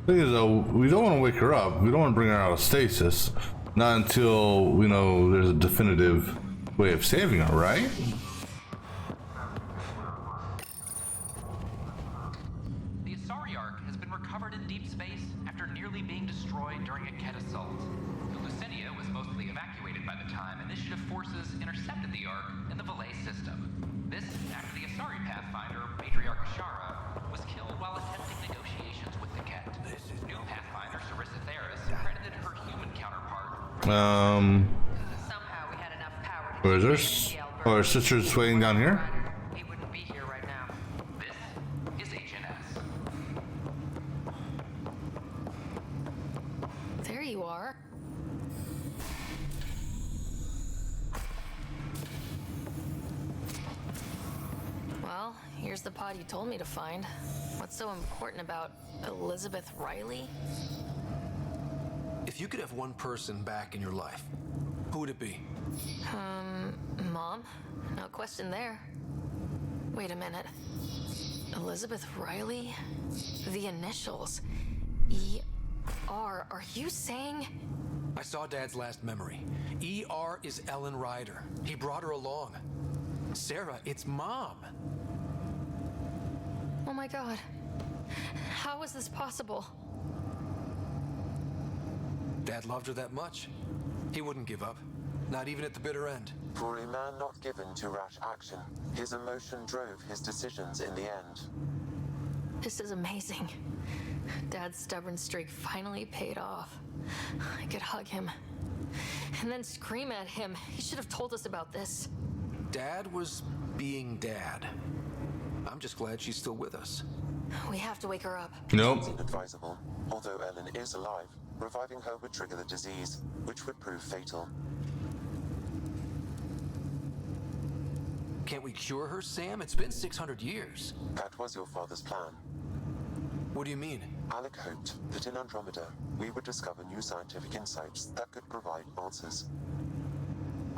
[SPEAKER 1] Thing is though, we don't want to wake her up. We don't want to bring her out of stasis. Not until we know there's a definitive way of saving her, right?
[SPEAKER 21] The Asari Ark has been recovered in deep space after nearly being destroyed during a Ket assault. The Lucinia was mostly evacuated by the time Initiative forces intercepted the Ark in the Valais system. This after the Asari Pathfinder, Matriarch Ashara, was killed while attempting negotiations with the Ket. New Pathfinder, Sarissa Theris, credited her human counterpart.
[SPEAKER 1] Somehow
[SPEAKER 21] we had enough power
[SPEAKER 1] where's this? Oh, our sister's waiting down here?
[SPEAKER 21] We wouldn't be here right now. This is HNS.
[SPEAKER 5] There you are. Well, here's the pod you told me to find. What's so important about Elizabeth Riley?
[SPEAKER 4] If you could have one person back in your life, who would it be?
[SPEAKER 5] Mom? No question there. Wait a minute. Elizabeth Riley? The initials. E.R. Are you saying?
[SPEAKER 4] I saw Dad's last memory. E.R. is Ellen Ryder. He brought her along. Sarah, it's Mom.
[SPEAKER 5] Oh my God. How is this possible?
[SPEAKER 4] Dad loved her that much. He wouldn't give up. Not even at the bitter end.
[SPEAKER 10] For a man not given to rash action, his emotion drove his decisions in the end.
[SPEAKER 5] This is amazing. Dad's stubborn streak finally paid off. I could hug him. And then scream at him. He should have told us about this.
[SPEAKER 4] Dad was being Dad. I'm just glad she's still with us.
[SPEAKER 5] We have to wake her up.
[SPEAKER 1] Nope.
[SPEAKER 10] It's inadvisable. Although Ellen is alive, reviving her would trigger the disease, which would prove fatal.
[SPEAKER 4] Can't we cure her, Sam? It's been 600 years.
[SPEAKER 10] That was your father's plan.
[SPEAKER 4] What do you mean?
[SPEAKER 10] Alec hoped that in Andromeda, we would discover new scientific insights that could provide answers.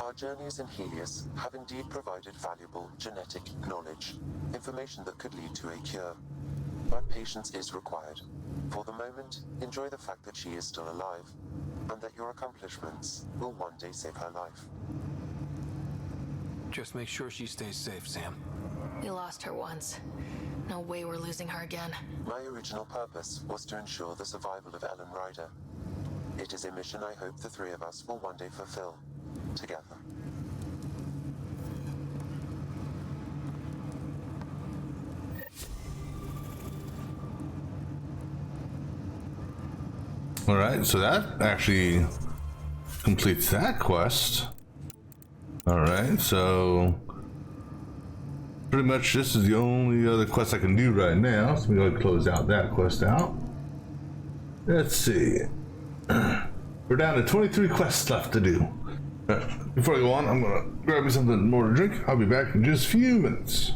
[SPEAKER 10] Our journeys in Helios have indeed provided valuable genetic knowledge, information that could lead to a cure. But patience is required. For the moment, enjoy the fact that she is still alive, and that your accomplishments will one day save her life.
[SPEAKER 4] Just make sure she stays safe, Sam.
[SPEAKER 5] We lost her once. No way we're losing her again.
[SPEAKER 10] My original purpose was to ensure the survival of Ellen Ryder. It is a mission I hope the three of us will one day fulfill, together.
[SPEAKER 1] Alright, so that actually completes that quest. Alright, so pretty much this is the only other quest I can do right now. So we go ahead and close out that quest out. Let's see. We're down to 23 quests left to do. Before I go on, I'm gonna grab me something more to drink. I'll be back in just a few minutes.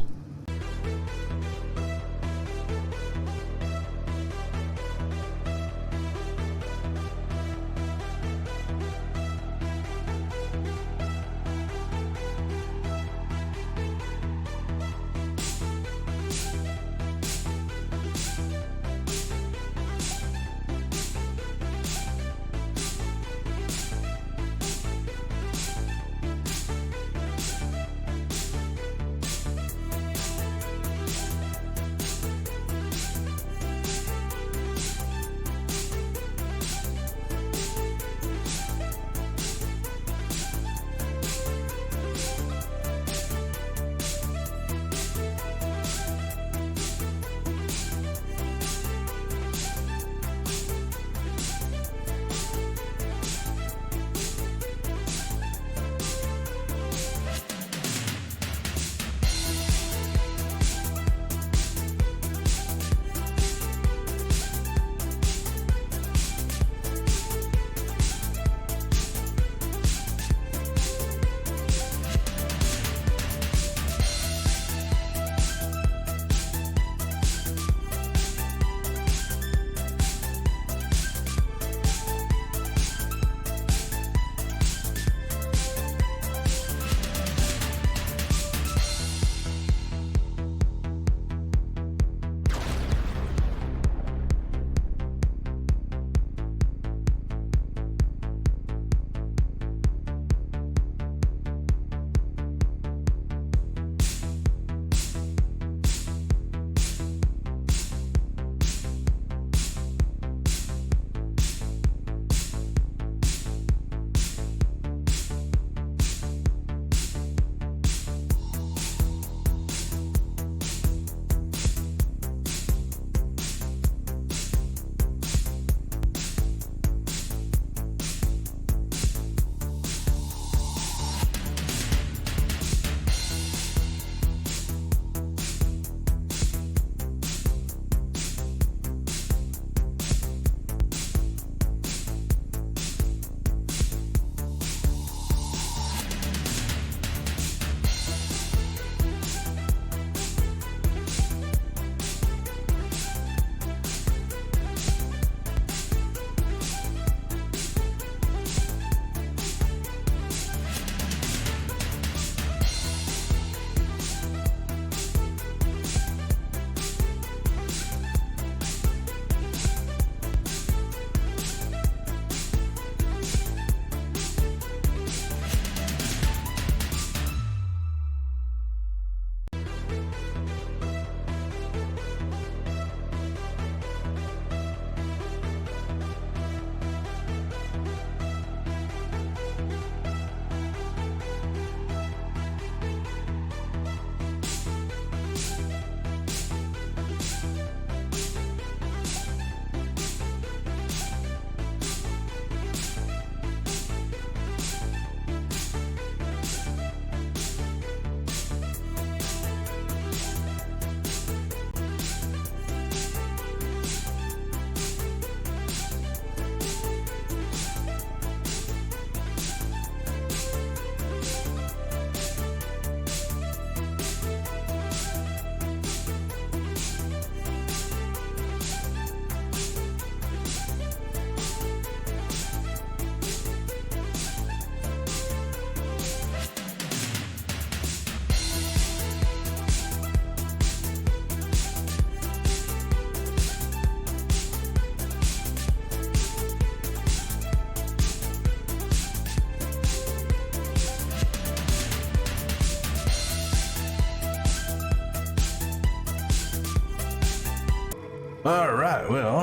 [SPEAKER 1] Alright, well,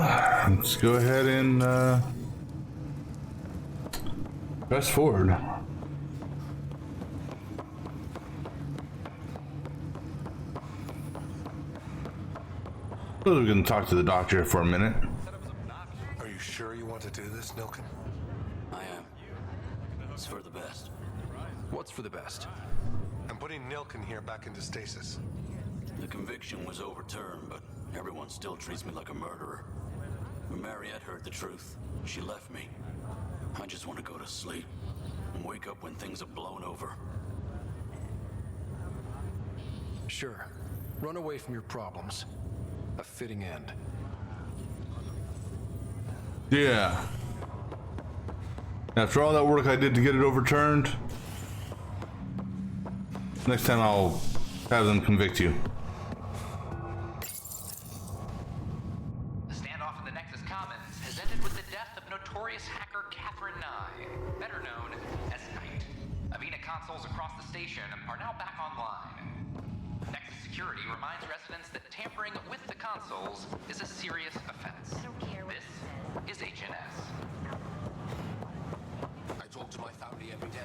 [SPEAKER 1] let's go ahead and press forward. We're going to talk to the doctor for a minute.
[SPEAKER 14] Are you sure you want to do this, Nilken?
[SPEAKER 4] I am. It's for the best. What's for the best?
[SPEAKER 14] I'm putting Nilken here back into stasis.
[SPEAKER 7] The conviction was overturned, but everyone still treats me like a murderer. When Mariette heard the truth, she left me. I just want to go to sleep and wake up when things have blown over.
[SPEAKER 4] Sure. Run away from your problems. A fitting end.
[SPEAKER 1] Yeah. After all that work I did to get it overturned, next time I'll have them convict you.
[SPEAKER 21] The standoff in the Nexus Commons has ended with the death of notorious hacker Catherine Nye, better known as Knight. Avena consoles across the station are now back online. Nexus Security reminds residents that tampering with the consoles is a serious offense.
[SPEAKER 9] I don't care what
[SPEAKER 21] This is HNS.
[SPEAKER 17] I talk to my family every day.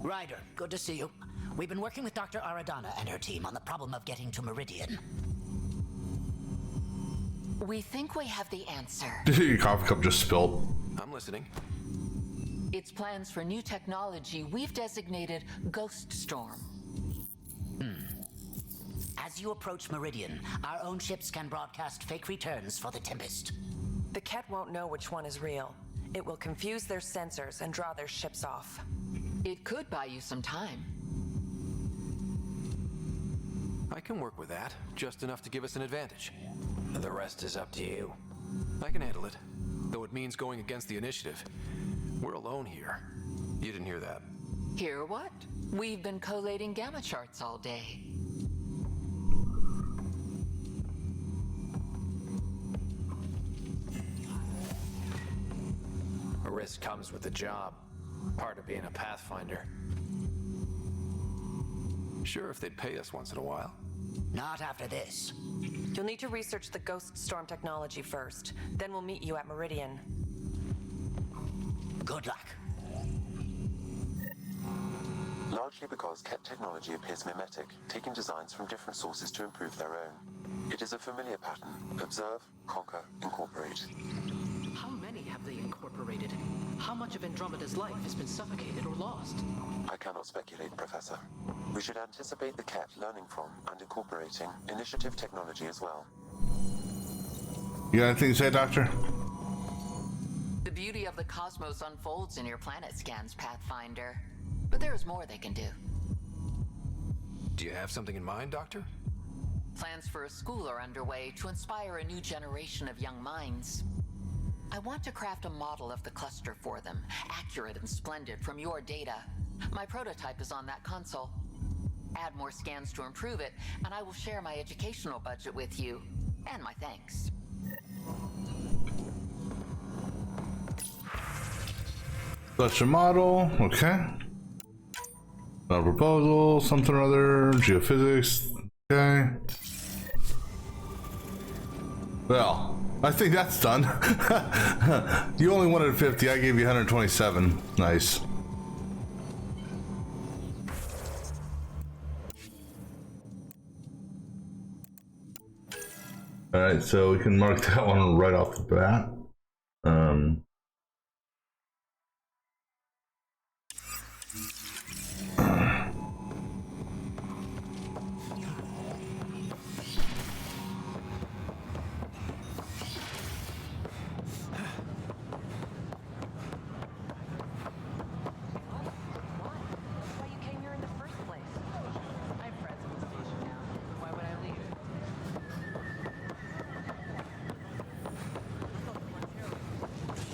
[SPEAKER 3] Ryder, good to see you. We've been working with Dr. Aradana and her team on the problem of getting to Meridian.
[SPEAKER 2] We think we have the answer.
[SPEAKER 1] Your coffee cup just spilled.
[SPEAKER 4] I'm listening.
[SPEAKER 2] It's plans for new technology we've designated Ghost Storm.
[SPEAKER 3] As you approach Meridian, our own ships can broadcast fake returns for the Tempest.
[SPEAKER 16] The Ket won't know which one is real. It will confuse their sensors and draw their ships off.
[SPEAKER 2] It could buy you some time.
[SPEAKER 4] I can work with that, just enough to give us an advantage.
[SPEAKER 22] The rest is up to you.
[SPEAKER 4] I can handle it, though it means going against the initiative. We're alone here. You didn't hear that.
[SPEAKER 2] Hear what? We've been collating gamma charts all day.
[SPEAKER 22] A risk comes with the job. Part of being a Pathfinder.
[SPEAKER 4] Sure, if they'd pay us once in a while.
[SPEAKER 3] Not after this.
[SPEAKER 16] You'll need to research the Ghost Storm technology first. Then we'll meet you at Meridian.
[SPEAKER 3] Good luck.
[SPEAKER 10] Largely because Ket technology appears mimetic, taking designs from different sources to improve their own. It is a familiar pattern. Observe, conquer, incorporate.
[SPEAKER 19] How many have they incorporated? How much of Andromeda's life has been suffocated or lost?
[SPEAKER 10] I cannot speculate, Professor. We should anticipate the Ket learning from and incorporating initiative technology as well.
[SPEAKER 1] You got anything to say, Doctor?
[SPEAKER 2] The beauty of the cosmos unfolds in your planet scans, Pathfinder. But there's more they can do.
[SPEAKER 4] Do you have something in mind, Doctor?
[SPEAKER 2] Plans for a school are underway to inspire a new generation of young minds. I want to craft a model of the cluster for them, accurate and splendid from your data. My prototype is on that console. Add more scans to improve it, and I will share my educational budget with you, and my thanks.
[SPEAKER 1] Cluster model, okay. Proposal, something or other, geophysics, okay. Well, I think that's done. You only wanted 50, I gave you 127. Nice. Alright, so we can mark that one right off the bat.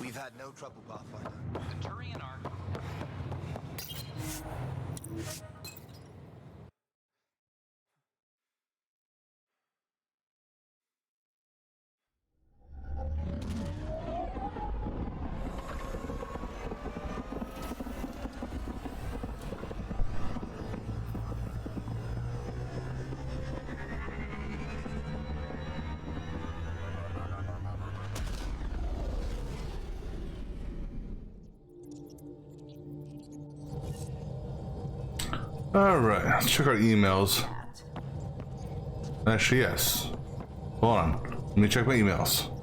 [SPEAKER 15] We've had no trouble, Pathfinder.
[SPEAKER 21] The Turian Ark.
[SPEAKER 1] Alright, let's check our emails. Actually, yes. Hold on. Let me check my emails.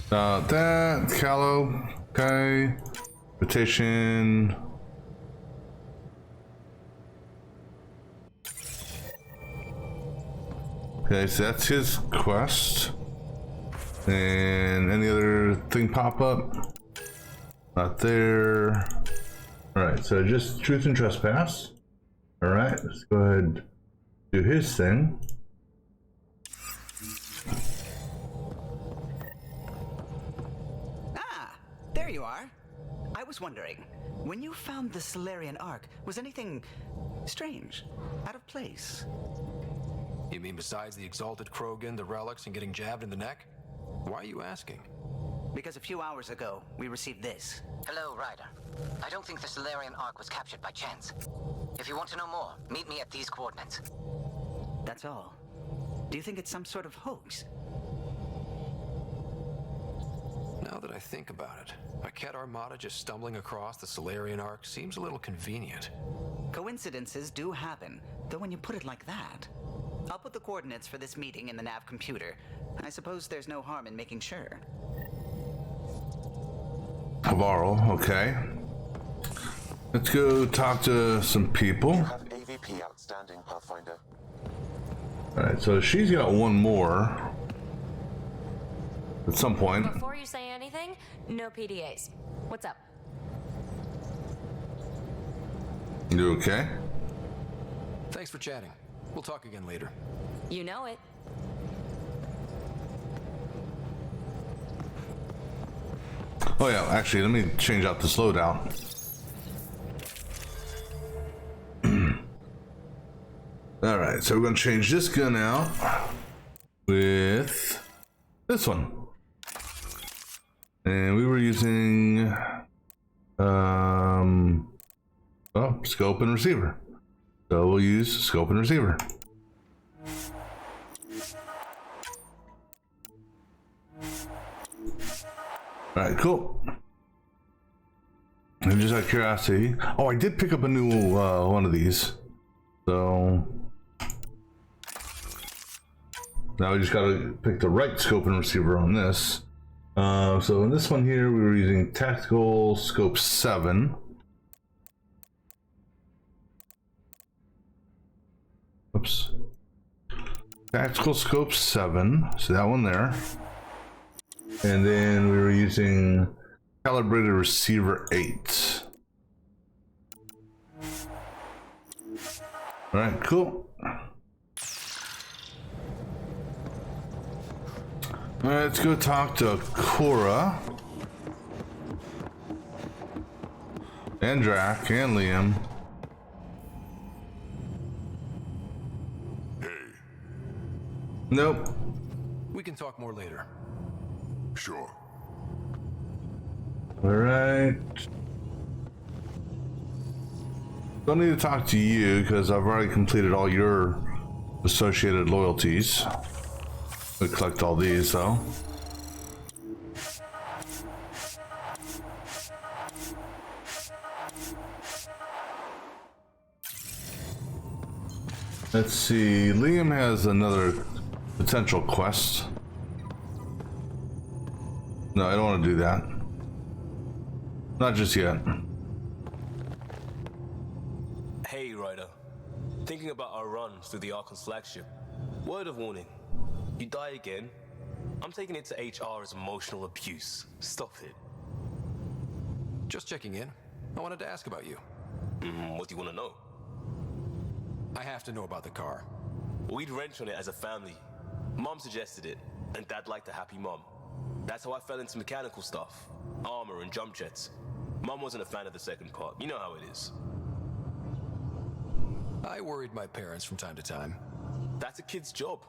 [SPEAKER 1] That, Callow, okay. Petition. Okay, so that's his quest. And any other thing pop up? Not there. Alright, so just truth and trespass. Alright, let's go ahead and do his thing.
[SPEAKER 8] There you are. I was wondering, when you found the Solarian Ark, was anything strange? Out of place?
[SPEAKER 4] You mean besides the Exalted Krogan, the relics, and getting jabbed in the neck? Why are you asking?
[SPEAKER 8] Because a few hours ago, we received this.
[SPEAKER 3] Hello, Ryder. I don't think the Solarian Ark was captured by chance. If you want to know more, meet me at these coordinates.
[SPEAKER 8] That's all. Do you think it's some sort of hoax?
[SPEAKER 4] Now that I think about it, a Ket Armada just stumbling across the Solarian Ark seems a little convenient.
[SPEAKER 8] Coincidences do happen, though when you put it like that. I'll put the coordinates for this meeting in the nav computer. I suppose there's no harm in making sure.
[SPEAKER 1] Varl, okay. Let's go talk to some people.
[SPEAKER 10] You have AVP outstanding, Pathfinder.
[SPEAKER 1] Alright, so she's got one more. At some point.
[SPEAKER 11] Before you say anything, no PDAs. What's up?
[SPEAKER 1] You okay?
[SPEAKER 4] Thanks for chatting. We'll talk again later.
[SPEAKER 11] You know it.
[SPEAKER 1] Oh yeah, actually, let me change out the slowdown. Alright, so we're gonna change this gun out with this one. And we were using scope and receiver. So we'll use scope and receiver. Alright, cool. And just out of curiosity, oh, I did pick up a new one of these. So now we just gotta pick the right scope and receiver on this. So in this one here, we were using tactical scope 7. Oops. Tactical scope 7. So that one there. And then we were using calibrated receiver 8. All right, cool. All right, let's go talk to Cora and Drac and Liam.
[SPEAKER 6] Hey.
[SPEAKER 1] Nope.
[SPEAKER 4] We can talk more later.
[SPEAKER 6] Sure.
[SPEAKER 1] All right. Don't need to talk to you because I've already completed all your associated loyalties. We collect all these though. Let's see, Liam has another potential quest. No, I don't want to do that. Not just yet.
[SPEAKER 20] Hey, Ryder. Thinking about our run through the Archon's flagship. Word of warning. You die again, I'm taking it to HR as emotional abuse. Stop it.
[SPEAKER 4] Just checking in. I wanted to ask about you.
[SPEAKER 20] What do you want to know?
[SPEAKER 4] I have to know about the car.
[SPEAKER 20] We'd wrench on it as a family. Mom suggested it, and Dad liked a happy mom. That's how I fell into mechanical stuff. Armor and jump jets. Mom wasn't a fan of the second part. You know how it is.
[SPEAKER 4] I worried my parents from time to time.
[SPEAKER 20] That's a kid's job.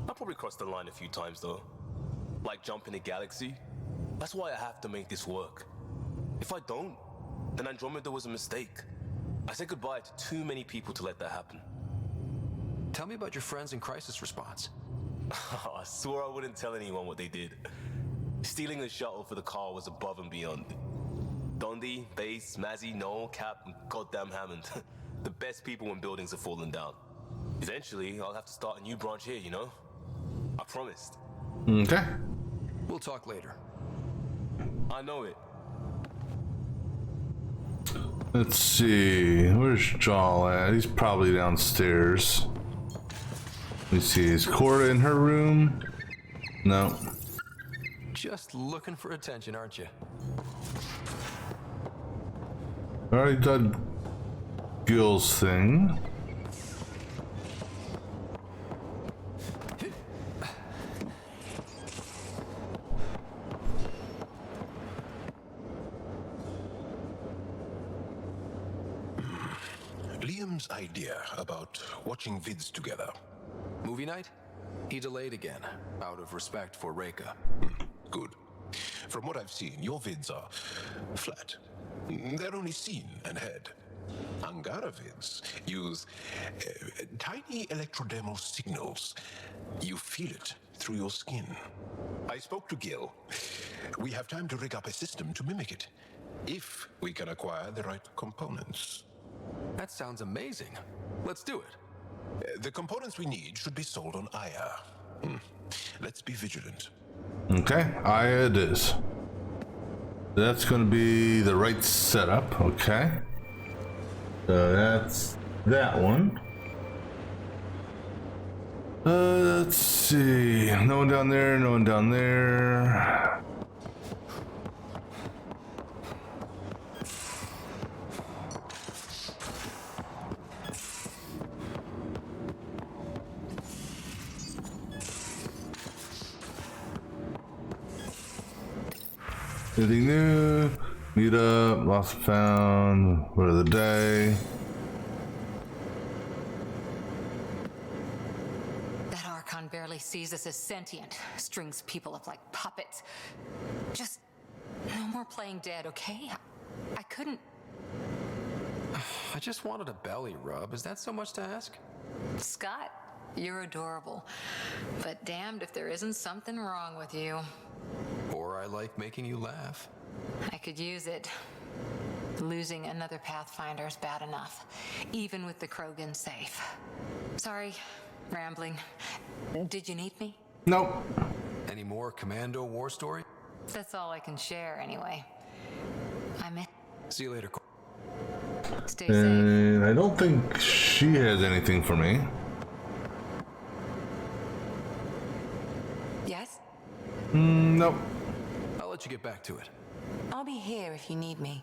[SPEAKER 20] I probably crossed the line a few times though. Like jumping a galaxy. That's why I have to make this work. If I don't, then Andromeda was a mistake. I said goodbye to too many people to let that happen.
[SPEAKER 4] Tell me about your friends in crisis response.
[SPEAKER 20] I swore I wouldn't tell anyone what they did. Stealing the shuttle for the car was above and beyond. Dundee, Bass, Mazzy, Noel, Cap, and goddamn Hammond. The best people when buildings are falling down. Eventually, I'll have to start a new branch here, you know? I promised.
[SPEAKER 1] Okay.
[SPEAKER 4] We'll talk later.
[SPEAKER 20] I know it.
[SPEAKER 1] Let's see. Where's Jaw at? He's probably downstairs. Let me see. Is Cora in her room? No.
[SPEAKER 4] Just looking for attention, aren't you?
[SPEAKER 1] Already done Gil's thing.
[SPEAKER 12] Liam's idea about watching vids together.
[SPEAKER 4] Movie night? He delayed again, out of respect for Reika.
[SPEAKER 12] Good. From what I've seen, your vids are flat. They're only seen and heard. Angara vids use tiny electrodermal signals. You feel it through your skin. I spoke to Gil. We have time to rig up a system to mimic it, if we can acquire the right components.
[SPEAKER 4] That sounds amazing. Let's do it.
[SPEAKER 12] The components we need should be sold on Aya. Let's be vigilant.
[SPEAKER 1] Okay, Aya it is. That's going to be the right setup. Okay. So that's that one. Let's see. No one down there, no one down there. Anything new? Meet up, lost and found, word of the day.
[SPEAKER 2] That Archon barely sees us as sentient, strings people up like puppets. Just no more playing dead, okay? I couldn't.
[SPEAKER 4] I just wanted a belly rub. Is that so much to ask?
[SPEAKER 2] Scott, you're adorable. But damned if there isn't something wrong with you.
[SPEAKER 4] Or I like making you laugh.
[SPEAKER 2] I could use it. Losing another Pathfinder is bad enough, even with the Krogan safe. Sorry, rambling. Did you need me?
[SPEAKER 1] Nope.
[SPEAKER 4] Any more Commando war story?
[SPEAKER 2] That's all I can share anyway. I'm in.
[SPEAKER 4] See you later.
[SPEAKER 2] Stay safe.
[SPEAKER 1] And I don't think she has anything for me.
[SPEAKER 2] Yes?
[SPEAKER 1] Nope.
[SPEAKER 4] I'll let you get back to it.
[SPEAKER 2] I'll be here if you need me.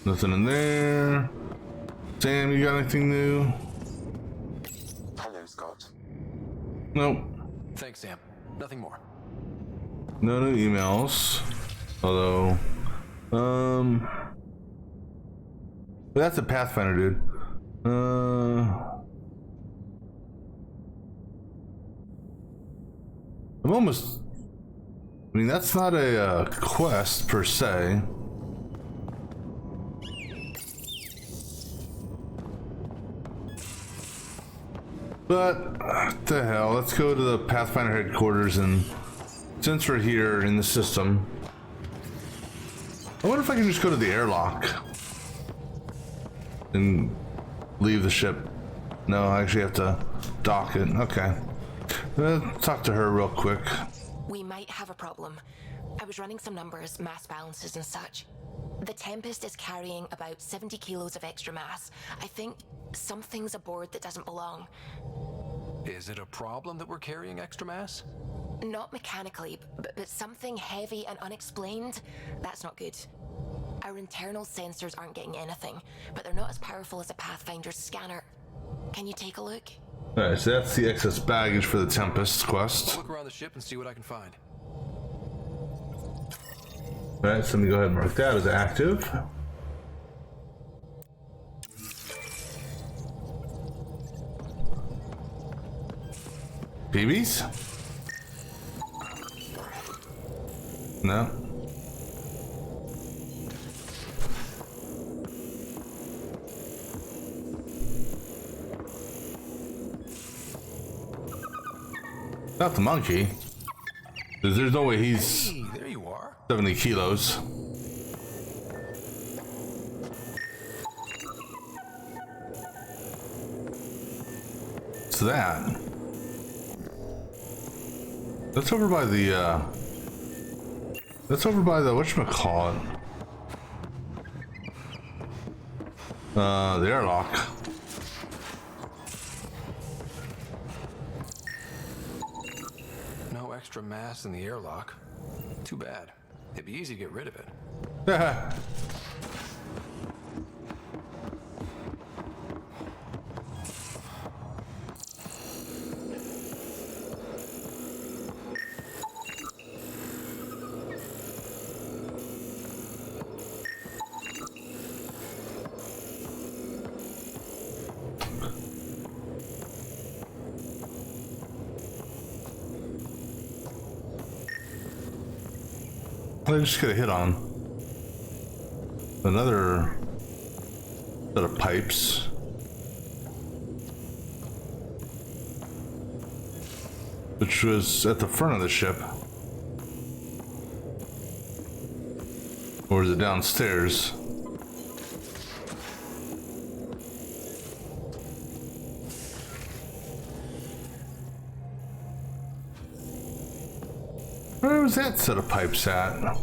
[SPEAKER 1] Nothing in there. Sam, you got anything new?
[SPEAKER 10] Hello, Scott.
[SPEAKER 1] Nope.
[SPEAKER 4] Thanks, Sam. Nothing more.
[SPEAKER 1] No new emails. Although, but that's a Pathfinder, dude. I'm almost. I mean, that's not a quest per se. But what the hell? Let's go to the Pathfinder headquarters, and since we're here in the system, I wonder if I can just go to the airlock and leave the ship. No, I actually have to dock it. Okay. Talk to her real quick.
[SPEAKER 13] We might have a problem. I was running some numbers, mass balances and such. The Tempest is carrying about 70 kilos of extra mass. I think something's aboard that doesn't belong.
[SPEAKER 4] Is it a problem that we're carrying extra mass?
[SPEAKER 13] Not mechanically, but something heavy and unexplained. That's not good. Our internal sensors aren't getting anything, but they're not as powerful as a Pathfinder's scanner. Can you take a look?
[SPEAKER 1] Alright, so that's the excess baggage for the Tempest quest.
[SPEAKER 4] I'll look around the ship and see what I can find.
[SPEAKER 1] Alright, so let me go ahead and mark that as active. BBs? No. Not the monkey. There's no way he's...
[SPEAKER 4] Hey, there you are.
[SPEAKER 1] 70 kilos. What's that? That's over by the, whatchamacallit? The airlock.
[SPEAKER 4] No extra mass in the airlock. Too bad. It'd be easy to get rid of it.
[SPEAKER 1] I just get a hit on another set of pipes. Which was at the front of the ship. Or is it downstairs? Where was that set of pipes at?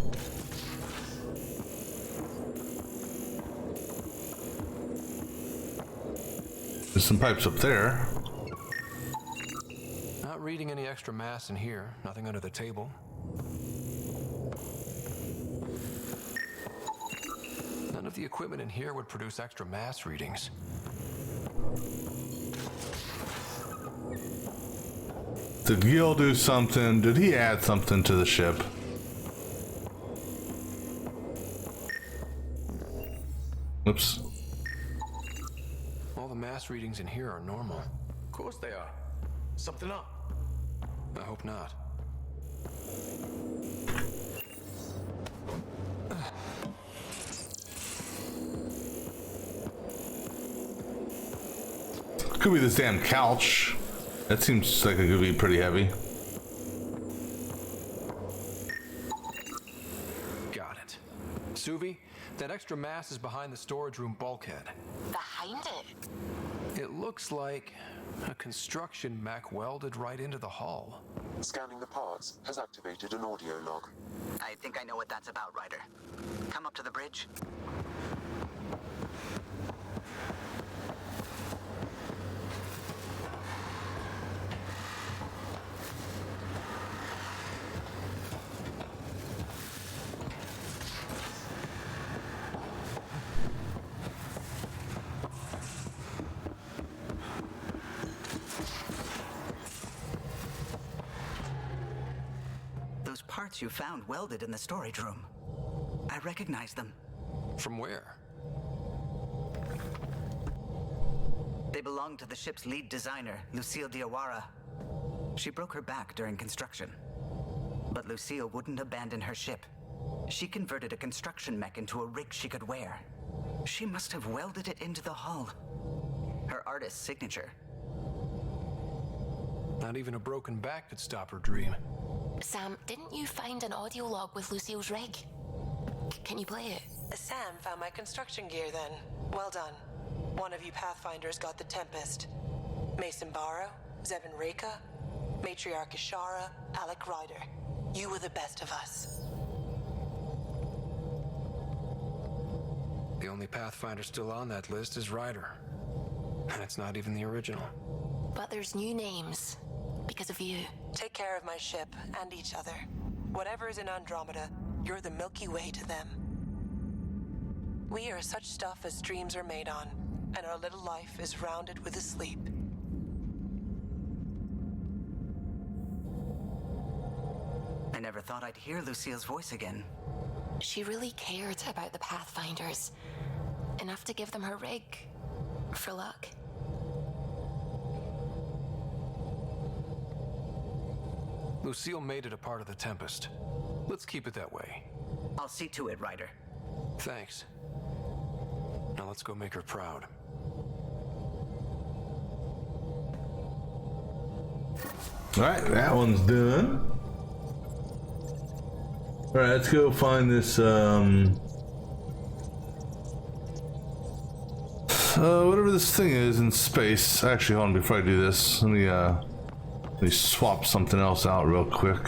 [SPEAKER 1] There's some pipes up there.
[SPEAKER 4] Not reading any extra mass in here. Nothing under the table. None of the equipment in here would produce extra mass readings.
[SPEAKER 1] Did Gil do something? Did he add something to the ship? Oops.
[SPEAKER 4] All the mass readings in here are normal.
[SPEAKER 20] Of course they are. Something up.
[SPEAKER 4] I hope not.
[SPEAKER 1] Could be this damn couch. That seems like it could be pretty heavy.
[SPEAKER 4] Got it. Suvi, that extra mass is behind the storage room bulkhead.
[SPEAKER 2] Behind it?
[SPEAKER 4] It looks like a construction mech welded right into the hull.
[SPEAKER 10] Scanning the parts has activated an audio log.
[SPEAKER 8] I think I know what that's about, Ryder. Come up to the bridge. Parts you found welded in the storage room. I recognize them.
[SPEAKER 4] From where?
[SPEAKER 8] They belong to the ship's lead designer, Lucille Diawara. She broke her back during construction. But Lucille wouldn't abandon her ship. She converted a construction mech into a rig she could wear. She must have welded it into the hull. Her artist's signature.
[SPEAKER 4] Not even a broken back could stop her dream.
[SPEAKER 13] Sam, didn't you find an audio log with Lucille's rig? Can you play it?
[SPEAKER 16] Sam found my construction gear then. Well done. One of you Pathfinders got the Tempest. Mason Barrow, Zevin Reka, Matriarch Ishara, Alec Ryder. You were the best of us.
[SPEAKER 4] The only Pathfinder still on that list is Ryder. And it's not even the original.
[SPEAKER 13] But there's new names. Because of you.
[SPEAKER 16] Take care of my ship and each other. Whatever is in Andromeda, you're the Milky Way to them. We are such stuff as dreams are made on, and our little life is rounded with a sleep.
[SPEAKER 8] I never thought I'd hear Lucille's voice again.
[SPEAKER 13] She really cared about the Pathfinders. Enough to give them her rig. For luck.
[SPEAKER 4] Lucille made it a part of the Tempest. Let's keep it that way.
[SPEAKER 8] I'll see to it, Ryder.
[SPEAKER 4] Thanks. Now let's go make her proud.
[SPEAKER 1] Alright, that one's done. Alright, let's go find this, whatever this thing is in space. Actually, hold on, before I do this, let me swap something else out real quick.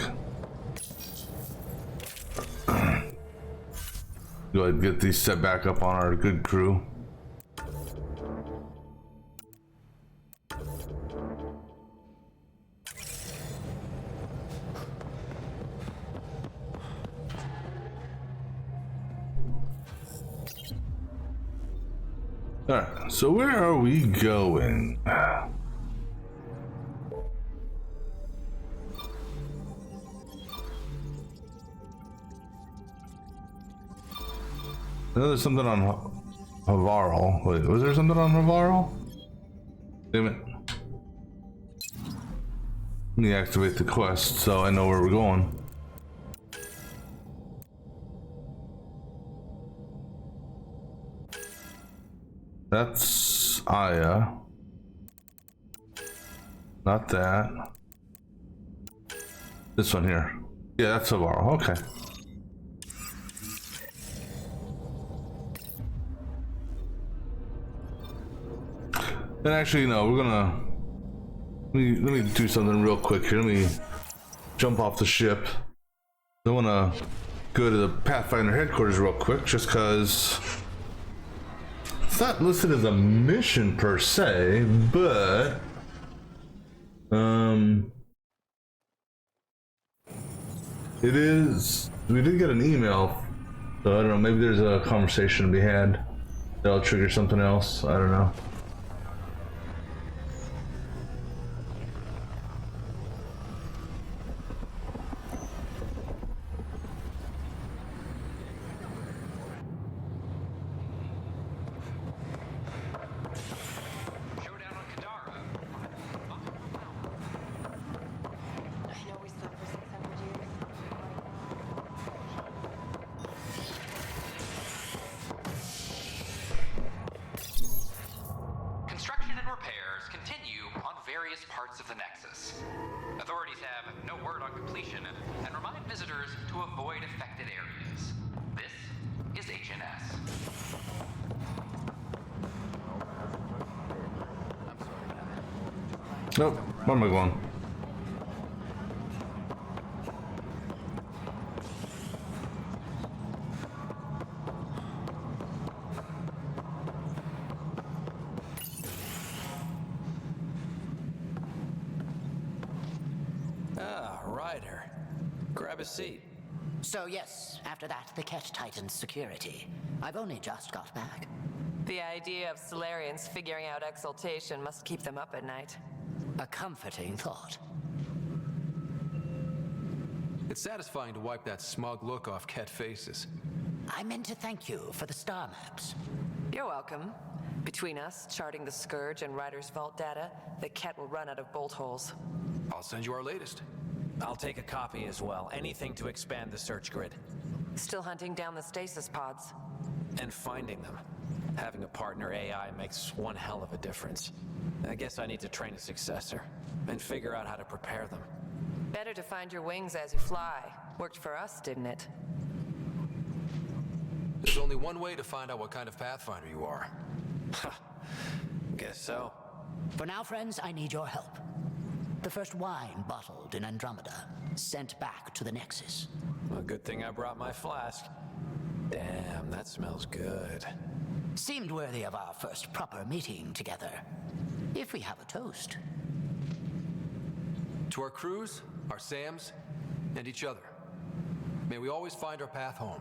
[SPEAKER 1] Go ahead and get these set back up on our good crew. Alright, so where are we going? I know there's something on Havarl. Wait, was there something on Havarl? Damn it. Let me activate the quest so I know where we're going. That's Aya. Not that. This one here. Yeah, that's Havarl. Okay. Then actually, no, we're gonna let me do something real quick here. Let me jump off the ship. I wanna go to the Pathfinder headquarters real quick, just cause it's not listed as a mission per se, but it is. We did get an email, so I don't know. Maybe there's a conversation to be had that'll trigger something else. I don't know. Nope. Where am I going?
[SPEAKER 22] Ah, Ryder. Grab a seat.
[SPEAKER 5] So yes, after that, the Ket tightened security. I've only just got back.
[SPEAKER 16] The idea of Solarians figuring out exaltation must keep them up at night.
[SPEAKER 5] A comforting thought.
[SPEAKER 4] It's satisfying to wipe that smug look off Ket faces.
[SPEAKER 5] I meant to thank you for the star maps.
[SPEAKER 16] You're welcome. Between us, charting the Scourge and Ryder's vault data, the Ket will run out of bolt holes.
[SPEAKER 4] I'll send you our latest.
[SPEAKER 22] I'll take a copy as well. Anything to expand the search grid.
[SPEAKER 16] Still hunting down the stasis pods.
[SPEAKER 22] And finding them. Having a partner AI makes one hell of a difference. I guess I need to train a successor and figure out how to prepare them.
[SPEAKER 16] Better to find your wings as you fly. Worked for us, didn't it?
[SPEAKER 4] There's only one way to find out what kind of Pathfinder you are.
[SPEAKER 22] Guess so.
[SPEAKER 5] For now, friends, I need your help. The first wine bottled in Andromeda, sent back to the Nexus.
[SPEAKER 22] A good thing I brought my flask. Damn, that smells good.
[SPEAKER 5] Seemed worthy of our first proper meeting together. If we have a toast.
[SPEAKER 4] To our crews, our Sams, and each other. May we always find our path home.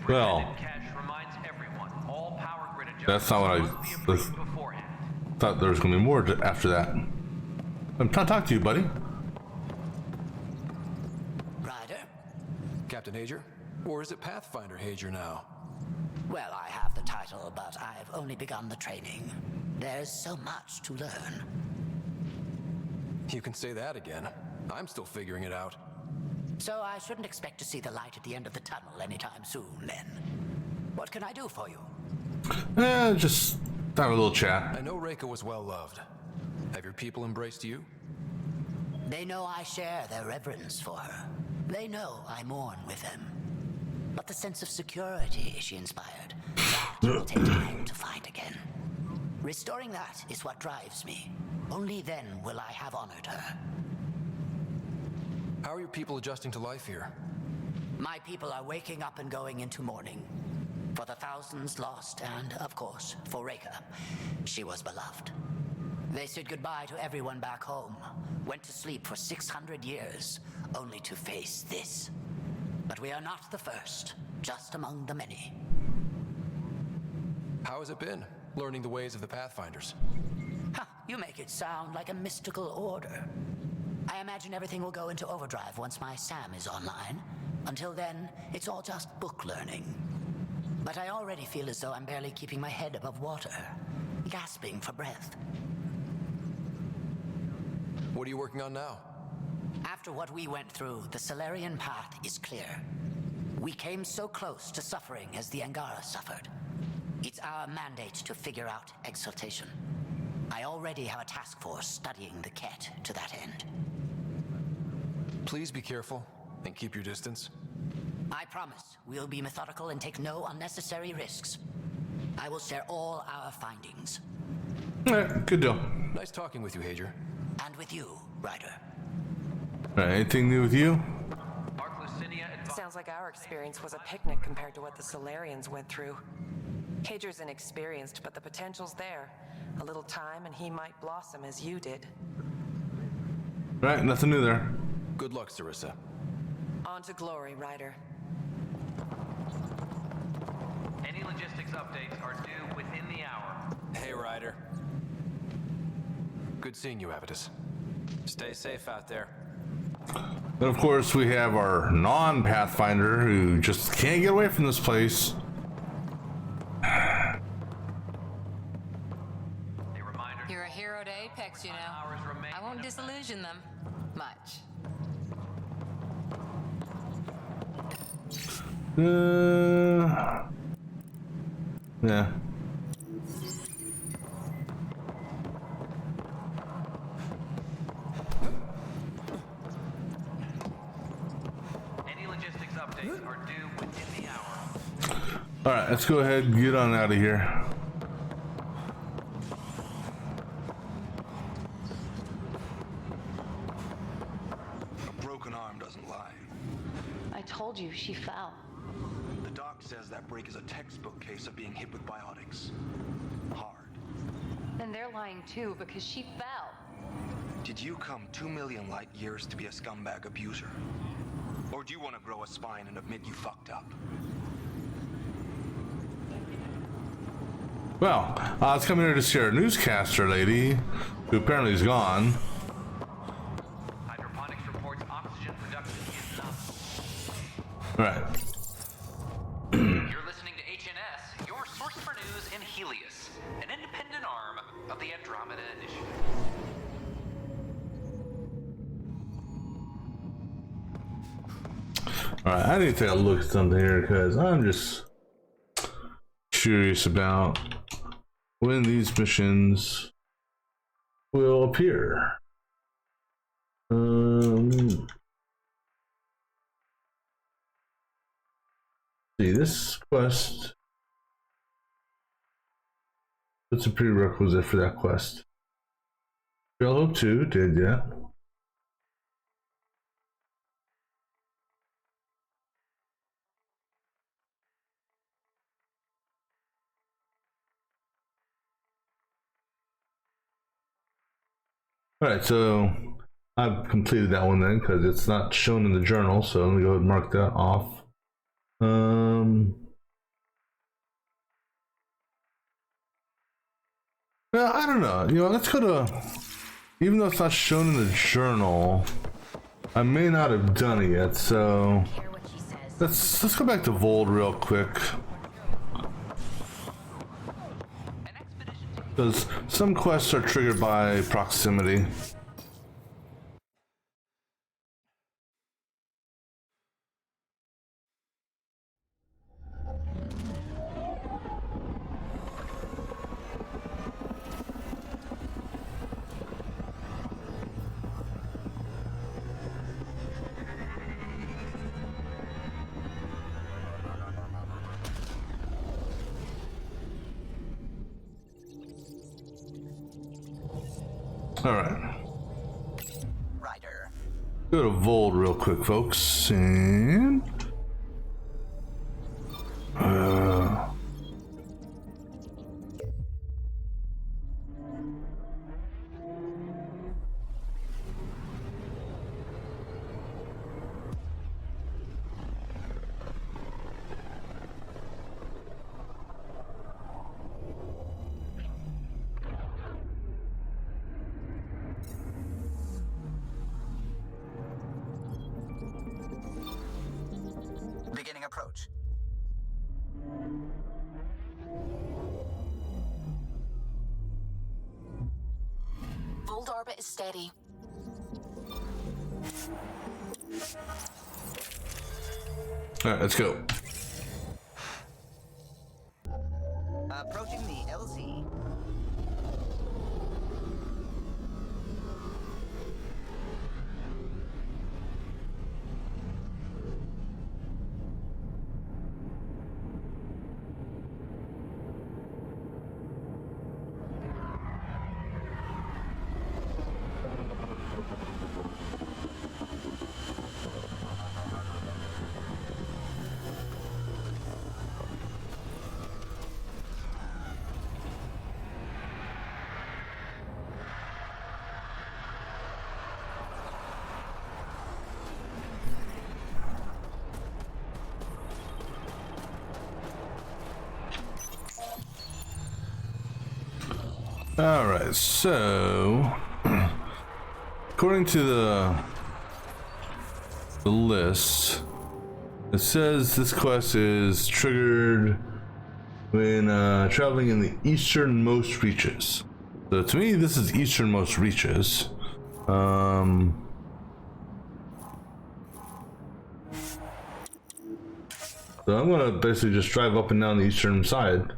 [SPEAKER 1] Well, that's not what I thought there was going to be more after that. I'm trying to talk to you, buddy.
[SPEAKER 5] Ryder?
[SPEAKER 4] Captain Hager? Or is it Pathfinder Hager now?
[SPEAKER 5] Well, I have the title, but I've only begun the training. There's so much to learn.
[SPEAKER 4] You can say that again. I'm still figuring it out.
[SPEAKER 5] So I shouldn't expect to see the light at the end of the tunnel anytime soon, then. What can I do for you?
[SPEAKER 1] Just have a little chat.
[SPEAKER 4] I know Reika was well loved. Have your people embraced you?
[SPEAKER 5] They know I share their reverence for her. They know I mourn with them. But the sense of security she inspired, that will take time to find again. Restoring that is what drives me. Only then will I have honored her.
[SPEAKER 4] How are your people adjusting to life here?
[SPEAKER 5] My people are waking up and going into mourning. For the thousands lost and, of course, for Reka. She was beloved. They said goodbye to everyone back home, went to sleep for 600 years, only to face this. But we are not the first, just among the many.
[SPEAKER 4] How has it been, learning the ways of the Pathfinders?
[SPEAKER 5] Ha, you make it sound like a mystical order. I imagine everything will go into overdrive once my SAM is online. Until then, it's all just book learning. But I already feel as though I'm barely keeping my head above water, gasping for breath.
[SPEAKER 4] What are you working on now?
[SPEAKER 5] After what we went through, the Solarian path is clear. We came so close to suffering as the Angara suffered. It's our mandate to figure out exaltation. I already have a task force studying the Ket to that end.
[SPEAKER 4] Please be careful and keep your distance.
[SPEAKER 5] I promise we'll be methodical and take no unnecessary risks. I will share all our findings.
[SPEAKER 1] Alright, good deal.
[SPEAKER 4] Nice talking with you, Hager.
[SPEAKER 5] And with you, Ryder.
[SPEAKER 1] Alright, anything new with you?
[SPEAKER 16] Sounds like our experience was a picnic compared to what the Solarians went through. Hager's inexperienced, but the potential's there. A little time and he might blossom as you did.
[SPEAKER 1] Right, nothing new there.
[SPEAKER 4] Good luck, Sarissa.
[SPEAKER 16] On to glory, Ryder.
[SPEAKER 17] Any logistics updates are due within the hour.
[SPEAKER 22] Hey, Ryder.
[SPEAKER 4] Good seeing you, Avitus.
[SPEAKER 22] Stay safe out there.
[SPEAKER 1] And of course, we have our non-Pathfinder who just can't get away from this place.
[SPEAKER 11] You're a hero to Apex, you know. I won't disillusion them much.
[SPEAKER 1] Yeah.
[SPEAKER 17] Any logistics updates are due within the hour.
[SPEAKER 1] All right, let's go ahead and get on out of here.
[SPEAKER 14] A broken arm doesn't lie.
[SPEAKER 2] I told you she fell.
[SPEAKER 14] The doc says that break is a textbook case of being hit with biotics. Hard.
[SPEAKER 2] And they're lying too because she fell.
[SPEAKER 14] Did you come 2 million light years to be a scumbag abuser? Or do you want to grow a spine and admit you fucked up?
[SPEAKER 1] Well, I was coming here to see our newscaster lady, who apparently is gone.
[SPEAKER 17] Hydroponics reports oxygen production is up.
[SPEAKER 1] All right.
[SPEAKER 17] You're listening to HNS, your source for news in Helios, an independent arm of the Andromeda Initiative.
[SPEAKER 1] All right, I need to take a look at something here because I'm just curious about when these missions will appear. See, this quest. What's a prerequisite for that quest? Trailhope 2 did, yeah. Alright, so I've completed that one then because it's not shown in the journal, so let me go ahead and mark that off. Well, I don't know. You know, let's go to, even though it's not shown in the journal, I may not have done it yet, so let's go back to Vold real quick. Because some quests are triggered by proximity. Alright.
[SPEAKER 8] Ryder.
[SPEAKER 1] Go to Vold real quick, folks. And
[SPEAKER 8] beginning approach.
[SPEAKER 13] Vold orbit is steady.
[SPEAKER 1] alright, let's go.
[SPEAKER 8] Approaching the LZ.
[SPEAKER 1] Alright, so according to the list, it says this quest is triggered when traveling in the easternmost reaches. So to me, this is easternmost reaches. So I'm gonna basically just drive up and down the eastern side.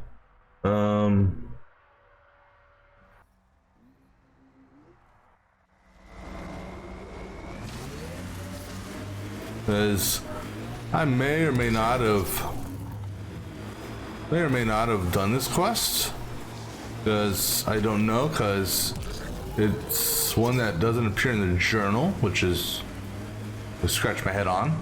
[SPEAKER 1] Because I may or may not have done this quest, because I don't know, because it's one that doesn't appear in the journal, which is I scratch my head on.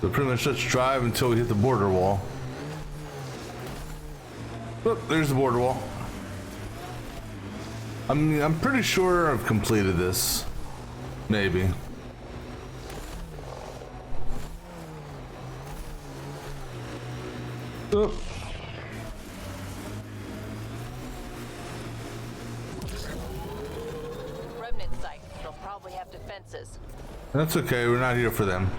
[SPEAKER 1] So pretty much let's drive until we hit the border wall. Look, there's the border wall. I mean, I'm pretty sure I've completed this. Maybe. Oh.
[SPEAKER 7] Remnant site. They'll probably have defenses.
[SPEAKER 1] That's okay, we're not here for them.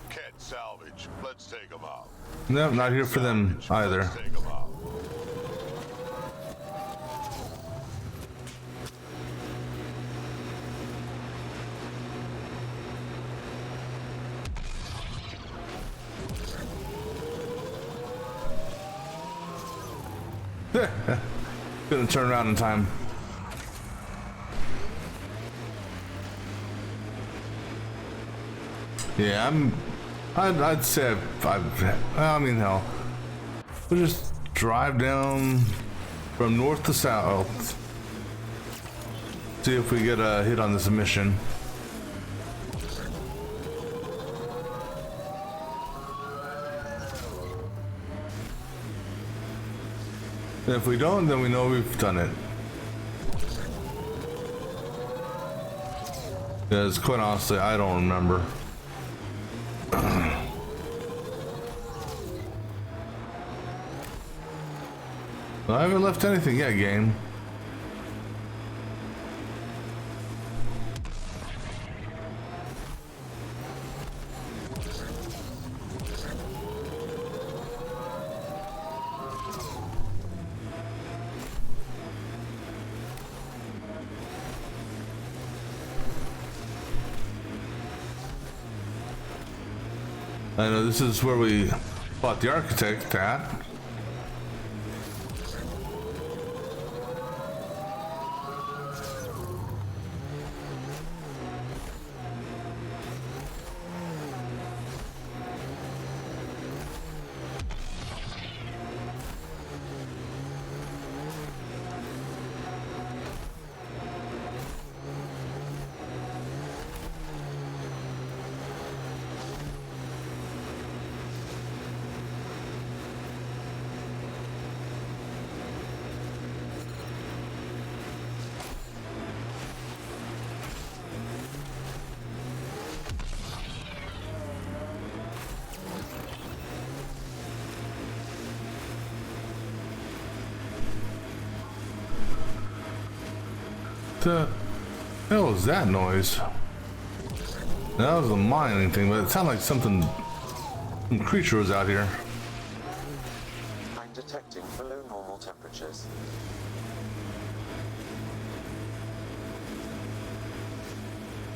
[SPEAKER 6] Can't salvage. Let's take them out.
[SPEAKER 1] No, not here for them either.
[SPEAKER 6] Let's take them out.
[SPEAKER 1] Couldn't turn around in time. Yeah, I'd say I mean, hell, we'll just drive down from north to south, see if we get a hit on this mission. And if we don't, then we know we've done it. Because quite honestly, I don't remember. I haven't left anything yet, game. I know this is where we fought the architect at. the hell was that noise? That was a mining thing, but it sounded like some creature was out here.
[SPEAKER 10] I'm detecting below normal temperatures.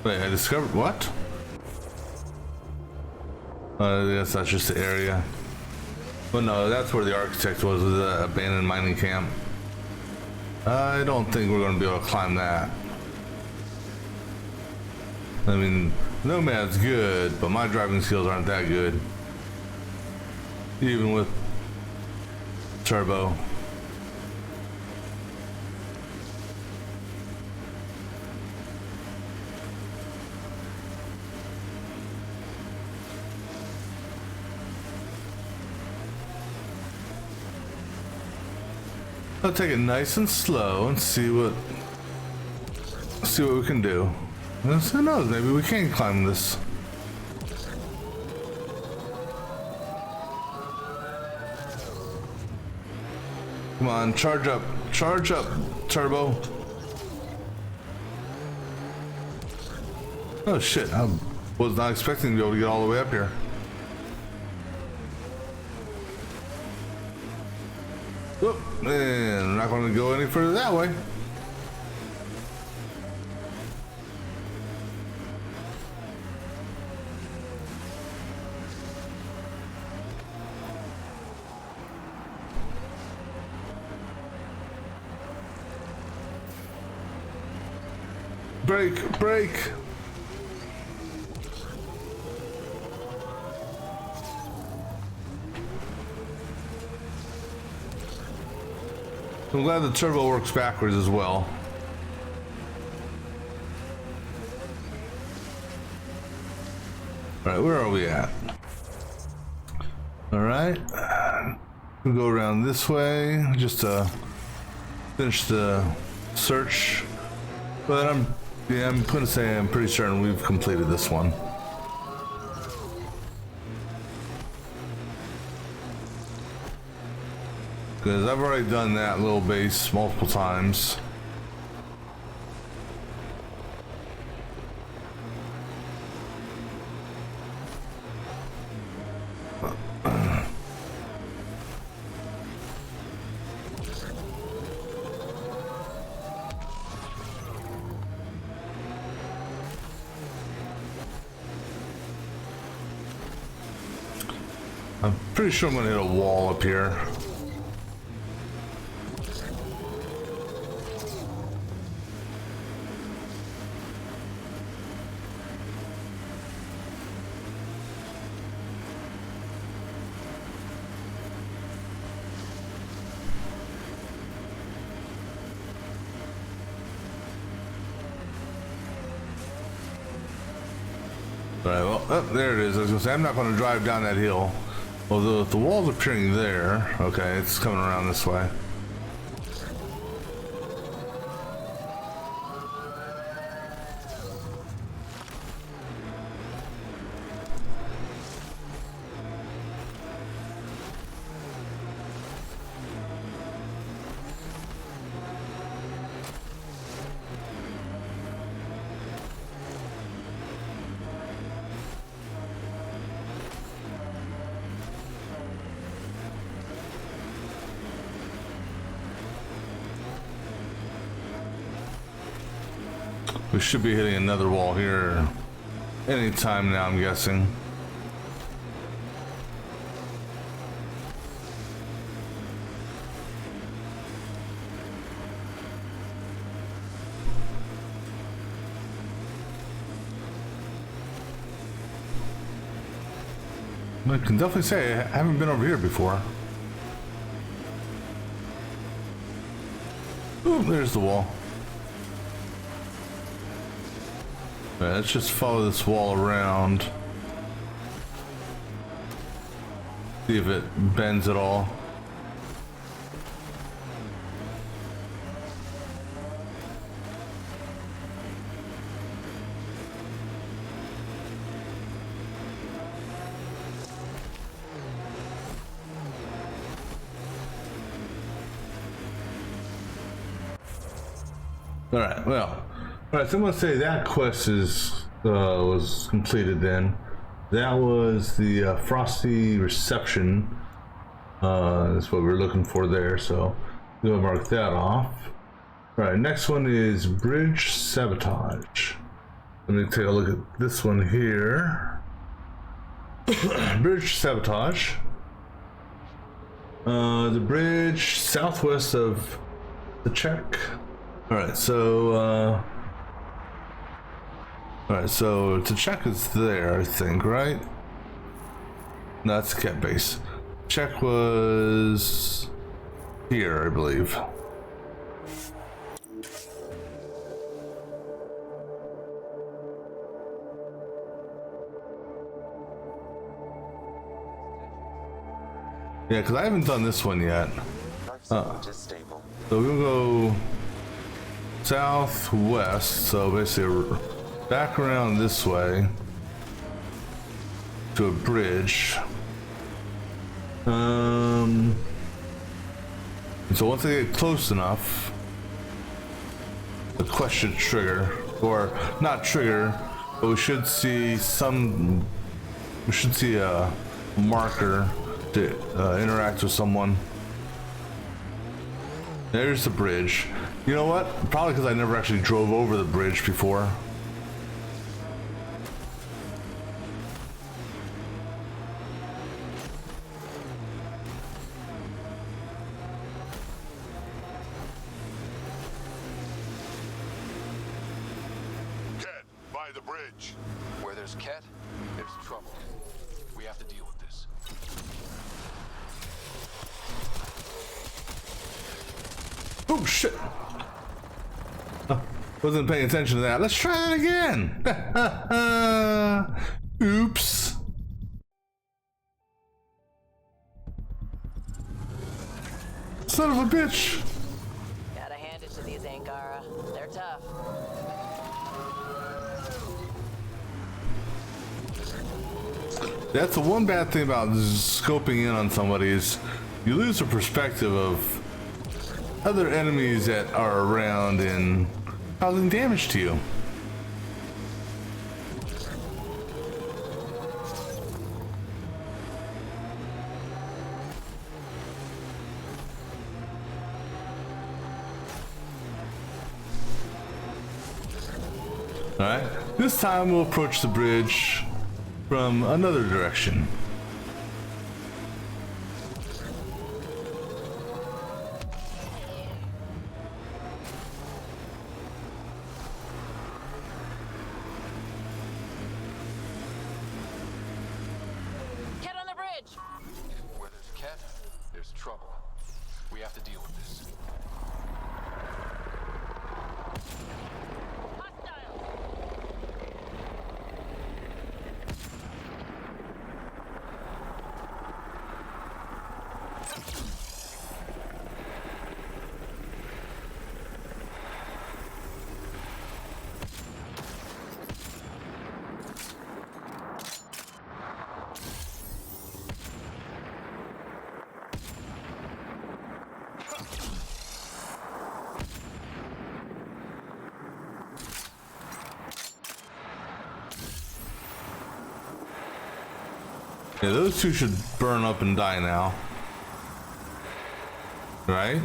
[SPEAKER 1] Wait, I discovered what? I guess that's just the area. But no, that's where the architect was the abandoned mining camp. I don't think we're going to be able to climb that. I mean, Nomad's good, but my driving skills aren't that good. Even with turbo. I'll take it nice and slow and see what we can do. And who knows, maybe we can climb this. Come on, charge up, turbo. Oh shit, I was not expecting to be able to get all the way up here. Whoop, and I'm not going to go any further that way. Brake! I'm glad the turbo works backwards as well. Alright, where are we at? Alright. We'll go around this way just to finish the search. But I'm gonna say I'm pretty certain we've completed this one. Because I've already done that little base multiple times. I'm pretty sure I'm gonna hit a wall up here. Alright, well, oh, there it is. I was gonna say, I'm not gonna drive down that hill. Although if the wall's appearing there, okay, it's coming around this way. We should be hitting another wall here anytime now, I'm guessing. I can definitely say I haven't been over here before. Ooh, there's the wall. All right, let's just follow this wall around. See if it bends at all. Alright, well. Alright, so I'm gonna say that quest was completed then. That was the Frosty Reception. That's what we're looking for there, so we'll mark that off. Alright, next one is Bridge Sabotage. Let me take a look at this one here. Bridge Sabotage. The bridge southwest of the check. Alright, so the check is there, I think, right? No, that's the cat base. Check was here, I believe. Yeah, because I haven't done this one yet. So we'll go southwest, so basically back around this way to a bridge. And so once they get close enough, the quest should trigger, or not trigger, but we should see a marker to interact with someone. There's the bridge. You know what? Probably because I never actually drove over the bridge before.
[SPEAKER 6] Ket, by the bridge.
[SPEAKER 4] Where there's Ket, there's trouble. We have to deal with this.
[SPEAKER 1] Oh shit! Oh, wasn't paying attention to that. Let's try that again. Oops. Son of a bitch.
[SPEAKER 7] Gotta hand it to these Angara. They're tough.
[SPEAKER 1] That's the one bad thing about scoping in on somebody is you lose the perspective of other enemies that are around and causing damage to you. Alright, this time we'll approach the bridge from another direction.
[SPEAKER 7] Get on the bridge!
[SPEAKER 4] Where there's Ket, there's trouble. We have to deal with this.
[SPEAKER 1] Yeah, those two should burn up and die now. Right?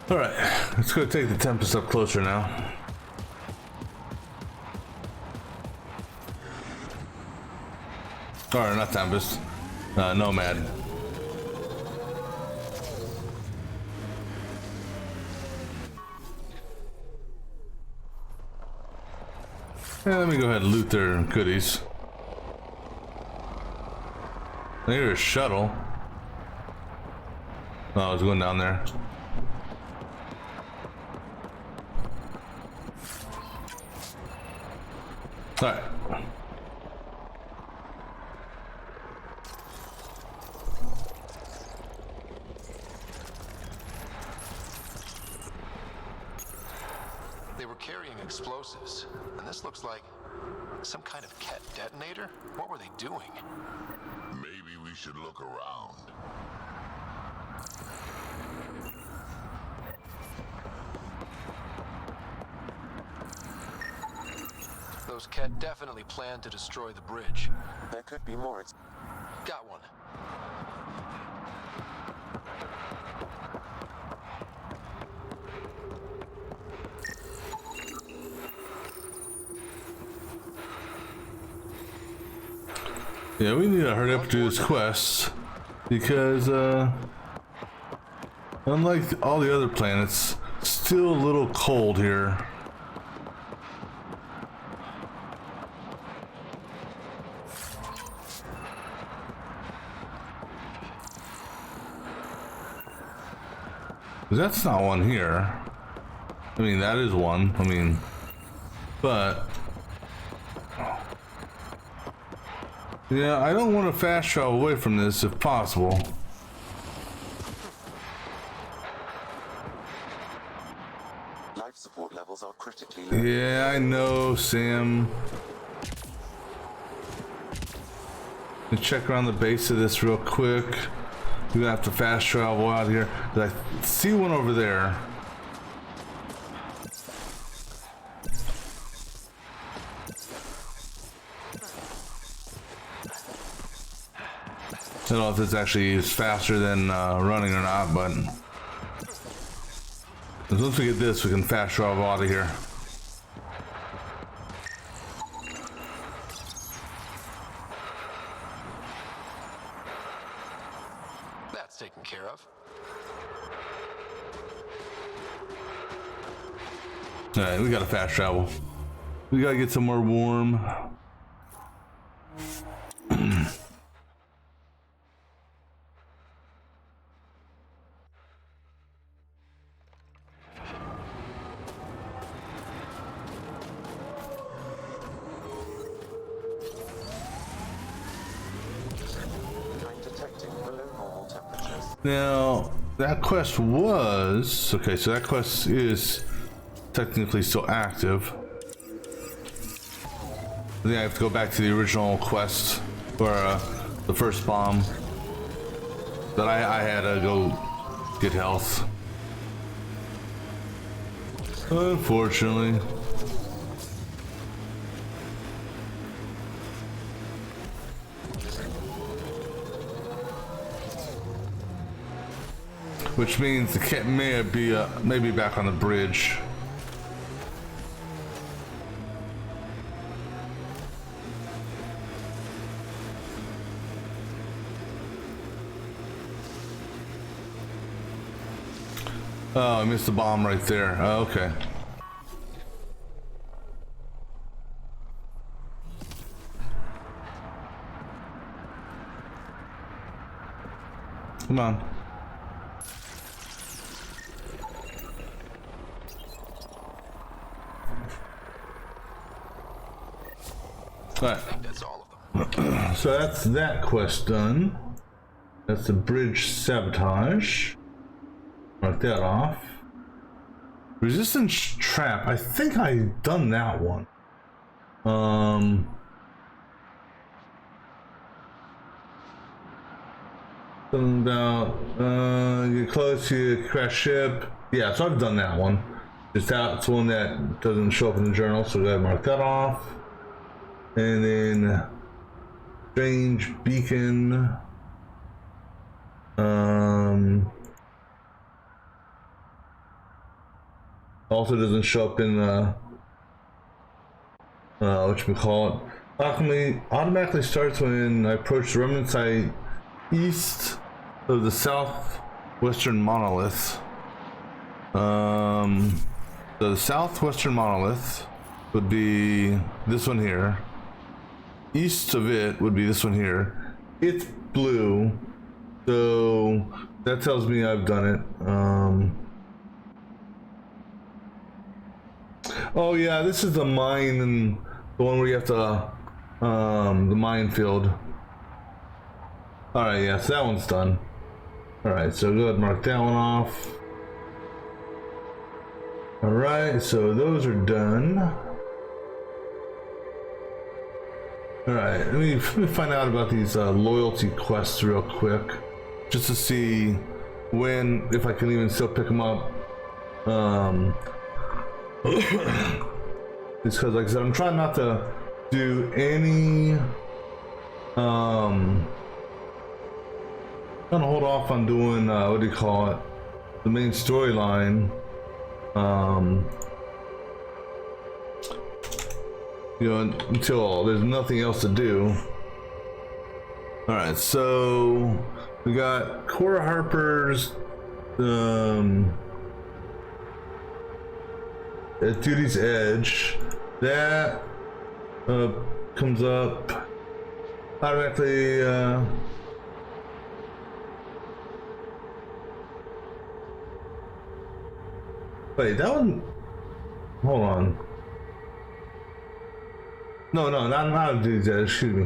[SPEAKER 1] Alright, let's go take the Tempest up closer now. Or not Tempest, Nomad. Yeah, let me go ahead and loot their goodies. There's a shuttle. Oh, I was going down there. Alright.
[SPEAKER 12] They were carrying explosives, and this looks like some kind of cat detonator? What were they doing?
[SPEAKER 6] Maybe we should look around.
[SPEAKER 4] Those cat definitely planned to destroy the bridge.
[SPEAKER 10] There could be more.
[SPEAKER 4] Got one.
[SPEAKER 1] Yeah, we need to hurry up to do this quest because unlike all the other planets, still a little cold here. That's not one here. I mean, that is one. I mean, but yeah, I don't want to fast travel away from this if possible.
[SPEAKER 10] Life support levels are critically low.
[SPEAKER 1] Yeah, I know, Sam. Let me check around the base of this real quick. We're gonna have to fast travel out here. I see one over there. I don't know if this actually is faster than running or not, but once we get this, we can fast travel out of here.
[SPEAKER 4] That's taken care of.
[SPEAKER 1] Alright, we gotta fast travel. We gotta get somewhere warm. Now, that quest was... Okay, so that quest is technically still active. I think I have to go back to the original quest for the first bomb. But I had to go get health. Unfortunately. Which means the cat may be back on the bridge. Oh, I missed the bomb right there. Oh, okay. Come on. Alright.
[SPEAKER 4] That's all of them.
[SPEAKER 1] So that's that quest done. That's the bridge sabotage. Mark that off. Resistance trap. I think I've done that one. Something about get close to crash ship. Yeah, so I've done that one. It's one that doesn't show up in the journal, so we gotta mark that off. And then strange beacon. Also doesn't show up in whatchamacallit. Automatically starts when I approach the remnant site east of the southwestern monolith. So the southwestern monolith would be this one here. East of it would be this one here. It's blue, so that tells me I've done it. Oh yeah, this is the mine, and the one where you have to the minefield. Alright, yeah, so that one's done. Alright, so go ahead and mark that one off. Alright, so those are done. Alright, let me find out about these loyalty quests real quick. Just to see when, if I can even still pick them up. It's because, like I said, I'm trying not to do any trying to hold off on doing what do you call it, the main storyline, you know, until there's nothing else to do. All right, so we got Cora Harper's at Duty's Edge. That comes up automatically. Wait, that one. Hold on. No, not Duty's Edge. Excuse me.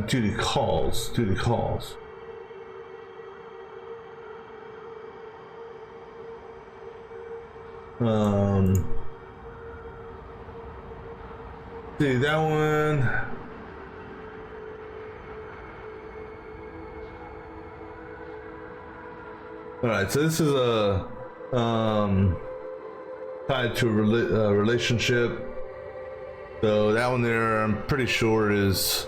[SPEAKER 1] Duty calls. Duty calls. See that one. All right, so this is a tied to a relationship. So that one there, I'm pretty sure is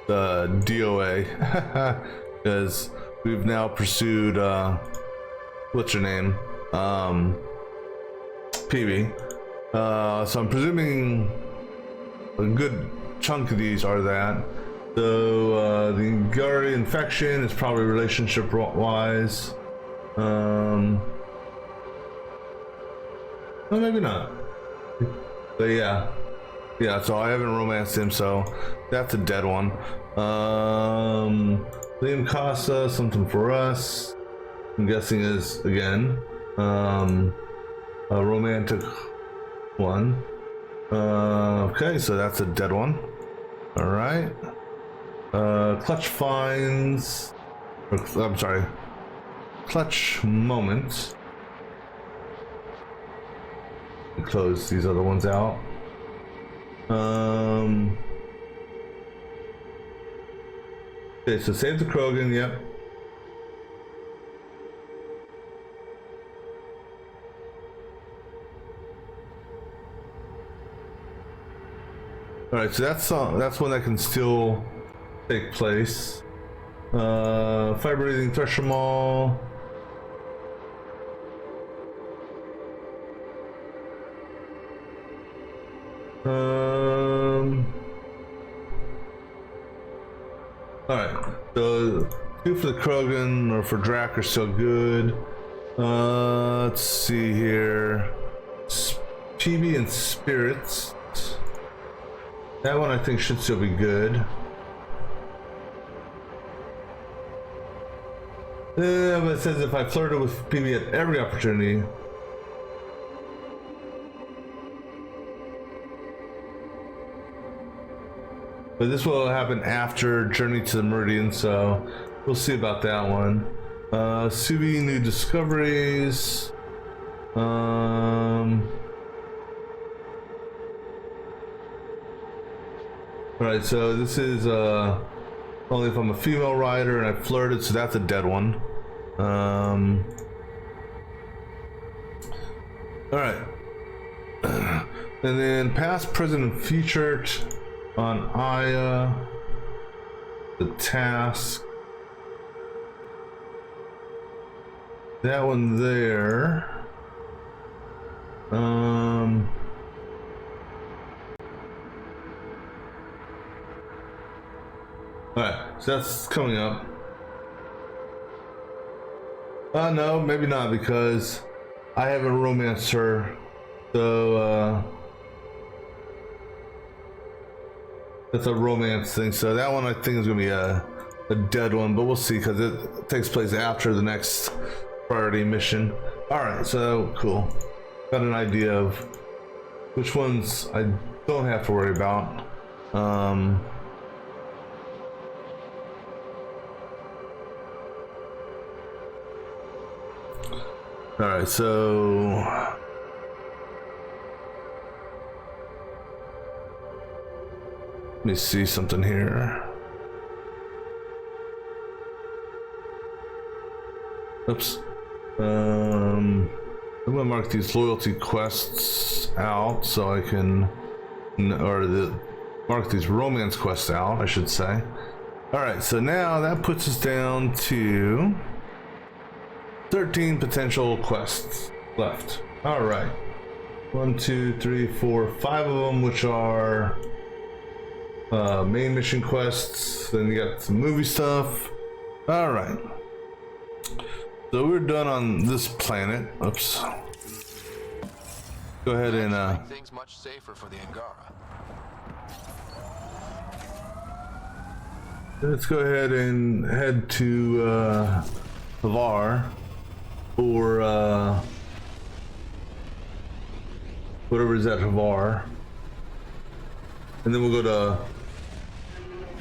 [SPEAKER 1] the DOA, because we've now pursued what's her name, PB. So I'm presuming a good chunk of these are that. So the Ngari infection is probably relationship wise. No, maybe not. But yeah, so I haven't romanced him, so that's a dead one. Liam Costa, something for us, I'm guessing is again a romantic one. Okay, so that's a dead one. All right. Clutch finds, I'm sorry, clutch moment. Close these other ones out. Okay, so save the Krogan, yep. Alright, so that's one that can still take place. Fire breathing Thresher Maul. Alright, so 2 for the Krogan or for Drac are still good. Let's see here. PB and Spirits. That one I think should still be good. But it says if I flirted with PB at every opportunity. But this will happen after Journey to the Meridian, so we'll see about that one. Subi new discoveries. Alright, so this is only if I'm a female rider and I flirted, so that's a dead one. Alright. And then past, present, and future on Aya. The task. That one there. Alright, so that's coming up. No, maybe not, because I haven't romanced her. So, that's a romance thing. So that one I think is going to be a dead one, but we'll see, because it takes place after the next priority mission. Alright, so cool. Got an idea of which ones I don't have to worry about. Alright, so let me see something here. Oops. I'm gonna mark these loyalty quests out so I can, mark these romance quests out, I should say. Alright, so now that puts us down to 13 potential quests left. Alright. 1, 2, 3, 4, 5 of them, which are main mission quests. Then you got some movie stuff. Alright. So we're done on this planet. Oops. Go ahead and
[SPEAKER 4] make things much safer for the Angara.
[SPEAKER 1] Let's go ahead and head to Havar, or whatever is at Havar, and then we'll go to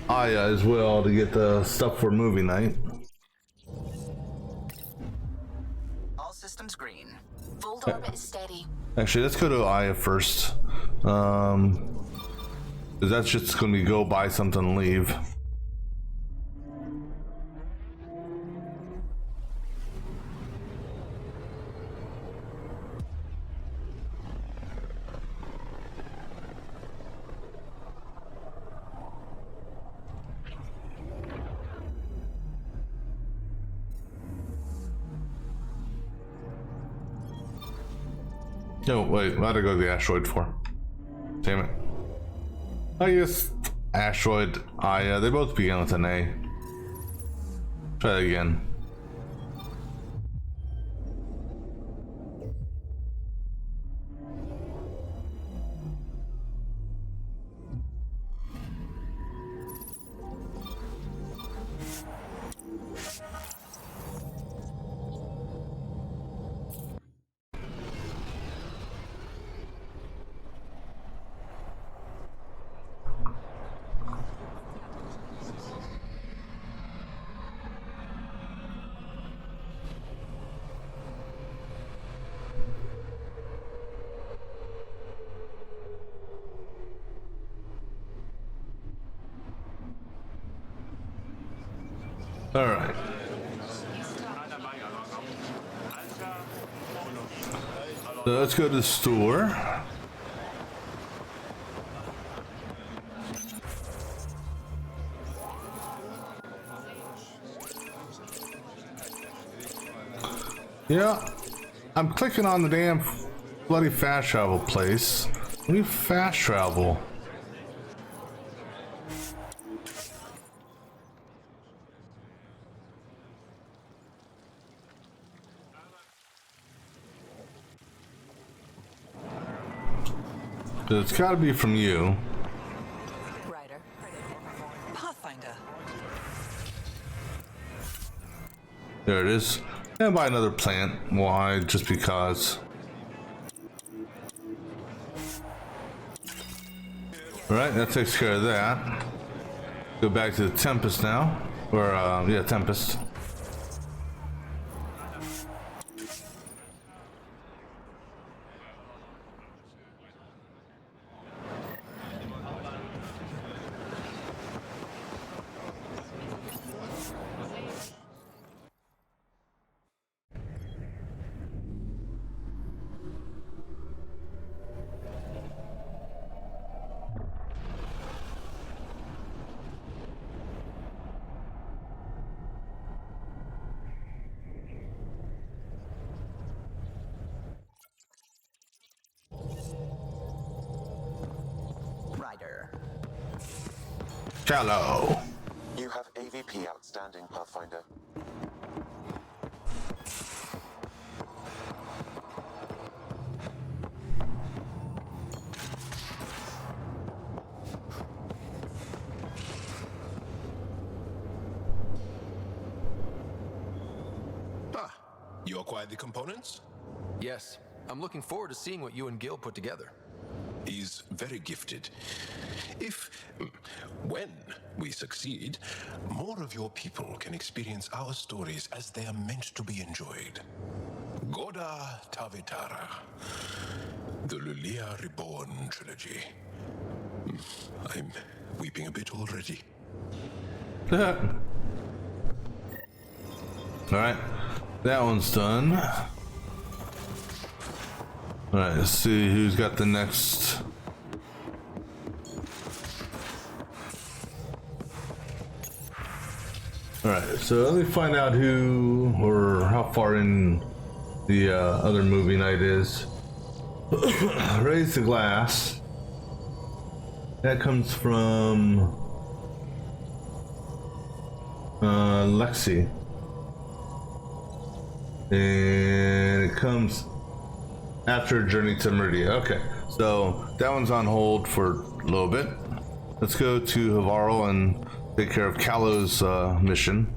[SPEAKER 1] Aya as well to get the stuff for movie night.
[SPEAKER 8] All systems green.
[SPEAKER 13] Fold orbit is steady.
[SPEAKER 1] Actually, let's go to Aya first, because that's just going to be go buy something and leave. No, wait, why'd I go to the asteroid for? Damn it. I guess asteroid, Aya, they both begin with an A. Try that again. All right. So let's go to the store. Yeah, I'm clicking on the damn bloody fast travel place. We fast travel. It's got to be from you.
[SPEAKER 9] Ryder. Pathfinder.
[SPEAKER 1] There it is. And buy another plant. Why? Just because. Alright, that takes care of that. Go back to the Tempest now. Or, yeah, Tempest. Callow.
[SPEAKER 10] You have AVP outstanding, Pathfinder.
[SPEAKER 12] You acquired the components?
[SPEAKER 4] Yes. I'm looking forward to seeing what you and Gil put together.
[SPEAKER 12] He's very gifted. When we succeed, more of your people can experience our stories as they are meant to be enjoyed. Goda Tavitara, the Lulia Reborn trilogy. I'm weeping a bit already.
[SPEAKER 1] Alright, that one's done. Alright, let's see who's got the next. Alright, so let me find out who or how far in the other movie night is. Raise the Glass. That comes from Lexi. And it comes after Journey to Meridia. Okay, so that one's on hold for a little bit. Let's go to Havaro and take care of Callow's mission.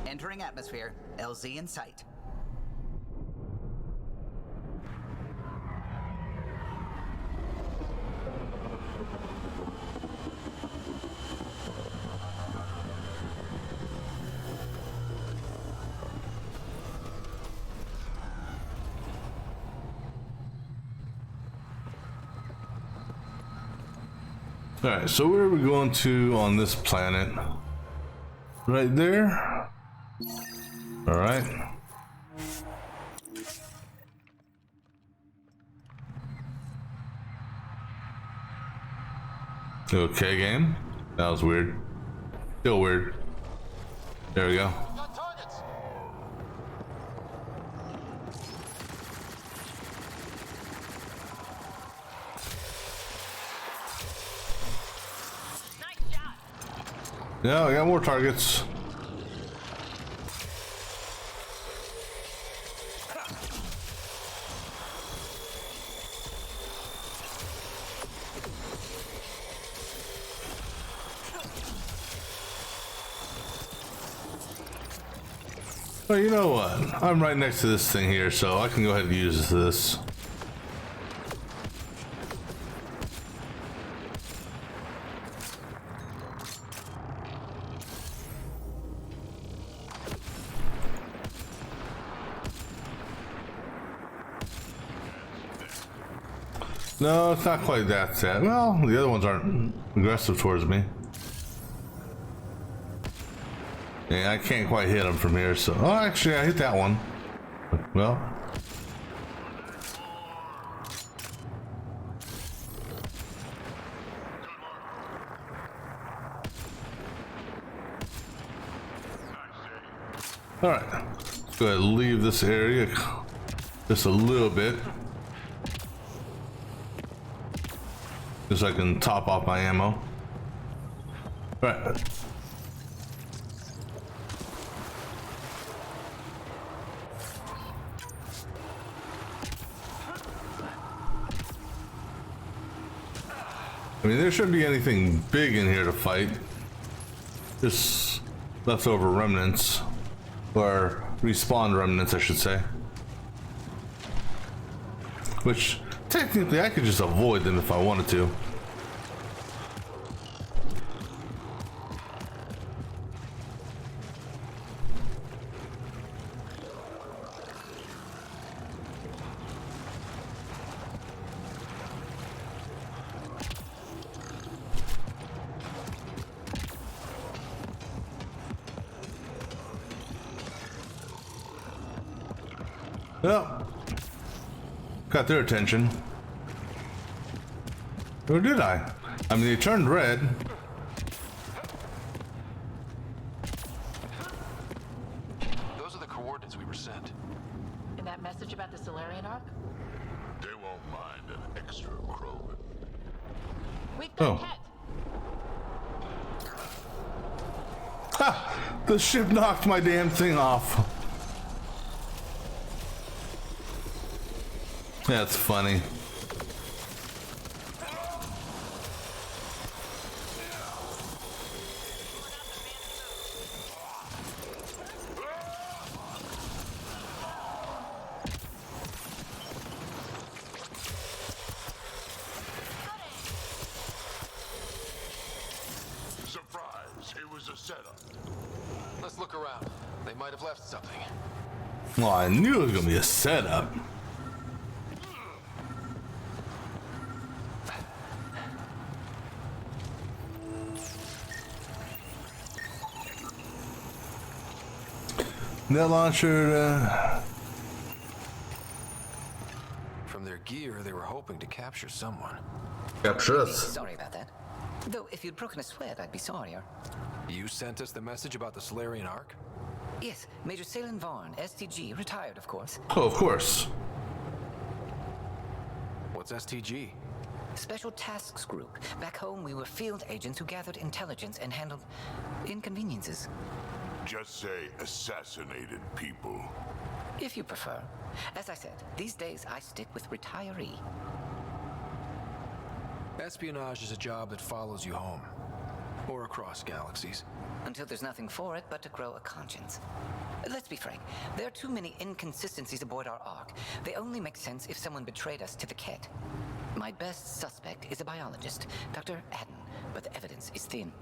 [SPEAKER 8] Entering atmosphere, LZ in sight.
[SPEAKER 1] Alright, so where are we going to on this planet? Right there? Alright. Okay, game. That was weird. Still weird. There we go. Yeah, I got more targets. Well, you know what? I'm right next to this thing here, so I can go ahead and use this. No, it's not quite that sad. Well, the other ones aren't aggressive towards me. Yeah, I can't quite hit them from here, so... Oh, actually, I hit that one. Well... Alright, let's go ahead and leave this area just a little bit. Just so I can top off my ammo. Alright. I mean, there shouldn't be anything big in here to fight. Just leftover remnants. Or respawn remnants, I should say. Which, technically, I could just avoid them if I wanted to. Well, got their attention. Or did I? I mean, they turned red.
[SPEAKER 4] Those are the coordinates we were sent.
[SPEAKER 2] And that message about the Solarian Ark?
[SPEAKER 6] They won't mind an extra Krogan.
[SPEAKER 2] We've got Ket.
[SPEAKER 1] Ha! The ship knocked my damn thing off. That's funny.
[SPEAKER 6] Surprise! It was a setup.
[SPEAKER 4] Let's look around. They might have left something.
[SPEAKER 1] Well, I knew it was gonna be a setup. Net launcher.
[SPEAKER 4] From their gear, they were hoping to capture someone.
[SPEAKER 1] Capture us.
[SPEAKER 3] Sorry about that. Though, if you'd broken a sweat, I'd be sorrier.
[SPEAKER 4] You sent us the message about the Solarian Ark?
[SPEAKER 3] Yes, Major Salen Vaughn, STG, retired, of course.
[SPEAKER 1] Oh, of course.
[SPEAKER 4] What's STG?
[SPEAKER 3] Special Tasks Group. Back home, we were field agents who gathered intelligence and handled inconveniences.
[SPEAKER 6] Just say assassinated people.
[SPEAKER 3] If you prefer. As I said, these days I stick with retiree.
[SPEAKER 4] Espionage is a job that follows you home. Or across galaxies.
[SPEAKER 3] Until there's nothing for it but to grow a conscience. Let's be frank, there are too many inconsistencies aboard our Ark. They only make sense if someone betrayed us to the Ket. My best suspect is a biologist, Dr. Adden, but the evidence is thin.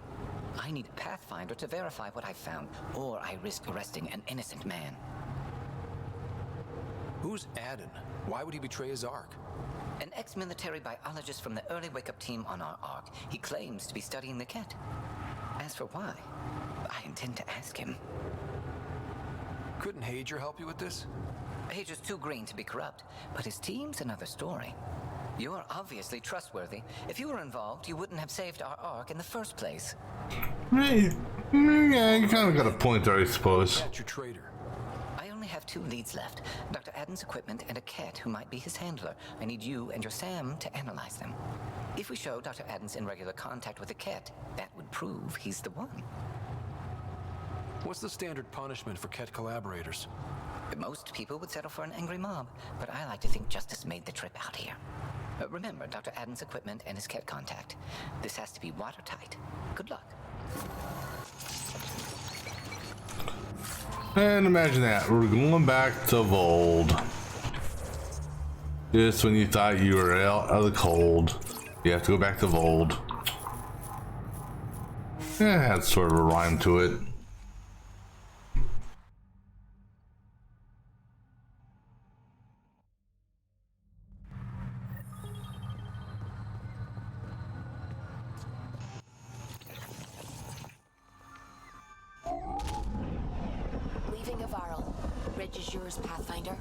[SPEAKER 3] I need a Pathfinder to verify what I've found, or I risk arresting an innocent man.
[SPEAKER 4] Who's Adden? Why would he betray his Ark?
[SPEAKER 3] An ex-military biologist from the early wake-up team on our Ark. He claims to be studying the Ket. As for why, I intend to ask him.
[SPEAKER 4] Couldn't Hager help you with this?
[SPEAKER 3] Hager's too green to be corrupt, but his team's another story. You're obviously trustworthy. If you were involved, you wouldn't have saved our Ark in the first place.
[SPEAKER 1] Yeah, you kind of got a point there, I suppose.
[SPEAKER 4] That's your traitor.
[SPEAKER 3] I only have 2 leads left. Dr. Adden's equipment and a Ket who might be his handler. I need you and your Sam to analyze them. If we show Dr. Adden's in regular contact with the Ket, that would prove he's the one.
[SPEAKER 4] What's the standard punishment for Ket collaborators?
[SPEAKER 3] Most people would settle for an angry mob, but I like to think justice made the trip out here. Remember Dr. Adden's equipment and his Ket contact. This has to be watertight. Good luck.
[SPEAKER 1] And imagine that, we're going back to Vold. Just when you thought you were out of the cold, you have to go back to Vold. Yeah, it had sort of a rhyme to it.
[SPEAKER 13] Leaving Avaril. Ridge is yours, Pathfinder.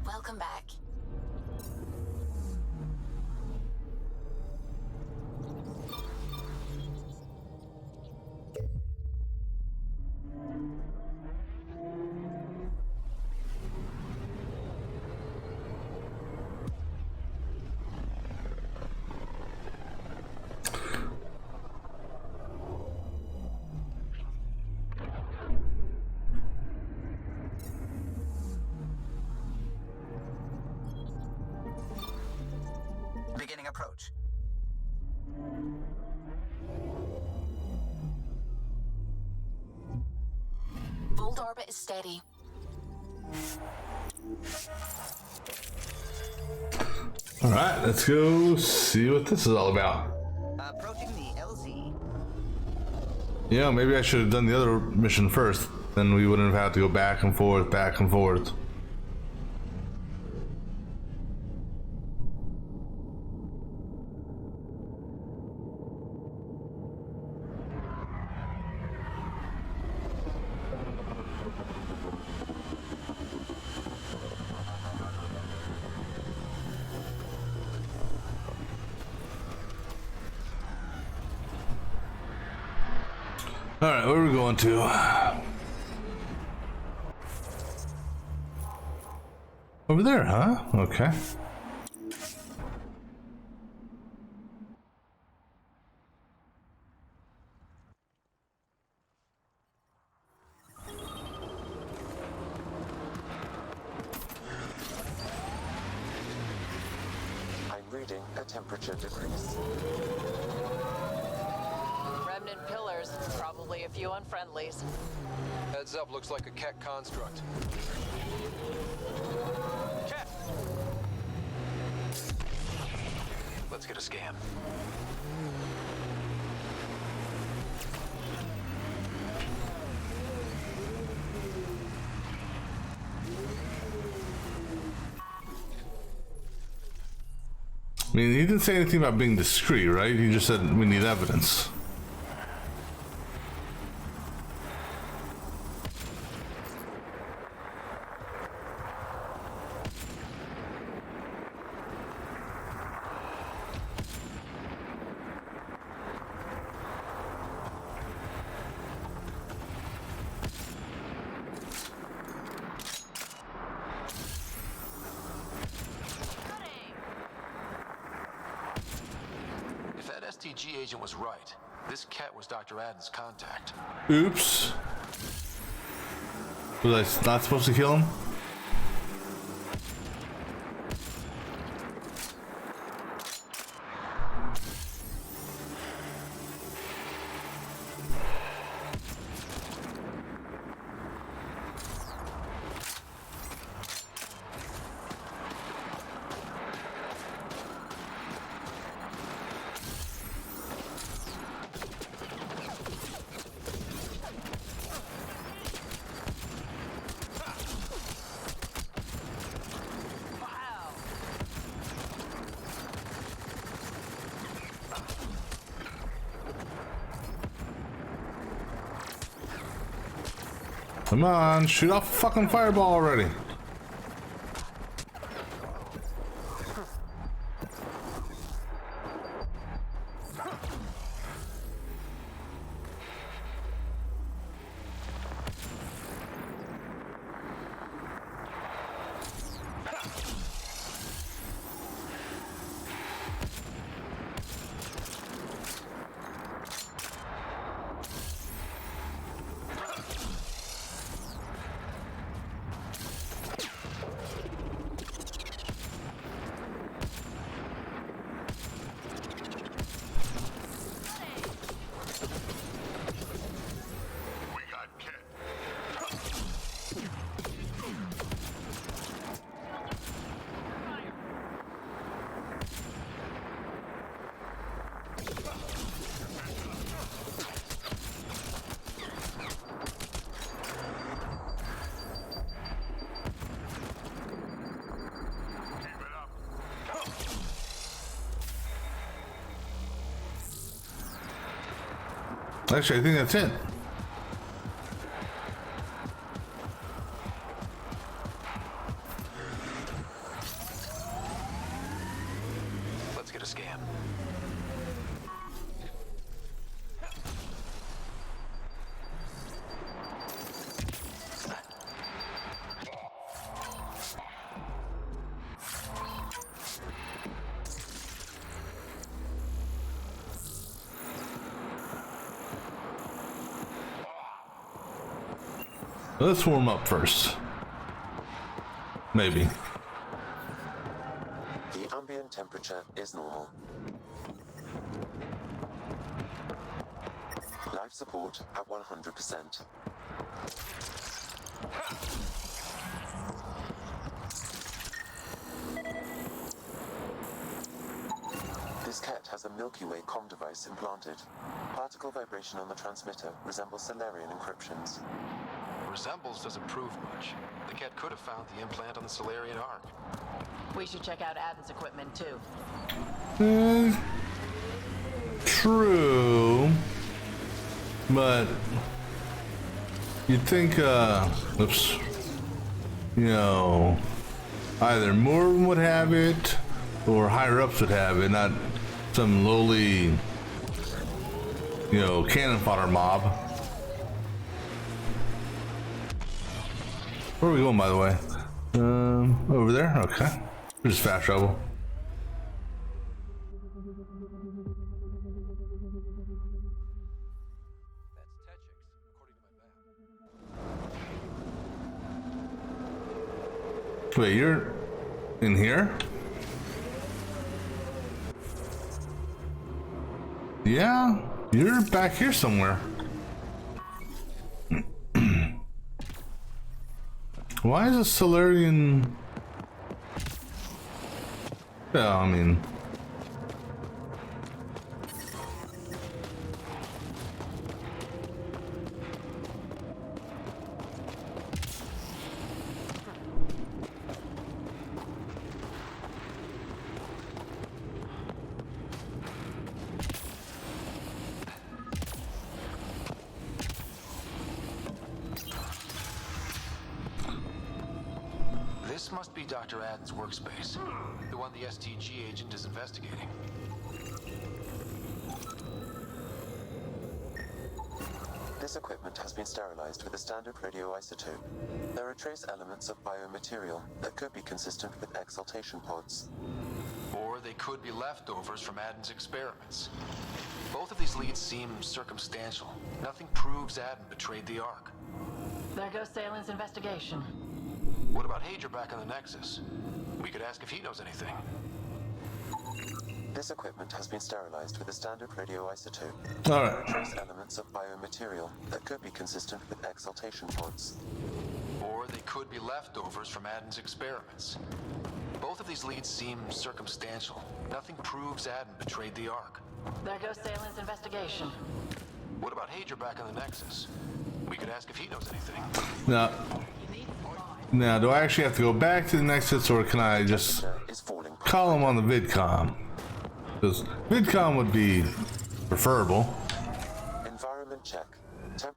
[SPEAKER 13] Welcome back. Steady.
[SPEAKER 1] Alright, let's go see what this is all about.
[SPEAKER 8] Approaching the LZ.
[SPEAKER 1] Yeah, maybe I should have done the other mission first. Then we wouldn't have had to go back and forth, back and forth. Alright, where are we going to? Over there, huh? Okay.
[SPEAKER 10] I'm reading a temperature decrease.
[SPEAKER 7] Remnant pillars, probably a few unfriendlies.
[SPEAKER 4] Heads up, looks like a Keck construct. Keck! Let's get a scan.
[SPEAKER 1] I mean, he didn't say anything about being discreet, right? He just said we need evidence.
[SPEAKER 4] If that STG agent was right, this cat was Dr. Adden's contact.
[SPEAKER 1] Oops. Was I not supposed to kill him? Come on, shoot off a fucking fireball already. Actually, I think that's it.
[SPEAKER 4] Let's get a scan.
[SPEAKER 1] Let's warm up first. Maybe.
[SPEAKER 10] The ambient temperature is normal. Life support at 100%. has a Milky Way comm device implanted. Particle vibration on the transmitter resembles Solarian encryptions.
[SPEAKER 4] Resembles doesn't prove much. The Ket could have found the implant on the Solarian Ark.
[SPEAKER 7] We should check out Adam's equipment too.
[SPEAKER 1] True. But you'd think, oops, you know, either more of them would have it or higher ups would have it, not some lowly, you know, cannon fodder mob. Where are we going, by the way? Over there? Okay. We're just fast travel. Wait, you're in here? Yeah, you're back here somewhere. Why is a Solarian? Yeah, I mean.
[SPEAKER 4] This must be Dr. Adden's workspace, the one the STG agent is investigating.
[SPEAKER 10] This equipment has been sterilized with a standard radioisotope. There are trace elements of biomaterial that could be consistent with exaltation pods.
[SPEAKER 4] Or they could be leftovers from Adden's experiments. Both of these leads seem circumstantial. Nothing proves Adden betrayed the Ark.
[SPEAKER 7] There goes Salen's investigation.
[SPEAKER 4] What about Hager back on the Nexus? We could ask if he knows anything.
[SPEAKER 10] This equipment has been sterilized with a standard radioisotope.
[SPEAKER 1] All right.
[SPEAKER 10] There are trace elements of biomaterial that could be consistent with exaltation pods.
[SPEAKER 4] Or they could be leftovers from Adden's experiments. Both of these leads seem circumstantial. Nothing proves Adden betrayed the Ark.
[SPEAKER 7] There goes Salen's investigation.
[SPEAKER 4] What about Hager back on the Nexus? We could ask if he knows anything.
[SPEAKER 1] Now, do I actually have to go back to the Nexus, or can I just call him on the VidCom? Because VidCom would be preferable.
[SPEAKER 10] Environment check. Temperature.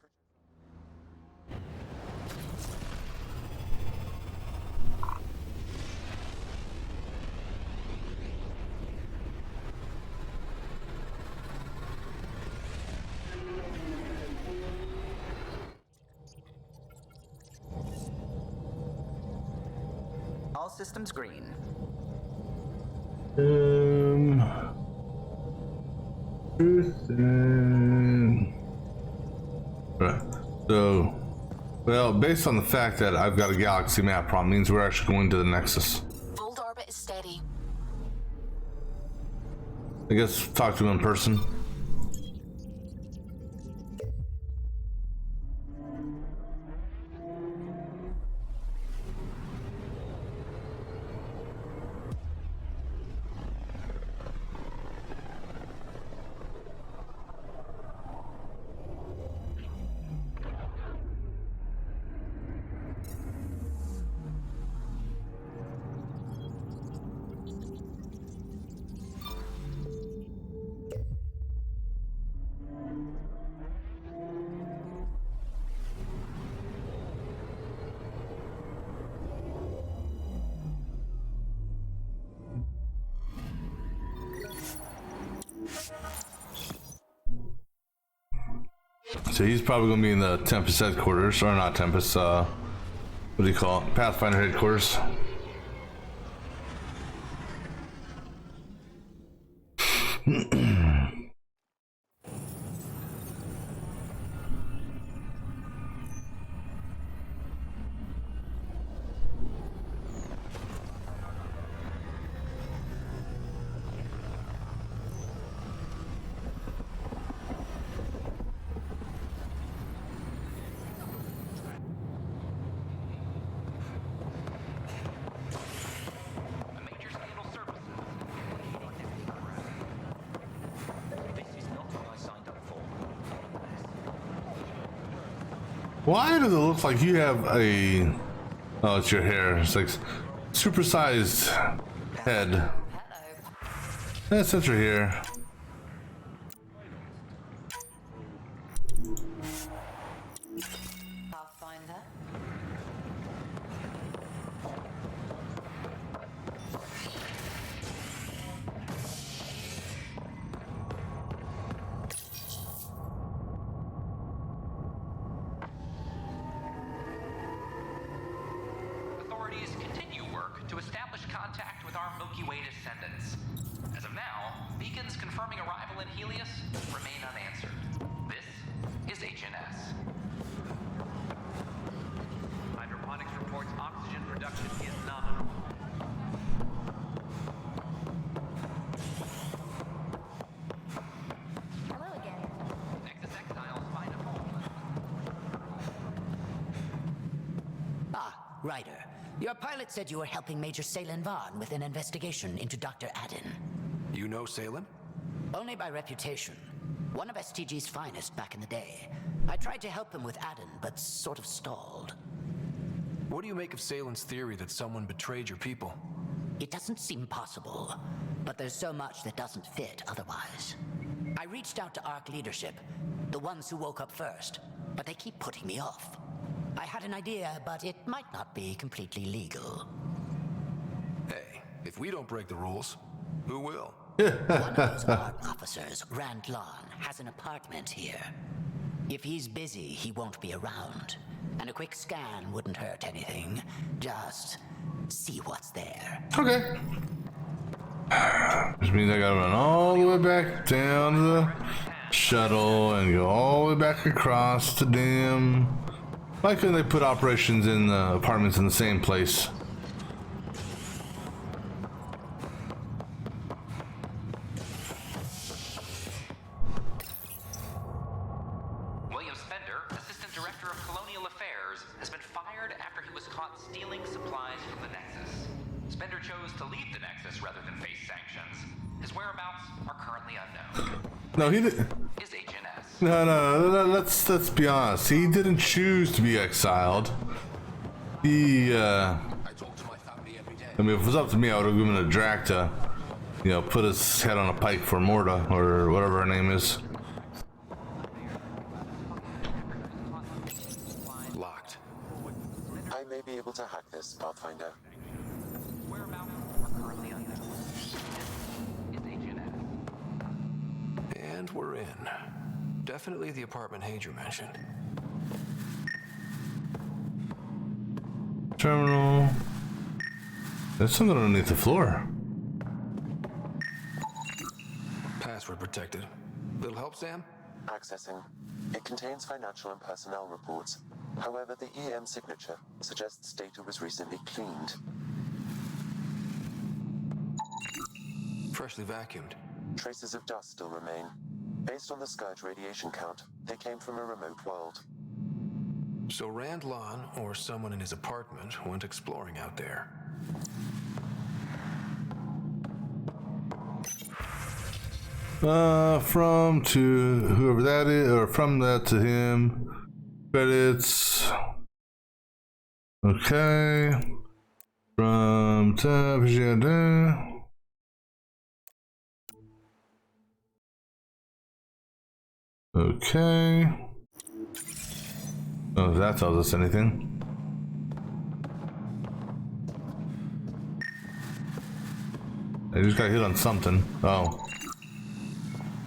[SPEAKER 8] All systems green.
[SPEAKER 1] Right. So, well, based on the fact that I've got a galaxy map problem, means we're actually going to the Nexus.
[SPEAKER 13] Old orbit is steady.
[SPEAKER 1] I guess talk to him in person. So he's probably going to be in the Tempest headquarters, or not Tempest, what do you call it? Pathfinder headquarters. Why does it look like you have a... Oh, it's your hair. It's like supersized head. That's since you're here.
[SPEAKER 2] Pathfinder.
[SPEAKER 17] Authorities continue work to establish contact with our Milky Way descendants. As of now, beacons confirming arrival in Helios remain unanswered. This is HNS.
[SPEAKER 18] Hydroponics reports oxygen production is nominal.
[SPEAKER 2] Hello again.
[SPEAKER 17] Nexus exiles find a home.
[SPEAKER 5] Ah, Ryder. Your pilot said you were helping Major Salen Vaughn with an investigation into Dr. Aden.
[SPEAKER 4] You know Salem?
[SPEAKER 5] Only by reputation. One of STG's finest back in the day. I tried to help him with Aden, but sort of stalled.
[SPEAKER 4] What do you make of Salen's theory that someone betrayed your people?
[SPEAKER 5] It doesn't seem possible, but there's so much that doesn't fit otherwise. I reached out to ARC leadership, the ones who woke up first, but they keep putting me off. I had an idea, but it might not be completely legal.
[SPEAKER 4] Hey, if we don't break the rules, who will?
[SPEAKER 5] One of those ARC officers, Rand Lon, has an apartment here. If he's busy, he won't be around. And a quick scan wouldn't hurt anything. Just see what's there.
[SPEAKER 1] Okay. Which means I gotta run all the way back down to the shuttle and go all the way back across the damn... Why couldn't they put operations in the apartments in the same place?
[SPEAKER 17] William Spender, Assistant Director of Colonial Affairs, has been fired after he was caught stealing supplies from the Nexus. Spender chose to leave the Nexus rather than face sanctions. His whereabouts are currently unknown.
[SPEAKER 1] No, he didn't.
[SPEAKER 17] Is HNS.
[SPEAKER 1] No, let's be honest. He didn't choose to be exiled. He, I mean, if it was up to me, I would have given a Drac to, you know, put his head on a pike for Morta, or whatever her name is.
[SPEAKER 4] Locked.
[SPEAKER 10] I may be able to hack this, Pathfinder.
[SPEAKER 17] Whereabouts are currently unknown. Is HNS.
[SPEAKER 4] And we're in. Definitely the apartment Hadrian mentioned.
[SPEAKER 1] Terminal. There's something underneath the floor.
[SPEAKER 4] Password protected. Little help, Sam?
[SPEAKER 10] Accessing. It contains financial and personnel reports. However, the EM signature suggests data was recently cleaned.
[SPEAKER 4] Freshly vacuumed.
[SPEAKER 10] Traces of dust still remain. Based on the Scourge radiation count, they came from a remote world.
[SPEAKER 4] So Rand Lon, or someone in his apartment, went exploring out there.
[SPEAKER 1] From to whoever that is, or from that to him. Credits. Okay. From to... Okay. Oh, if that tells us anything. I just got hit on something. Oh.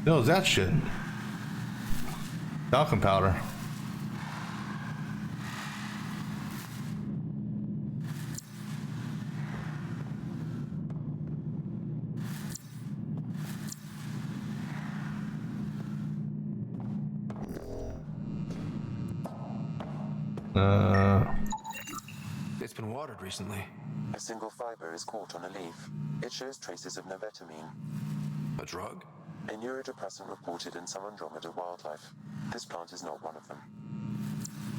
[SPEAKER 1] No, that shit. Talcum powder.
[SPEAKER 4] It's been watered recently.
[SPEAKER 10] A single fiber is caught on a leaf. It shows traces of novetamine.
[SPEAKER 4] A drug?
[SPEAKER 10] A neurodepressant reported in some Andromeda wildlife. This plant is not one of them.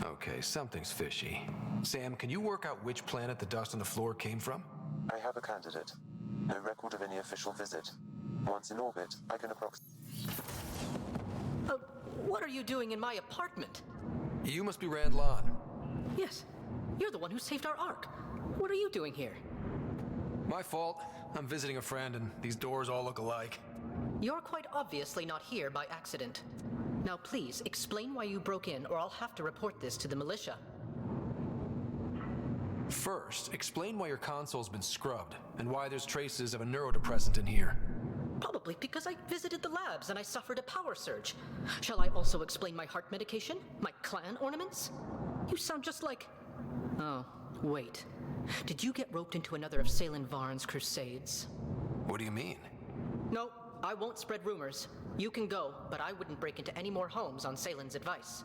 [SPEAKER 4] Okay, something's fishy. Sam, can you work out which planet the dust on the floor came from?
[SPEAKER 10] I have a candidate. No record of any official visit. Once in orbit, I can approximate.
[SPEAKER 5] What are you doing in my apartment?
[SPEAKER 4] You must be Rand Lon.
[SPEAKER 15] Yes. You're the one who saved our Ark. What are you doing here?
[SPEAKER 4] My fault. I'm visiting a friend, and these doors all look alike.
[SPEAKER 15] You're quite obviously not here by accident. Now please, explain why you broke in, or I'll have to report this to the militia.
[SPEAKER 4] First, explain why your console's been scrubbed, and why there's traces of a neurodepressant in here.
[SPEAKER 15] Probably because I visited the labs and I suffered a power surge. Shall I also explain my heart medication? My clan ornaments? You sound just like... Oh, wait. Did you get roped into another of Salen Varn's crusades?
[SPEAKER 4] What do you mean?
[SPEAKER 15] No, I won't spread rumors. You can go, but I wouldn't break into any more homes on Salen's advice.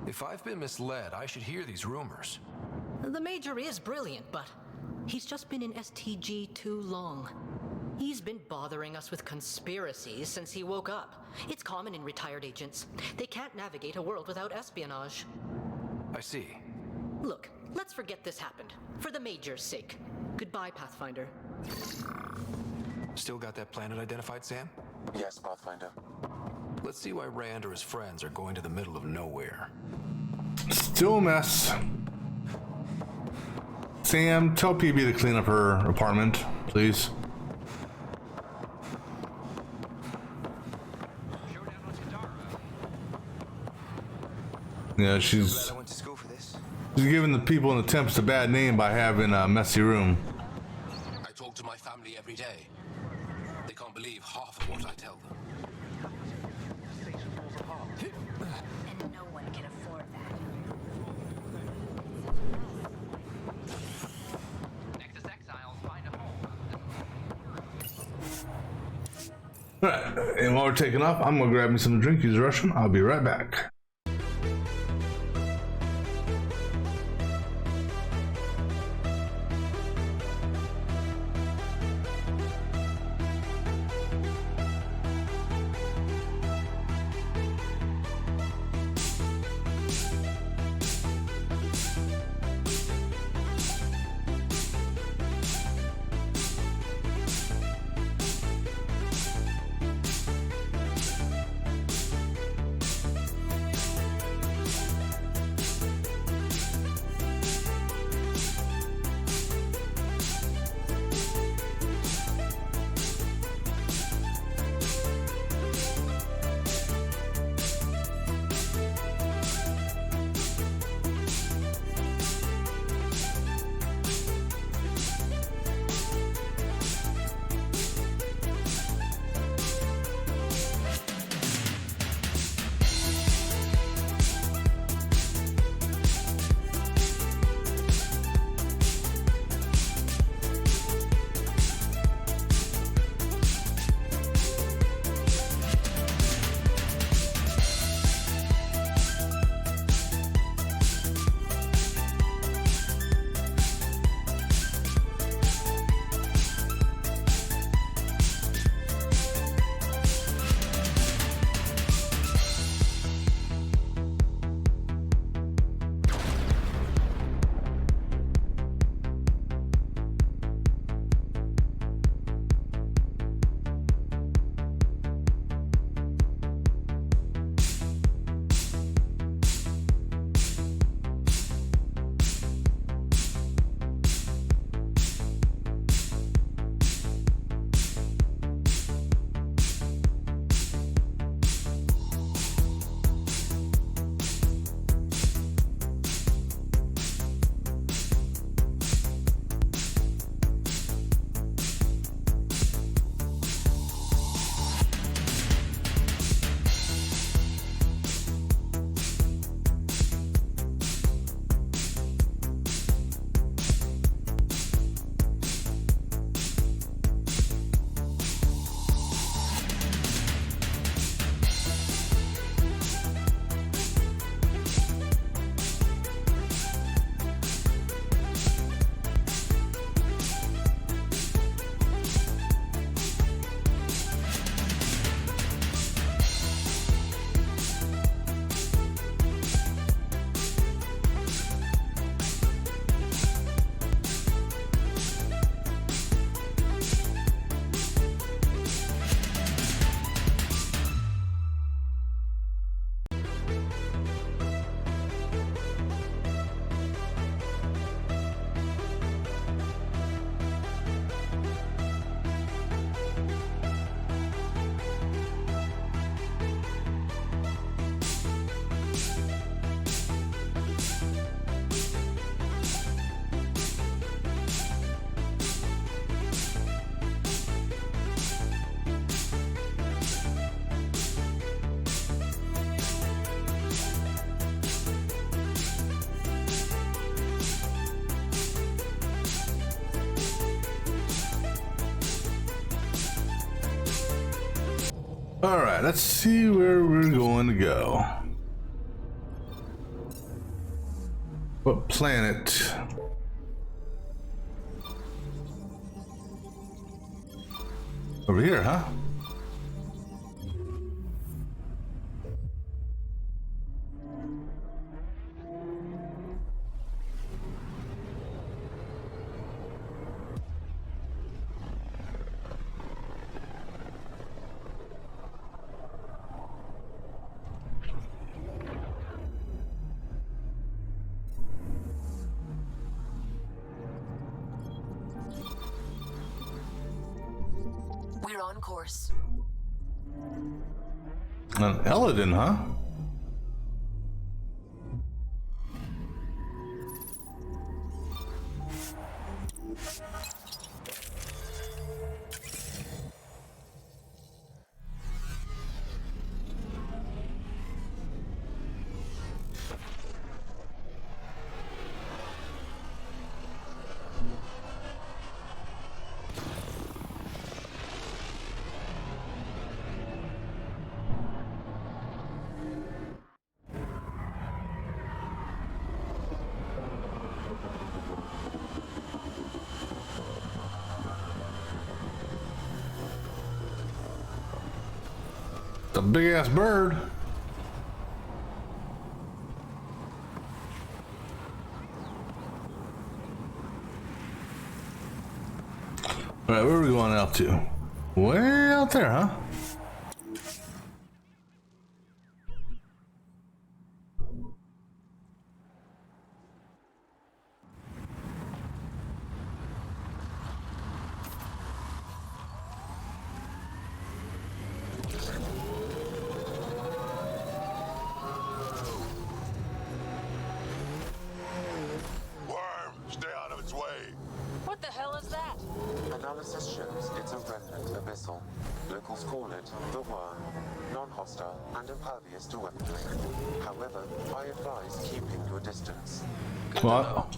[SPEAKER 4] If I've been misled, I should hear these rumors.
[SPEAKER 15] The Major is brilliant, but he's just been in STG too long. He's been bothering us with conspiracies since he woke up. It's common in retired agents. They can't navigate a world without espionage.
[SPEAKER 4] I see.
[SPEAKER 15] Look, let's forget this happened. For the Major's sake. Goodbye, Pathfinder.
[SPEAKER 4] Still got that planet identified, Sam?
[SPEAKER 10] Yes, Pathfinder.
[SPEAKER 4] Let's see why Rand or his friends are going to the middle of nowhere.
[SPEAKER 1] Still a mess. Sam, tell PB to clean up her apartment, please. Yeah, she's giving the people in the temps a bad name by having a messy room.
[SPEAKER 4] I talk to my family every day. They can't believe half of what I tell them.
[SPEAKER 2] And no one can afford that.
[SPEAKER 18] Nexus exiles find a home.
[SPEAKER 1] Alright, and while we're taking off, I'm gonna grab me some drink. Use the restroom. I'll be right back. Alright, let's see where we're going to go. What planet? Over here, huh?
[SPEAKER 13] We're on course.
[SPEAKER 1] An Eladin, huh? The big ass bird. Alright, where are we going out to? Way out there, huh?
[SPEAKER 7] What the hell is that?
[SPEAKER 10] Analysis shows it's a remnant abyssal. Locals call it the Worm. Non-hostile and impervious to weaponry. However, I advise keeping your distance.
[SPEAKER 1] What?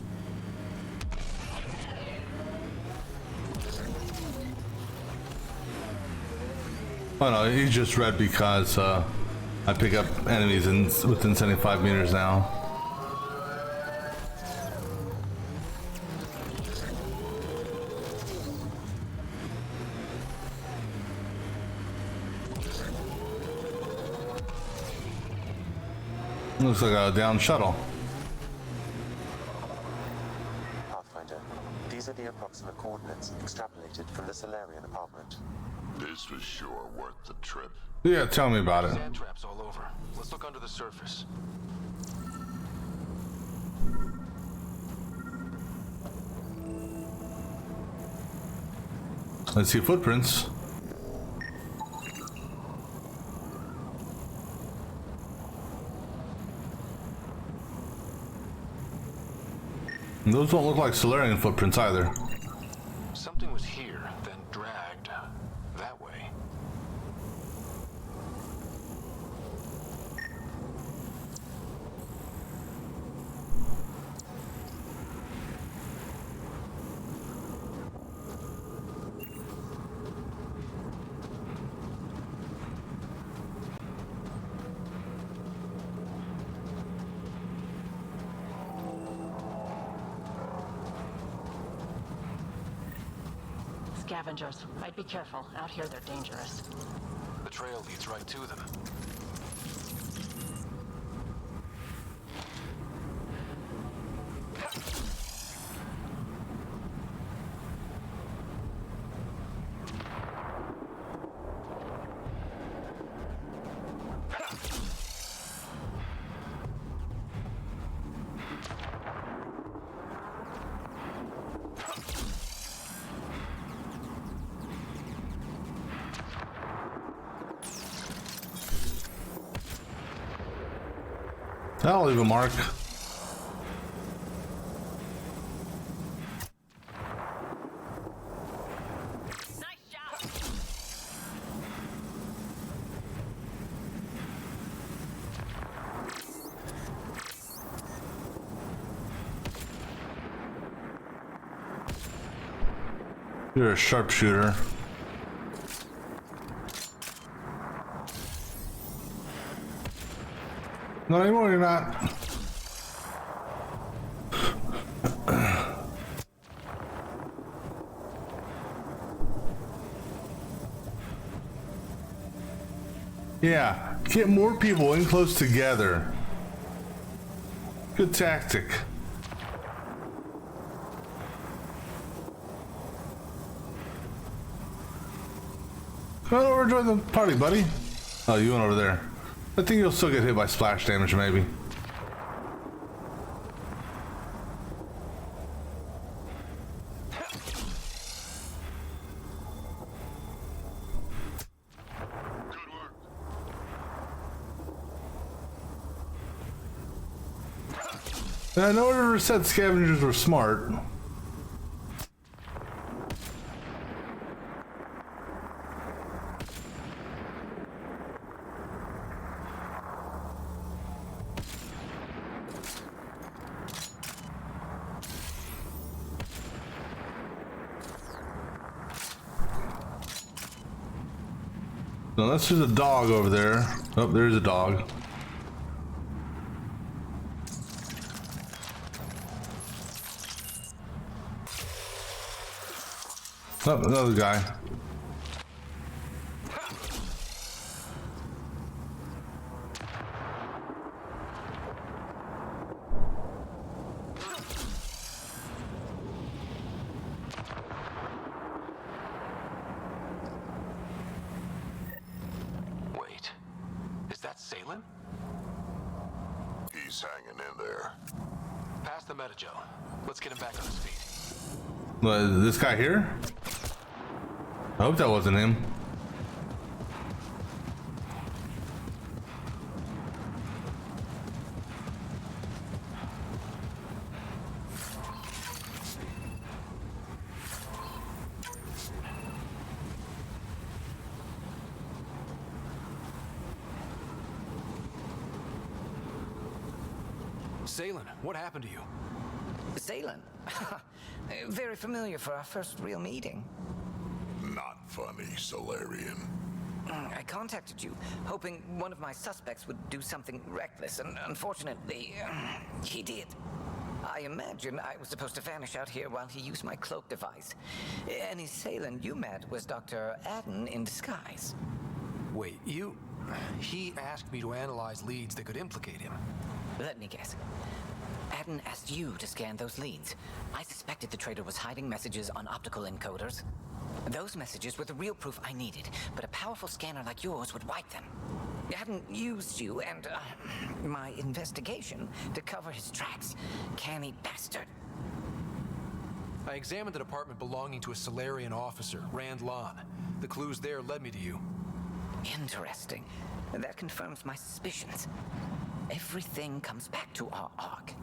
[SPEAKER 1] Oh no, he just read because I pick up enemies within 75 meters now. Looks like a down shuttle.
[SPEAKER 10] Pathfinder, these are the approximate coordinates extrapolated from the Solarian apartment.
[SPEAKER 6] This was sure worth the trip.
[SPEAKER 1] Yeah, tell me about it.
[SPEAKER 4] Sand traps all over. Let's look under the surface.
[SPEAKER 1] Let's see footprints. Those don't look like Solarian footprints either.
[SPEAKER 4] Something was here, then dragged that way.
[SPEAKER 9] Scavengers. I'd be careful. Out here, they're dangerous.
[SPEAKER 4] The trail leads right to them.
[SPEAKER 1] That'll leave a mark. You're a sharpshooter. Not anymore, you're not. Yeah, get more people in close together. Good tactic. Come on over, join the party, buddy. Oh, you went over there. I think you'll still get hit by splash damage, maybe. No one ever said scavengers were smart. No, that's just a dog over there. Oh, there's a dog. Oh, another guy.
[SPEAKER 4] Wait, is that Salem?
[SPEAKER 6] He's hanging in there.
[SPEAKER 4] Pass the Metajo. Let's get him back on his feet.
[SPEAKER 1] What, is this guy here? I hope that wasn't him.
[SPEAKER 4] Salem, what happened to you?
[SPEAKER 3] Salem? Very familiar for our first real meeting.
[SPEAKER 6] Not funny, Solarian.
[SPEAKER 3] I contacted you, hoping one of my suspects would do something reckless, and unfortunately, he did. I imagine I was supposed to vanish out here while he used my cloak device. Any Salem you met was Dr. Adden in disguise.
[SPEAKER 4] Wait, he asked me to analyze leads that could implicate him.
[SPEAKER 3] Let me guess. Adden asked you to scan those leads. I suspected the traitor was hiding messages on optical encoders. Those messages were the real proof I needed, but a powerful scanner like yours would wipe them. Adden used you and my investigation to cover his tracks. Canny bastard.
[SPEAKER 4] I examined an apartment belonging to a Solarian officer, Rand Lon. The clues there led me to you.
[SPEAKER 3] Interesting. That confirms my suspicions. Everything comes back to our arc.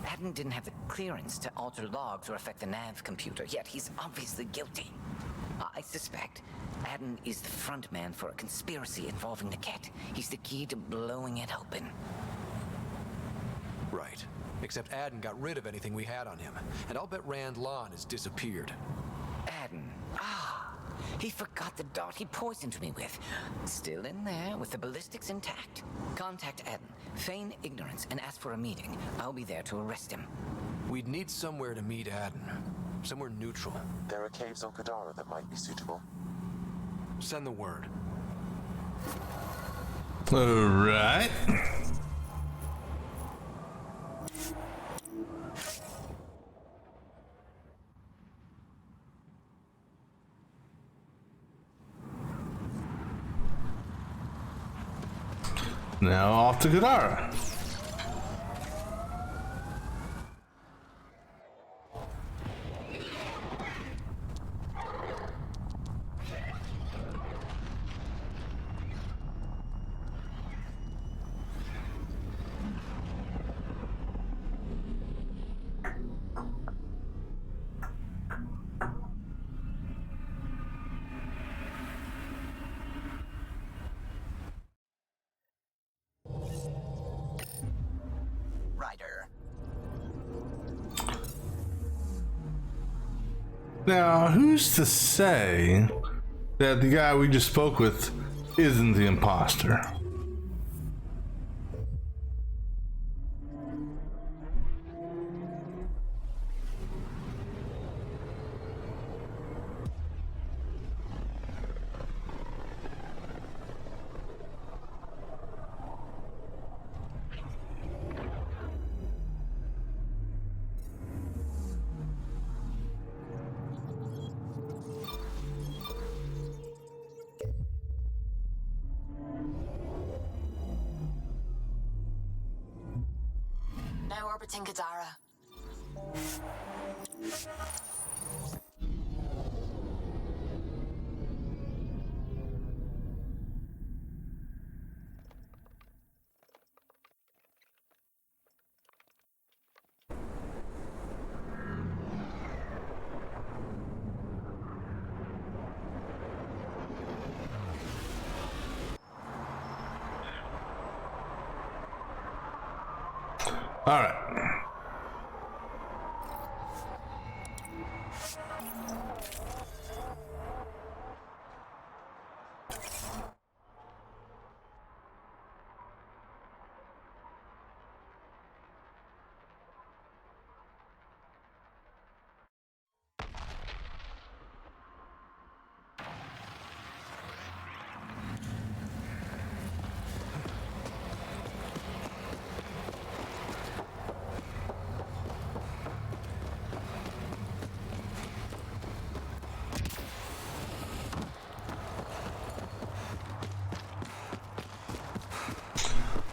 [SPEAKER 3] Adden didn't have the clearance to alter logs or affect the nav computer, yet he's obviously guilty. I suspect Adden is the front man for a conspiracy involving the Ket. He's the key to blowing it open.
[SPEAKER 4] Right. Except Adden got rid of anything we had on him, and I'll bet Rand Lon has disappeared.
[SPEAKER 3] Adden. He forgot the dart he poisoned me with. Still in there with the ballistics intact. Contact Adden, feign ignorance, and ask for a meeting. I'll be there to arrest him.
[SPEAKER 4] We'd need somewhere to meet Adden. Somewhere neutral.
[SPEAKER 10] There are caves on Kadara that might be suitable.
[SPEAKER 4] Send the word.
[SPEAKER 1] All right. Now off to Kadara. Now, who's to say that the guy we just spoke with isn't the imposter?
[SPEAKER 13] orbiting Gadara.
[SPEAKER 1] All right.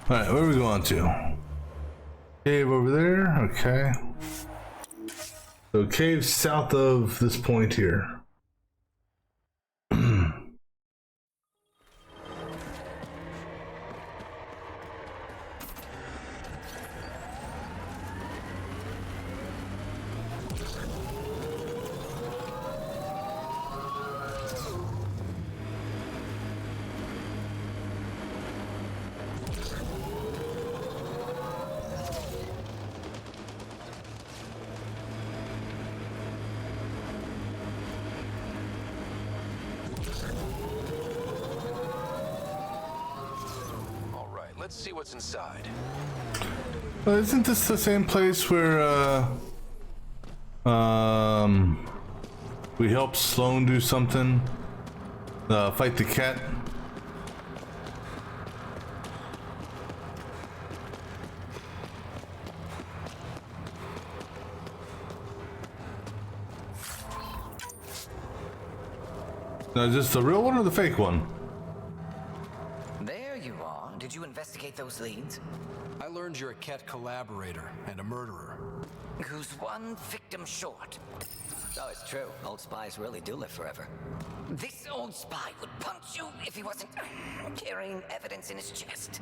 [SPEAKER 1] All right, where are we going to? Cave over there. Okay. So cave south of this point here.
[SPEAKER 4] Let's see what's inside.
[SPEAKER 1] Isn't this the same place where we helped Sloan do something? Fight the cat? Now, is this the real one or the fake one?
[SPEAKER 3] There you are. Did you investigate those leads?
[SPEAKER 4] I learned you're a Ket collaborator and a murderer.
[SPEAKER 3] Who's one victim short? Oh, it's true. Old spies really do live forever. This old spy would punch you if he wasn't carrying evidence in his chest.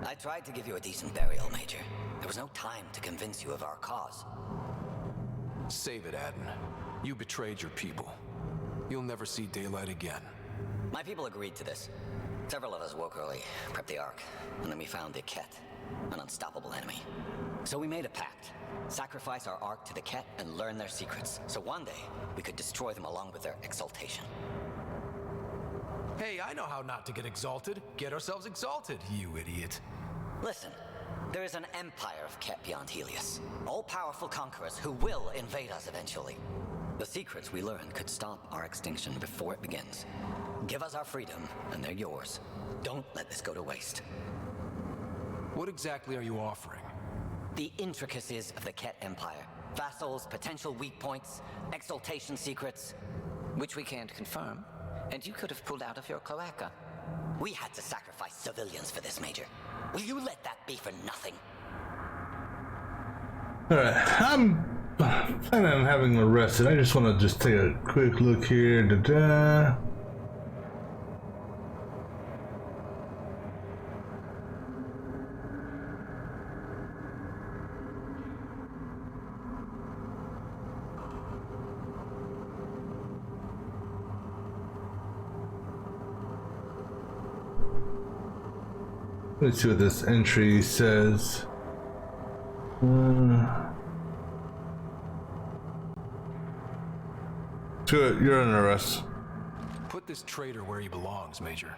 [SPEAKER 3] I tried to give you a decent burial, Major. There was no time to convince you of our cause.
[SPEAKER 4] Save it, Aden. You betrayed your people. You'll never see daylight again.
[SPEAKER 3] My people agreed to this. Several of us woke early, prepped the Ark, and then we found the Ket, an unstoppable enemy. So we made a pact. Sacrifice our Ark to the Ket and learn their secrets, so one day we could destroy them along with their exaltation.
[SPEAKER 4] Hey, I know how not to get exalted. Get ourselves exalted, you idiot.
[SPEAKER 3] Listen, there is an empire of Ket beyond Helios. All-powerful conquerors who will invade us eventually. The secrets we learn could stop our extinction before it begins. Give us our freedom, and they're yours. Don't let this go to waste.
[SPEAKER 4] What exactly are you offering?
[SPEAKER 3] The intricacies of the Ket Empire. Vassals, potential weak points, exaltation secrets. Which we can't confirm. And you could have pulled out of your cloaca. We had to sacrifice civilians for this, Major. Will you let that be for nothing?
[SPEAKER 1] Alright, I'm planning on having him arrested. I just want to just take a quick look here. Da-da. Let's see what this entry says. You're under arrest.
[SPEAKER 4] Put this traitor where he belongs, Major.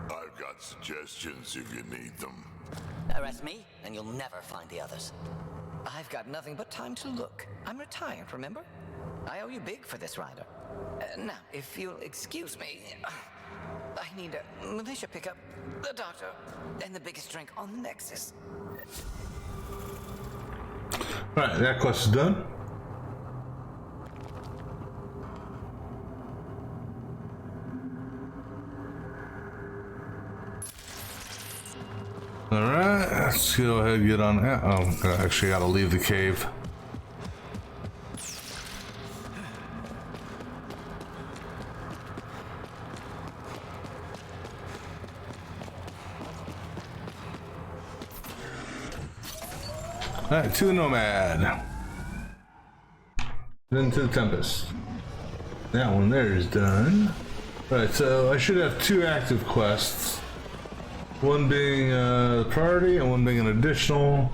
[SPEAKER 6] I've got suggestions if you need them.
[SPEAKER 3] Arrest me, and you'll never find the others. I've got nothing but time to look. I'm retired, remember? I owe you big for this, Ryder. Now, if you'll excuse me, I need a militia pickup, the doctor, and the biggest drink on the Nexus.
[SPEAKER 1] Alright, that quest is done. Alright. let's go ahead and get on. Oh, I actually gotta leave the cave. Alright, to the Nomad. Then to the Tempest. That one there is done. Alright, so I should have 2 active quests. One being a priority and one being an additional.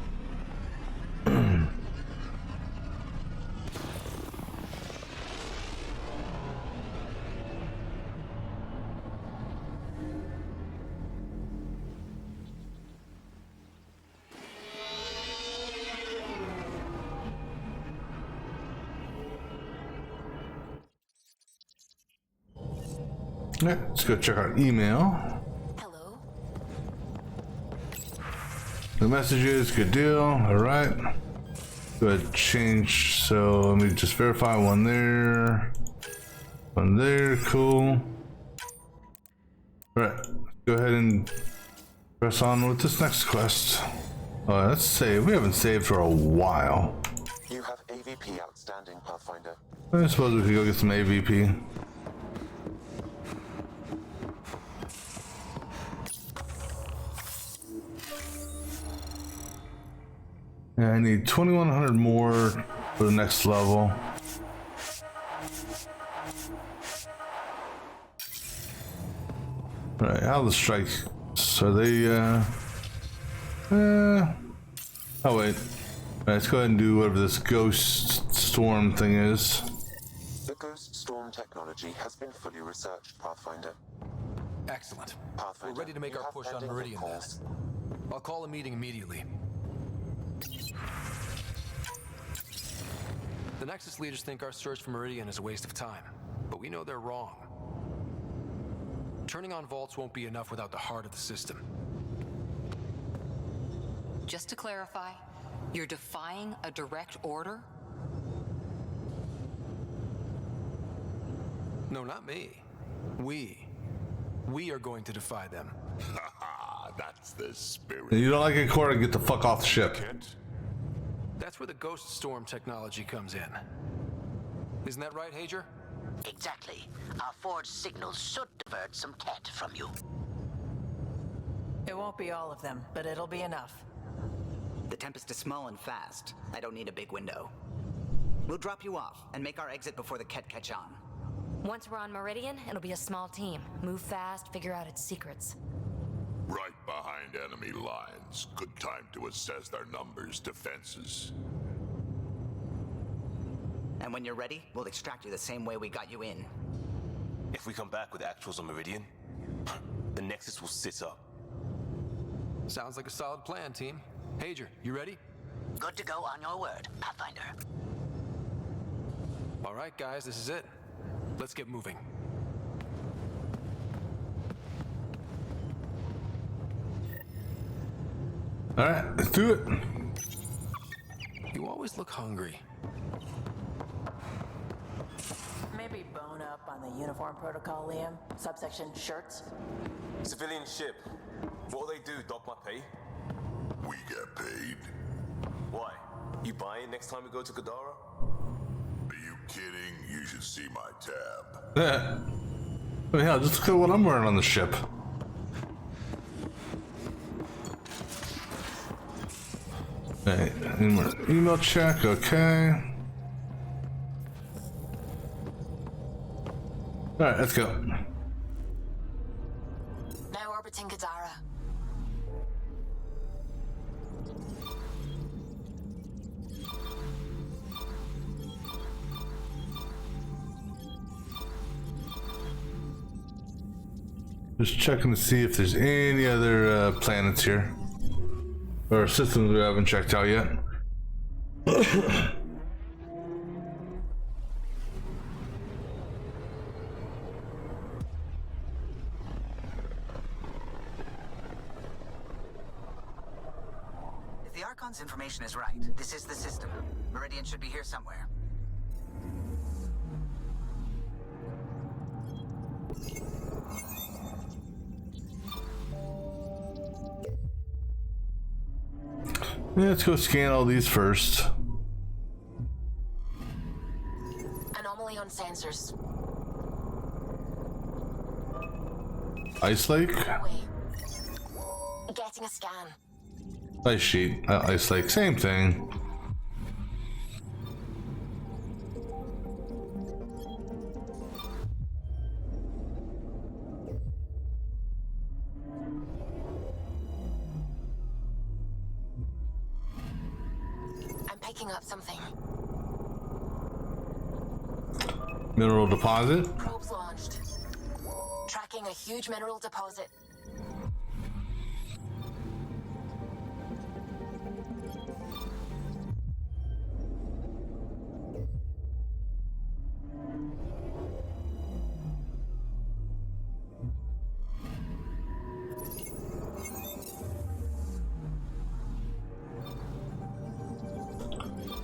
[SPEAKER 1] Yeah, let's go check our email.
[SPEAKER 13] Hello.
[SPEAKER 1] The message is good deal. All right. Go ahead and change. So let me just verify one there. One there. Cool. All right. Go ahead and press on with this next quest. Let's save. We haven't saved for a while.
[SPEAKER 10] You have AVP outstanding, Pathfinder.
[SPEAKER 1] I suppose we could go get some AVP. Yeah, I need 2,100 more for the next level. Alright, how the strikes? Are they, oh wait. Alright, let's go ahead and do whatever this ghost storm thing is.
[SPEAKER 10] The ghost storm technology has been fully researched, Pathfinder.
[SPEAKER 4] Excellent.
[SPEAKER 10] Pathfinder,
[SPEAKER 4] we're ready to make our push on Meridian then. I'll call a meeting immediately. The Nexus leaders think our search for Meridian is a waste of time, but we know they're wrong. Turning on vaults won't be enough without the heart of the system.
[SPEAKER 11] Just to clarify, you're defying a direct order?
[SPEAKER 4] No, not me. We are going to defy them.
[SPEAKER 6] That's the spirit.
[SPEAKER 1] You don't like it, Cora? Get the fuck off the ship.
[SPEAKER 4] That's where the ghost storm technology comes in. Isn't that right, Hager?
[SPEAKER 5] Exactly. Our forged signals should divert some cat from you.
[SPEAKER 7] It won't be all of them, but it'll be enough.
[SPEAKER 8] The Tempest is small and fast. I don't need a big window. We'll drop you off and make our exit before the Ket catch on.
[SPEAKER 13] Once we're on Meridian, it'll be a small team. Move fast, figure out its secrets.
[SPEAKER 6] Right behind enemy lines. Good time to assess their numbers, defenses.
[SPEAKER 8] And when you're ready, we'll extract you the same way we got you in.
[SPEAKER 20] If we come back with actuals on Meridian, the Nexus will sit up.
[SPEAKER 4] Sounds like a solid plan, team. Hager, you ready?
[SPEAKER 5] Good to go on your word, Pathfinder.
[SPEAKER 4] All right, guys, this is it. Let's get moving.
[SPEAKER 1] All right, let's do it.
[SPEAKER 4] You always look hungry.
[SPEAKER 7] Maybe bone up on the uniform protocol, Liam. Subsection shirts.
[SPEAKER 20] Civilian ship. What'll they do? Dock my pay?
[SPEAKER 6] We get paid.
[SPEAKER 20] Why? You buying next time we go to Kadara?
[SPEAKER 6] Are you kidding? You should see my tab.
[SPEAKER 1] Yeah. I mean, hell, just look at what I'm wearing on the ship. Hey, email check, okay. Alright, let's go.
[SPEAKER 13] Now orbiting Kadara.
[SPEAKER 1] Just checking to see if there's any other planets here. Or systems we haven't checked out yet.
[SPEAKER 8] If the Archon's information is right, this is the system. Meridian should be here somewhere.
[SPEAKER 1] Yeah, let's go scan all these first.
[SPEAKER 13] Anomaly on sensors.
[SPEAKER 1] Ice Lake?
[SPEAKER 13] Getting a scan.
[SPEAKER 1] Ice Sheet. Ice Lake. Same thing.
[SPEAKER 13] I'm picking up something.
[SPEAKER 1] Mineral deposit.
[SPEAKER 13] Probes launched. Tracking a huge mineral deposit.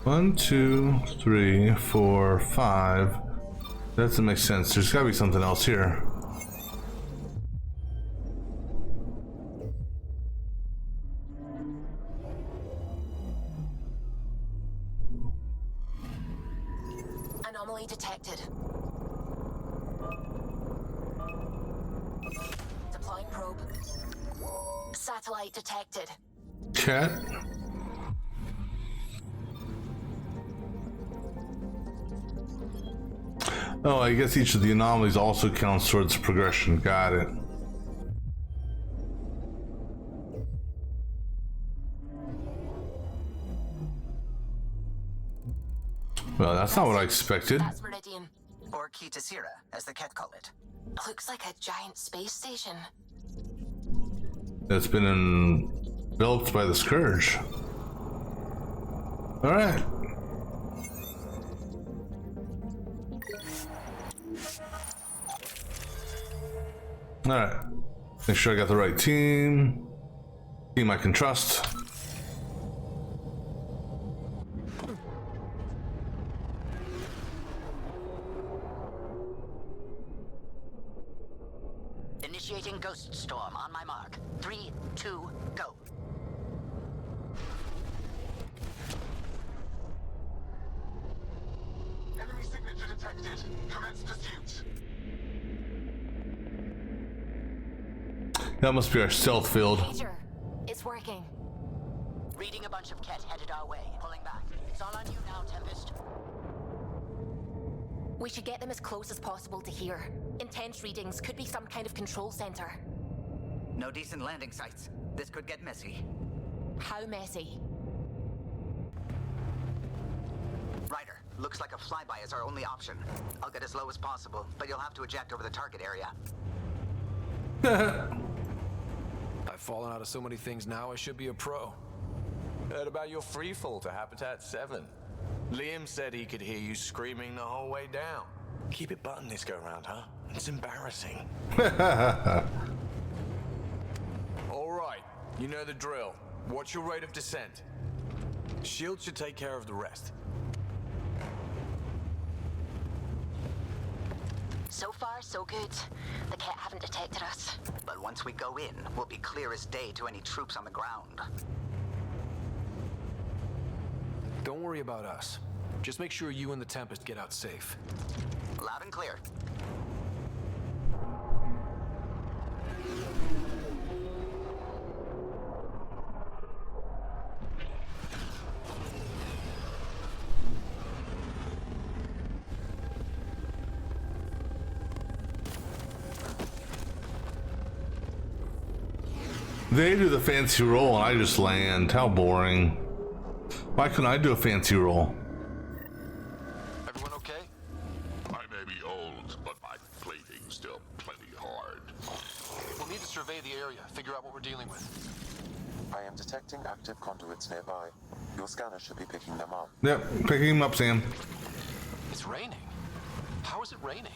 [SPEAKER 1] One, two, three, four, five. That doesn't make sense. There's gotta be something else here.
[SPEAKER 13] Anomaly detected. Deploying probe. Satellite detected.
[SPEAKER 1] Cat. Oh, I guess each of the anomalies also counts towards progression. Got it. Well, that's not what I expected.
[SPEAKER 13] That's Meridian.
[SPEAKER 8] Or Key to Sierra, as the Ket call it.
[SPEAKER 13] Looks like a giant space station.
[SPEAKER 1] That's been enveloped by the Scourge. Alright. Alright. Make sure I got the right team. Team I can trust.
[SPEAKER 5] Initiating Ghost Storm on my mark. 3, 2, go.
[SPEAKER 12] Enemy signature detected. Commence pursuit.
[SPEAKER 1] That must be our stealth field.
[SPEAKER 13] Major, it's working.
[SPEAKER 5] Reading a bunch of Ket headed our way. Pulling back. It's all on you now, Tempest.
[SPEAKER 13] We should get them as close as possible to here. Intense readings could be some kind of control center.
[SPEAKER 8] No decent landing sites. This could get messy.
[SPEAKER 13] How messy?
[SPEAKER 8] Ryder, looks like a flyby is our only option. I'll get as low as possible, but you'll have to eject over the target area.
[SPEAKER 4] I've fallen out of so many things now, I should be a pro.
[SPEAKER 20] Heard about your free fall to Habitat 7. Liam said he could hear you screaming the whole way down. Keep it buttoned this go round, huh? It's embarrassing. All right, you know the drill. What's your rate of descent? Shield should take care of the rest.
[SPEAKER 13] So far, so good. The Ket haven't detected us.
[SPEAKER 8] But once we go in, we'll be clear as day to any troops on the ground.
[SPEAKER 4] Don't worry about us. Just make sure you and the Tempest get out safe.
[SPEAKER 8] Loud and clear.
[SPEAKER 1] They do the fancy roll and I just land. How boring. Why couldn't I do a fancy roll?
[SPEAKER 4] Everyone okay?
[SPEAKER 6] I may be old, but my plating's still plenty hard.
[SPEAKER 4] We'll need to survey the area, figure out what we're dealing with.
[SPEAKER 10] I am detecting active conduits nearby. Your scanner should be picking them up.
[SPEAKER 1] Yep, picking him up, Sam.
[SPEAKER 4] It's raining. How is it raining?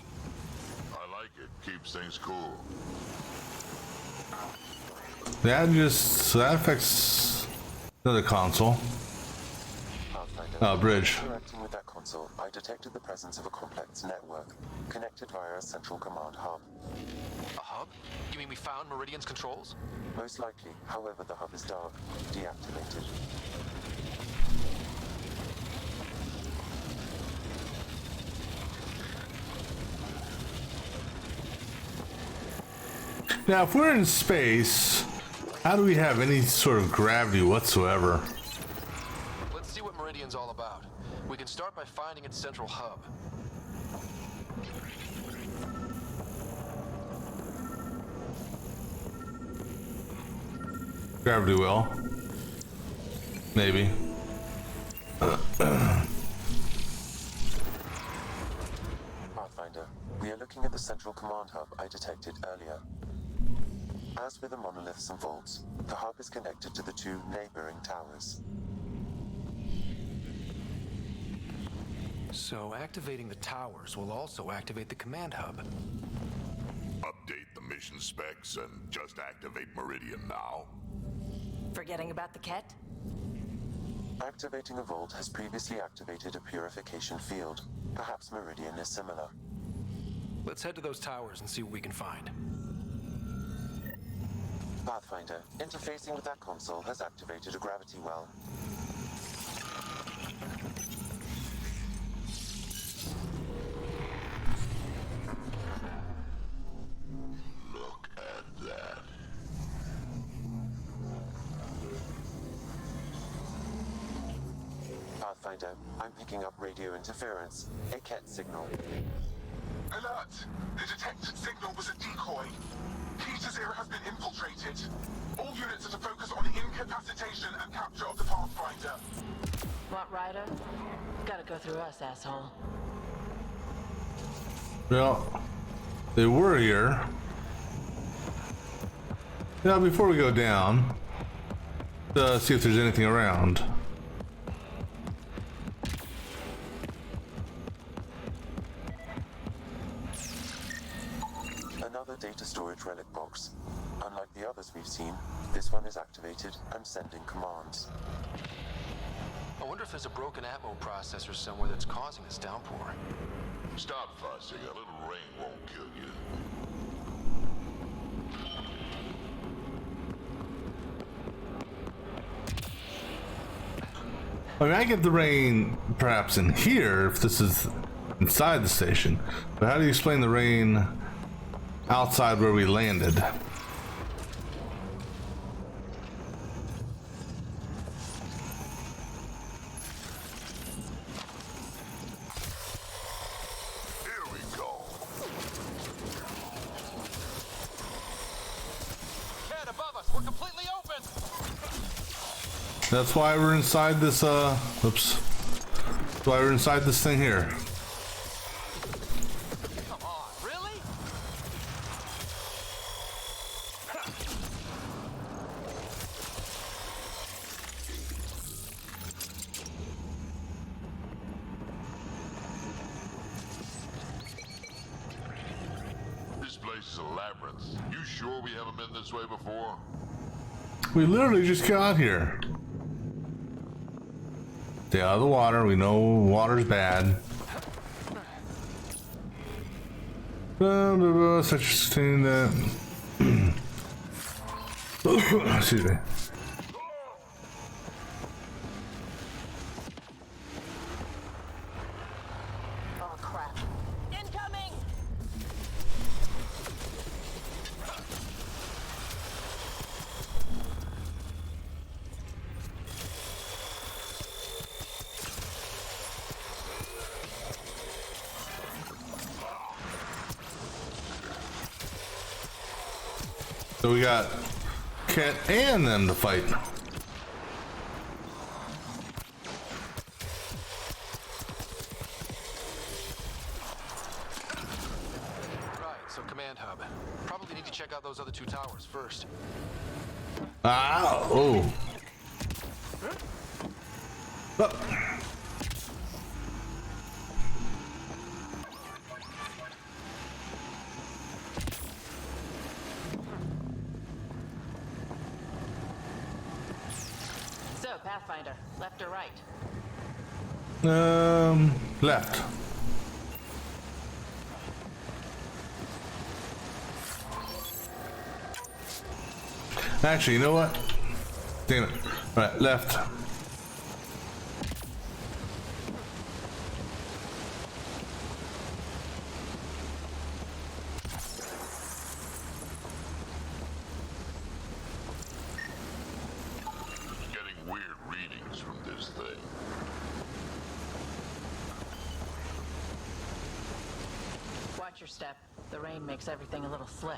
[SPEAKER 6] I like it. Keeps things cool.
[SPEAKER 1] That affects another console. Bridge.
[SPEAKER 10] Interacting with that console, I detected the presence of a complex network connected via a central command hub.
[SPEAKER 4] A hub? hub? You mean we found Meridian's controls?
[SPEAKER 10] Most likely. However, the hub is dark. Deactivated.
[SPEAKER 1] Now, if we're in space, how do we have any sort of gravity whatsoever?
[SPEAKER 4] Let's see what Meridian's all about. We can start by finding its central hub.
[SPEAKER 1] Gravity well. Maybe.
[SPEAKER 10] Pathfinder, we are looking at the central command hub I detected earlier. As with the monoliths and vaults, the hub is connected to the two neighboring towers.
[SPEAKER 4] So activating the towers will also activate the command hub.
[SPEAKER 6] Update the mission specs and just activate Meridian now.
[SPEAKER 7] Forgetting about the Ket?
[SPEAKER 10] Activating a vault has previously activated a purification field. Perhaps Meridian is similar.
[SPEAKER 4] Let's head to those towers and see what we can find.
[SPEAKER 10] Pathfinder, interfacing with that console has activated a gravity well.
[SPEAKER 6] Look at that.
[SPEAKER 10] Pathfinder, I'm picking up radio interference. A Ket signal.
[SPEAKER 19] Alert! The detected signal was a decoy. Peter's era has been infiltrated. All units are to focus on incapacitation and capture of the Pathfinder.
[SPEAKER 7] Want Ryder? Gotta go through us, asshole.
[SPEAKER 1] Well, they were here. Now, before we go down, see if there's anything around.
[SPEAKER 10] Another data storage relic box. Unlike the others we've seen, this one is activated and sending commands.
[SPEAKER 4] I wonder if there's a broken atmo processor somewhere that's causing this downpour.
[SPEAKER 6] Stop fussing. A little rain won't kill you.
[SPEAKER 1] I mean, I get the rain perhaps in here if this is inside the station, but how do you explain the rain outside where we landed? That's why we're inside this, oops. That's why we're inside this thing here.
[SPEAKER 4] Come on, really?
[SPEAKER 6] This place is a labyrinth. You sure we haven't been this way before?
[SPEAKER 1] We literally just got here. Stay out of the water. We know water's bad. Such a thing that. Excuse me.
[SPEAKER 7] Oh, crap. Incoming!
[SPEAKER 1] So we got Ket and them to fight.
[SPEAKER 4] Right, so command hub. Probably need to check out those other two towers first.
[SPEAKER 1] Ah, oh. Oh.
[SPEAKER 7] So, Pathfinder, left or right?
[SPEAKER 1] Left. Actually, you know what? Damn it. Right, left.
[SPEAKER 6] Getting weird readings from this thing.
[SPEAKER 7] Watch your step. The rain makes everything a little slick.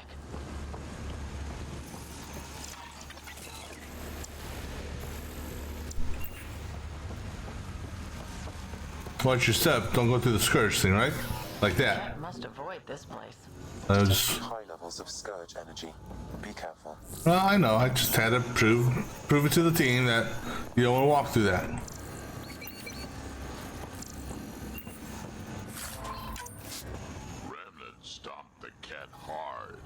[SPEAKER 1] Watch your step. Don't go through the scourge thing, right? Like that.
[SPEAKER 7] Must avoid this place.
[SPEAKER 10] High levels of scourge energy. Be careful.
[SPEAKER 1] Well, I know. I just had to prove it to the team that you don't want to walk through that.
[SPEAKER 6] Remnant stomped the cat hard.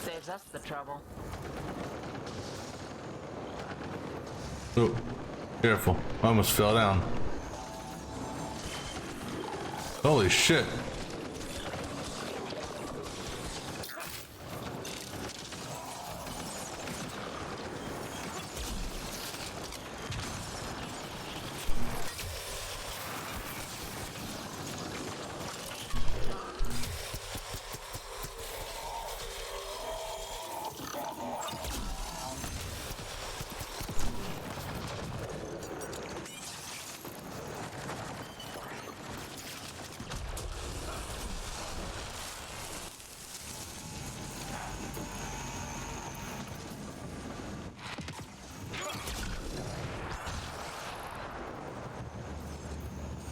[SPEAKER 7] Saves us the trouble.
[SPEAKER 1] Oh, careful. I almost fell down. Holy shit.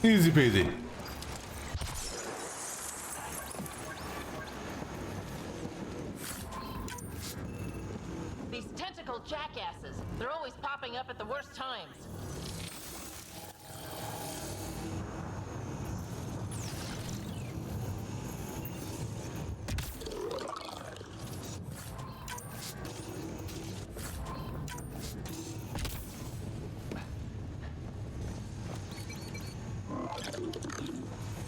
[SPEAKER 1] Easy peasy.
[SPEAKER 7] These tentacle jackasses. They're always popping up at the worst times.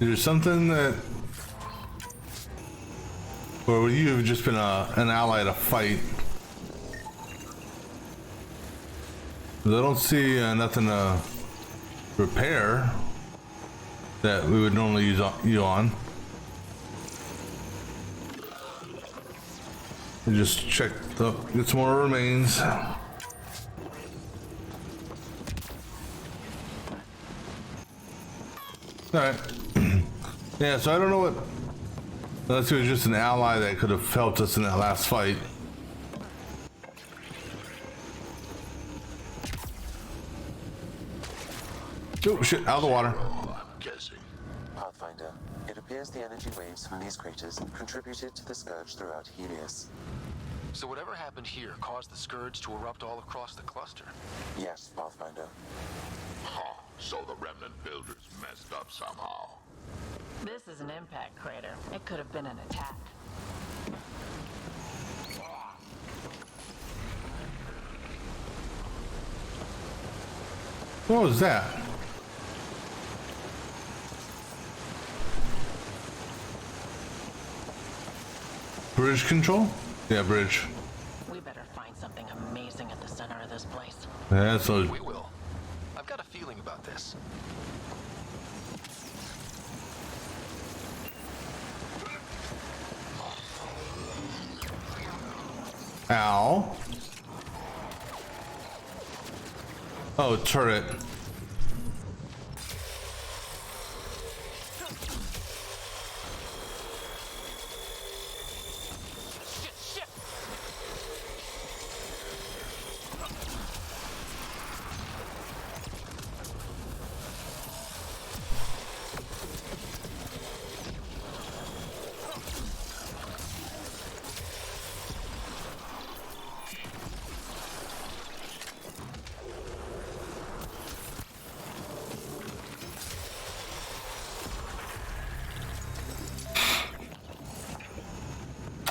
[SPEAKER 1] There's something that, or you've just been an ally to fight. I don't see nothing to repair that we would normally use you on. We just check get some more remains. Alright. Yeah, so I don't know what. Unless it was just an ally that could have helped us in that last fight. Oh shit, out of the water.
[SPEAKER 10] Pathfinder, it appears the energy waves from these craters contributed to the scourge throughout Helios.
[SPEAKER 4] So whatever happened here caused the scourge to erupt all across the cluster?
[SPEAKER 10] Yes, Pathfinder.
[SPEAKER 6] Huh, so the remnant builders messed up somehow.
[SPEAKER 7] This is an impact crater. It could have been an attack.
[SPEAKER 1] What was that? Bridge control? Yeah, bridge.
[SPEAKER 7] We better find something amazing at the center of this place.
[SPEAKER 1] Yeah, so
[SPEAKER 4] We will. I've got a feeling about this.
[SPEAKER 1] ow. Oh, turret.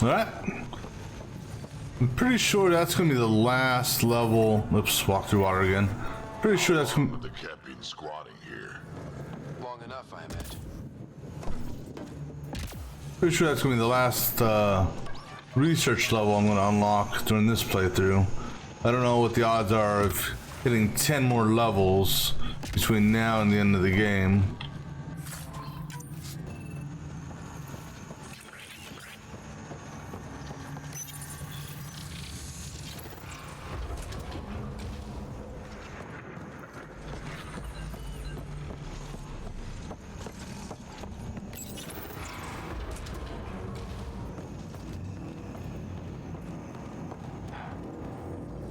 [SPEAKER 1] Alright. I'm pretty sure that's gonna be the last level. Oops, walk through water again. Pretty sure that's gonna.
[SPEAKER 6] The cat been squatting here.
[SPEAKER 4] Long enough, I imagine.
[SPEAKER 1] Pretty sure that's gonna be the last research level I'm going to unlock during this playthrough. I don't know what the odds are of hitting 10 more levels between now and the end of the game.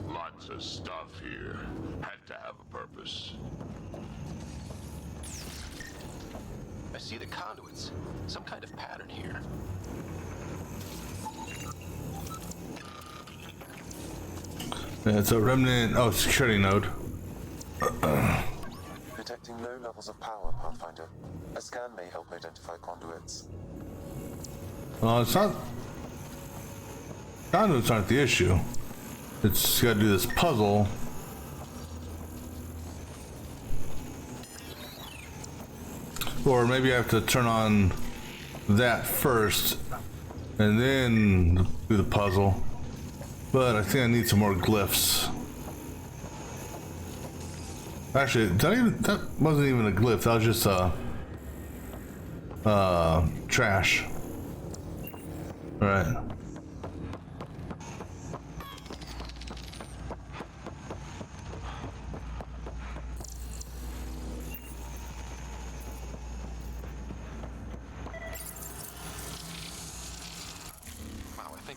[SPEAKER 6] Lots of stuff here. Had to have a purpose.
[SPEAKER 4] I see the conduits. Some kind of pattern here.
[SPEAKER 1] Yeah, it's a remnant. Oh, security node.
[SPEAKER 10] Detecting low levels of power, Pathfinder. A scan may help identify conduits.
[SPEAKER 1] It's not. Conduits aren't the issue. It's got to do this puzzle. Or maybe I have to turn on that first and then do the puzzle. But I think I need some more glyphs. Actually, that wasn't even a glyph. That was just trash. All right.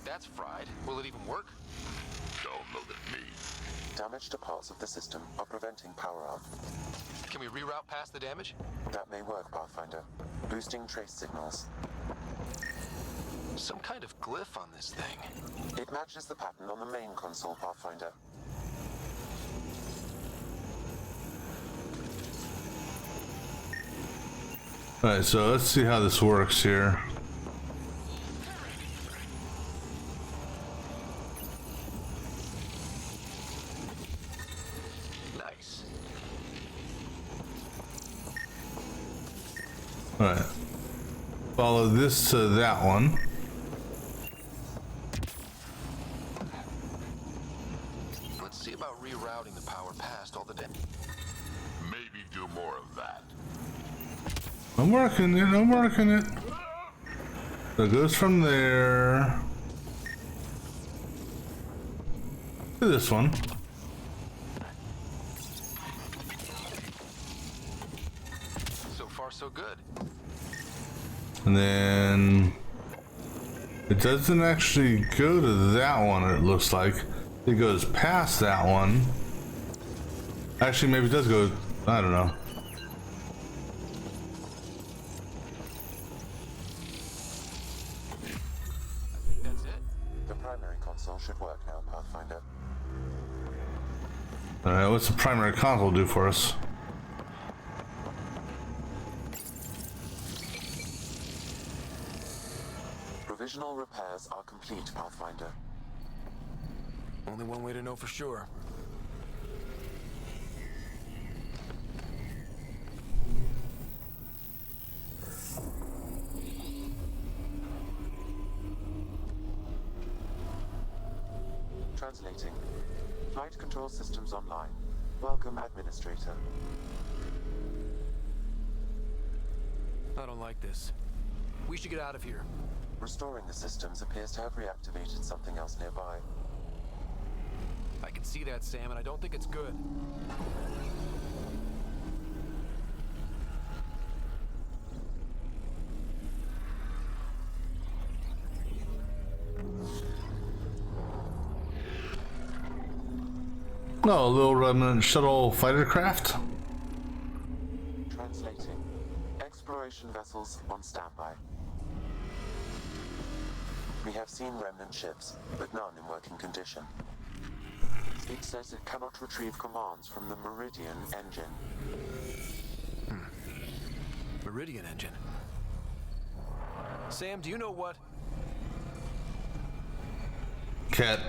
[SPEAKER 4] That's fried. Will it even work?
[SPEAKER 6] Don't look at me.
[SPEAKER 10] Damage to parts of the system are preventing power up.
[SPEAKER 4] Can we reroute past the damage?
[SPEAKER 10] That may work, Pathfinder. Boosting trace signals.
[SPEAKER 4] Some kind of glyph on this thing.
[SPEAKER 10] It matches the pattern on the main console, Pathfinder.
[SPEAKER 1] Alright, so let's see how this works here. Alright. Follow this to that one.
[SPEAKER 4] Let's see about rerouting the power past all the damage.
[SPEAKER 6] Maybe do more of that.
[SPEAKER 1] I'm working it. So it goes from there to this one.
[SPEAKER 4] So far, so good.
[SPEAKER 1] And then it doesn't actually go to that one, it looks like. It goes past that one. Actually, maybe it does go, I don't know.
[SPEAKER 10] That's it. The primary console should work now, Pathfinder.
[SPEAKER 1] Alright, what's the primary console do for us?
[SPEAKER 10] Provisional repairs are complete, Pathfinder.
[SPEAKER 4] Only one way to know for sure.
[SPEAKER 10] Translating. Flight control systems online. Welcome, Administrator.
[SPEAKER 4] I don't like this. We should get out of here.
[SPEAKER 10] Restoring the systems appears to have reactivated something else nearby.
[SPEAKER 4] I can see that, Sam, and I don't think it's good.
[SPEAKER 1] No, a little remnant shuttle fighter craft.
[SPEAKER 10] Translating. Exploration vessels on standby. We have seen remnant ships, but none in working condition. It says it cannot retrieve commands from the Meridian engine.
[SPEAKER 4] Meridian engine. Sam, do you know what?
[SPEAKER 1] Cat.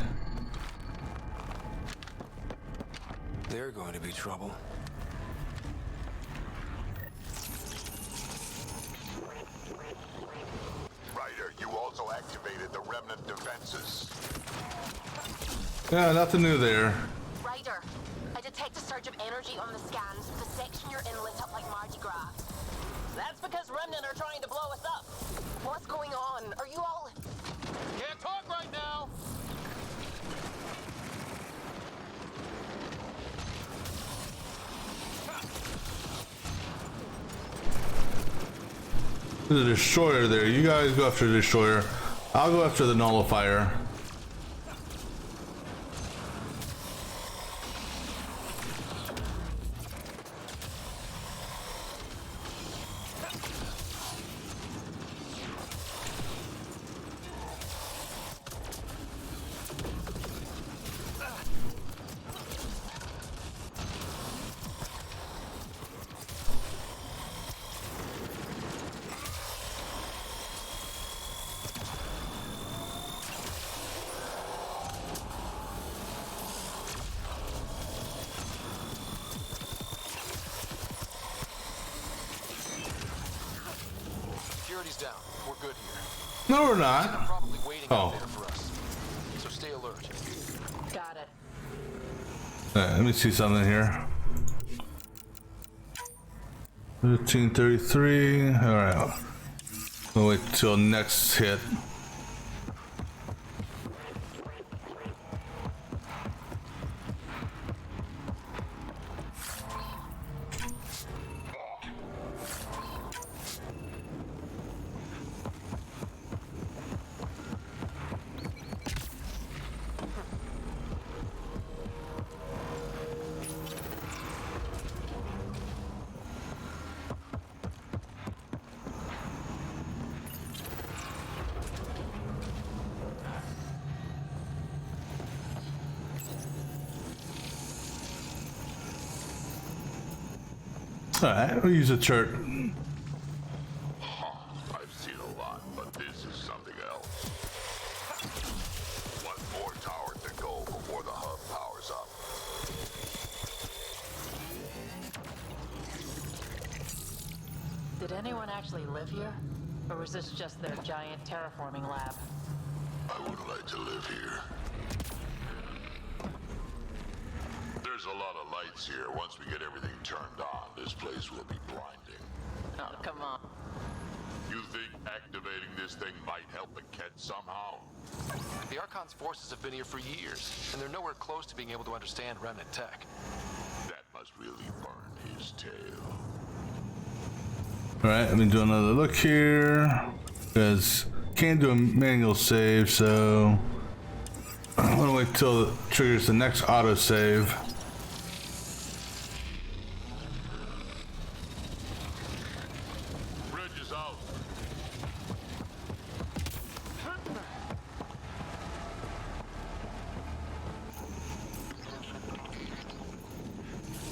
[SPEAKER 4] They're going to be trouble.
[SPEAKER 6] Ryder, you also activated the remnant defense Nexus.
[SPEAKER 1] Yeah, nothing new there.
[SPEAKER 13] Ryder, I detect a surge of energy on the scans. The section you're in lit up like Mardi Gras.
[SPEAKER 7] That's because Remnant are trying to blow us up.
[SPEAKER 13] What's going on? Are you all...
[SPEAKER 7] Can't talk right now.
[SPEAKER 1] There's a destroyer there. You guys go after the destroyer. I'll go after the nullifier.
[SPEAKER 4] Security's down. We're good here.
[SPEAKER 1] No, we're not.
[SPEAKER 4] Probably waiting out
[SPEAKER 1] Oh.
[SPEAKER 4] there for us. So stay alert.
[SPEAKER 7] Got it.
[SPEAKER 1] Let me see something here. 1333. All right. We'll wait till next hit. Alright, we'll use a chart.
[SPEAKER 6] I've seen a lot, but this is something else. One more tower to go before the hub powers up.
[SPEAKER 7] Did anyone actually live here? Or was this just their giant terraforming lab?
[SPEAKER 6] I would like to live here. There's a lot of lights here. Once we get everything turned on, this place will be blinding.
[SPEAKER 7] Oh, come on.
[SPEAKER 6] You think activating this thing might help the Ket somehow?
[SPEAKER 4] The Archon's forces have been here for years, and they're nowhere close to being able to understand Remnant tech.
[SPEAKER 6] That must really burn his tail.
[SPEAKER 1] Alright, let me do another look here. Because can't do a manual save, so I'm gonna wait till it triggers the next autosave.
[SPEAKER 6] Bridge is out.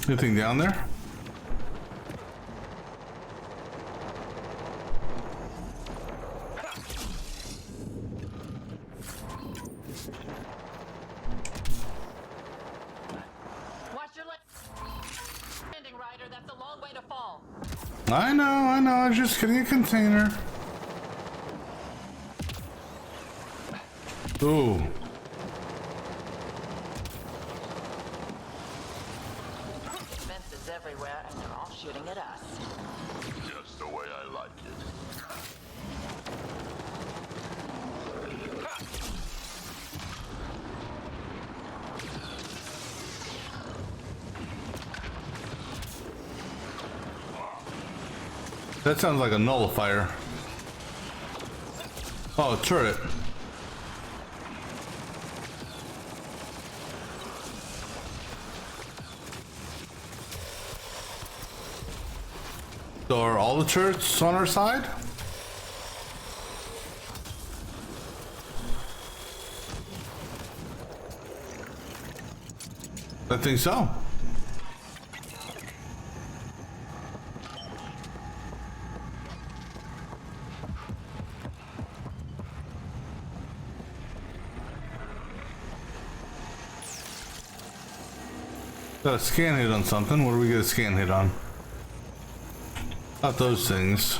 [SPEAKER 1] Anything down there?
[SPEAKER 7] Watch your landing, Ryder. That's a long way to fall.
[SPEAKER 1] I know, I was just getting a container. Ooh.
[SPEAKER 7] Fences everywhere, and they're all shooting at us.
[SPEAKER 6] Just the way I like it.
[SPEAKER 1] That sounds like a nullifier. Oh, a turret. So are all the turrets on our side? I think so. Got a scan hit on something. What do we get a scan hit on? Not those things.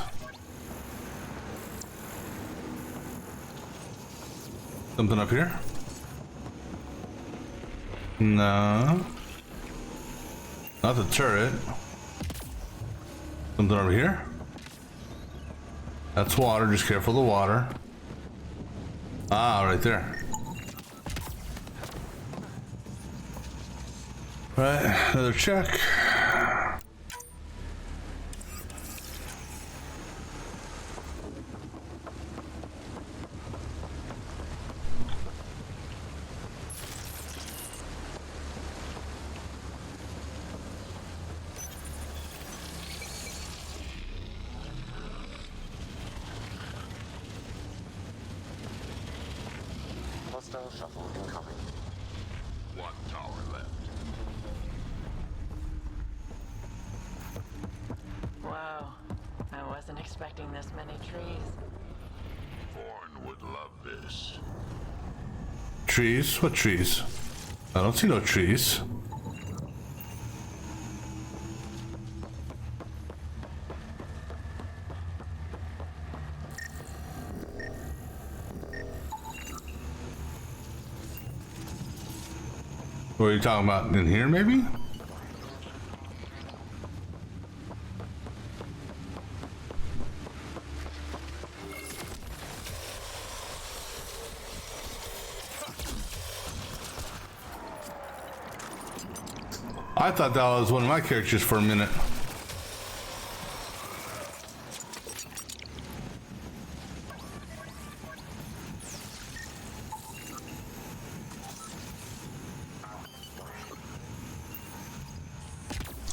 [SPEAKER 1] Something up here? No. Not the turret. Something over here? That's water, just careful of the water. Ah, right there. Right, another check.
[SPEAKER 10] Hostile shuttle incoming.
[SPEAKER 6] One tower left.
[SPEAKER 7] Whoa. I wasn't expecting this many trees.
[SPEAKER 6] Vaughn would love this.
[SPEAKER 1] Trees? What trees? I don't see no trees. What are you talking about? In here, maybe? I thought that was one of my characters for a minute.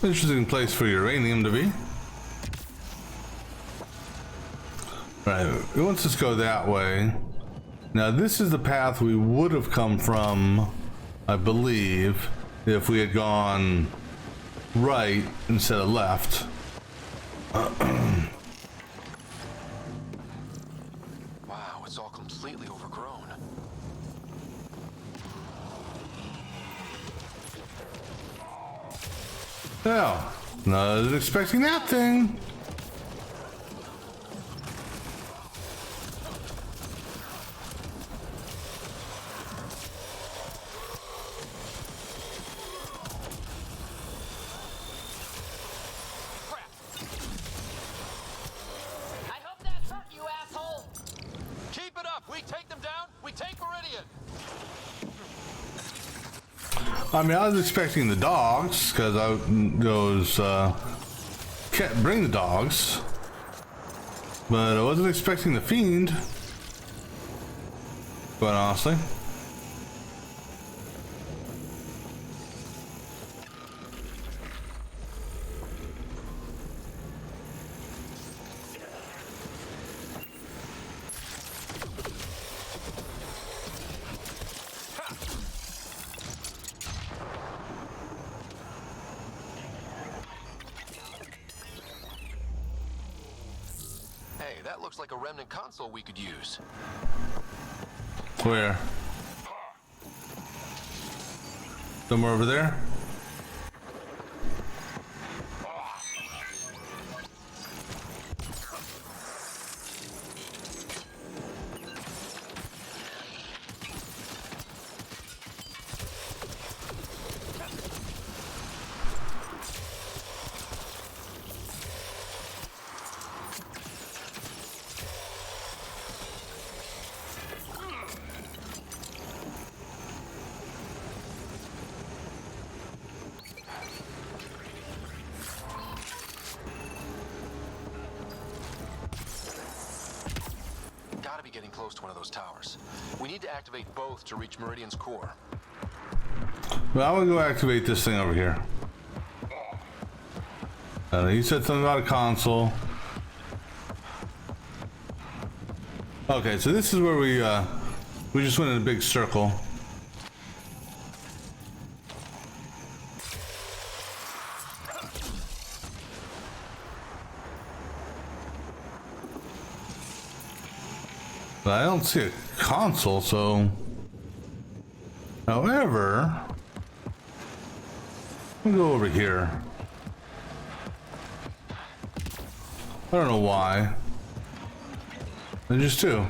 [SPEAKER 1] Interesting place for uranium to be. Right, let's just go that way. Now this is the path we would have come from, I believe, if we had gone right instead of left.
[SPEAKER 4] Wow, it's all completely overgrown.
[SPEAKER 1] Well, not expecting that thing.
[SPEAKER 18] I hope that hurt you, asshole! Keep it up! We take them down, we take Meridian!
[SPEAKER 1] I mean, I was expecting the dogs because can't bring the dogs, but I wasn't expecting the fiend. Quite honestly.
[SPEAKER 4] Hey, that looks like a remnant console we could use.
[SPEAKER 1] Where? Somewhere over there?
[SPEAKER 4] Gotta be getting close to one of those towers. We need to activate both to reach Meridian's core.
[SPEAKER 1] Well, I'm gonna go activate this thing over here. He said something about a console. Okay, so this is where we just went in a big circle. But I don't see a console, so... However... We'll go over here. I don't know why. I just do.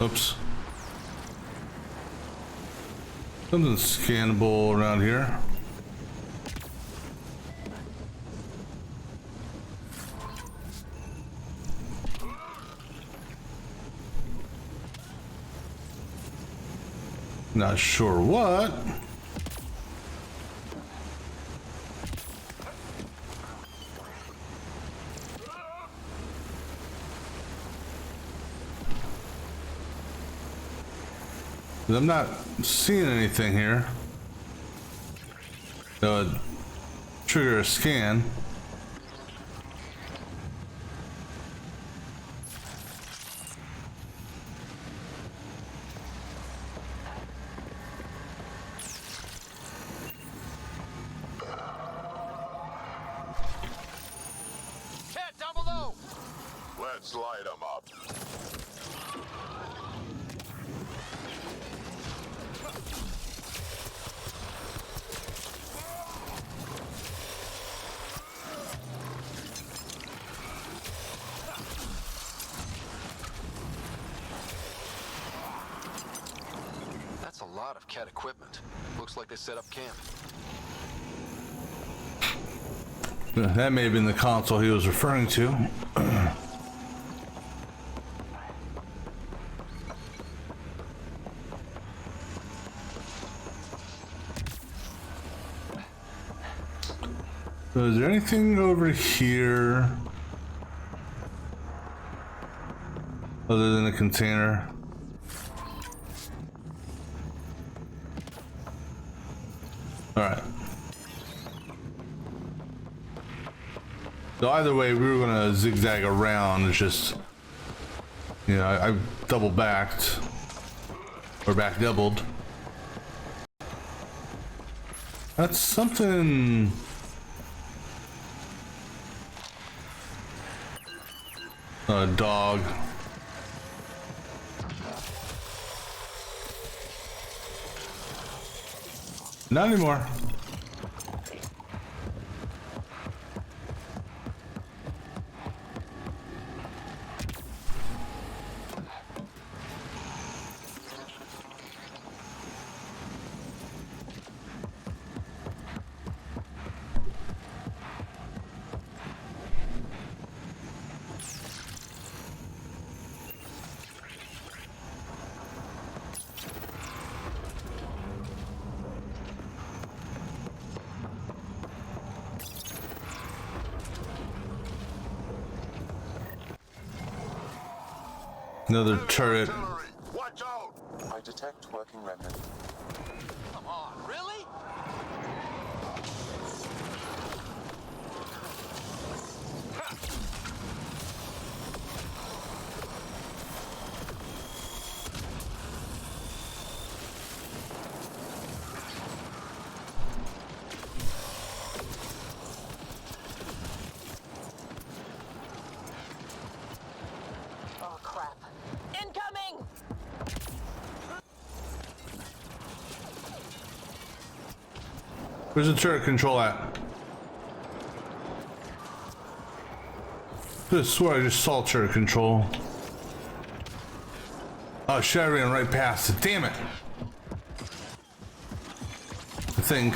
[SPEAKER 1] Oops. Something scannable around here. Not sure what. I'm not seeing anything here. Trigger a scan.
[SPEAKER 18] Cat down below!
[SPEAKER 6] Let's light them up.
[SPEAKER 4] That's a lot of cat equipment. Looks like they set up camp.
[SPEAKER 1] That may have been the console he was referring to. So is there anything over here other than a container? All right. So either way, we were gonna zigzag around. It's just, you know, I double backed or back doubled. That's something. A dog. Not anymore. Another turret.
[SPEAKER 6] Watch out!
[SPEAKER 10] I detect working remnant.
[SPEAKER 18] Come on, really?
[SPEAKER 7] Oh, crap. Incoming!
[SPEAKER 1] Where's the turret control at? I swear I just saw turret control. Oh shit, I ran right past it. Damn it. I think.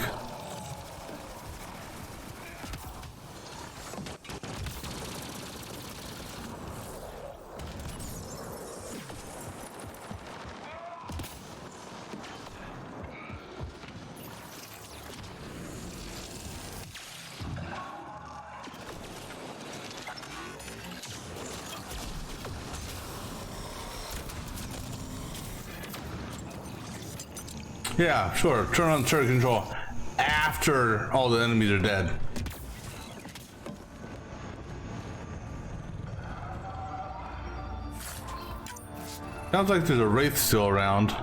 [SPEAKER 1] Yeah, sure. Turn on turret control after all the enemies are dead. Sounds like there's a wraith still around.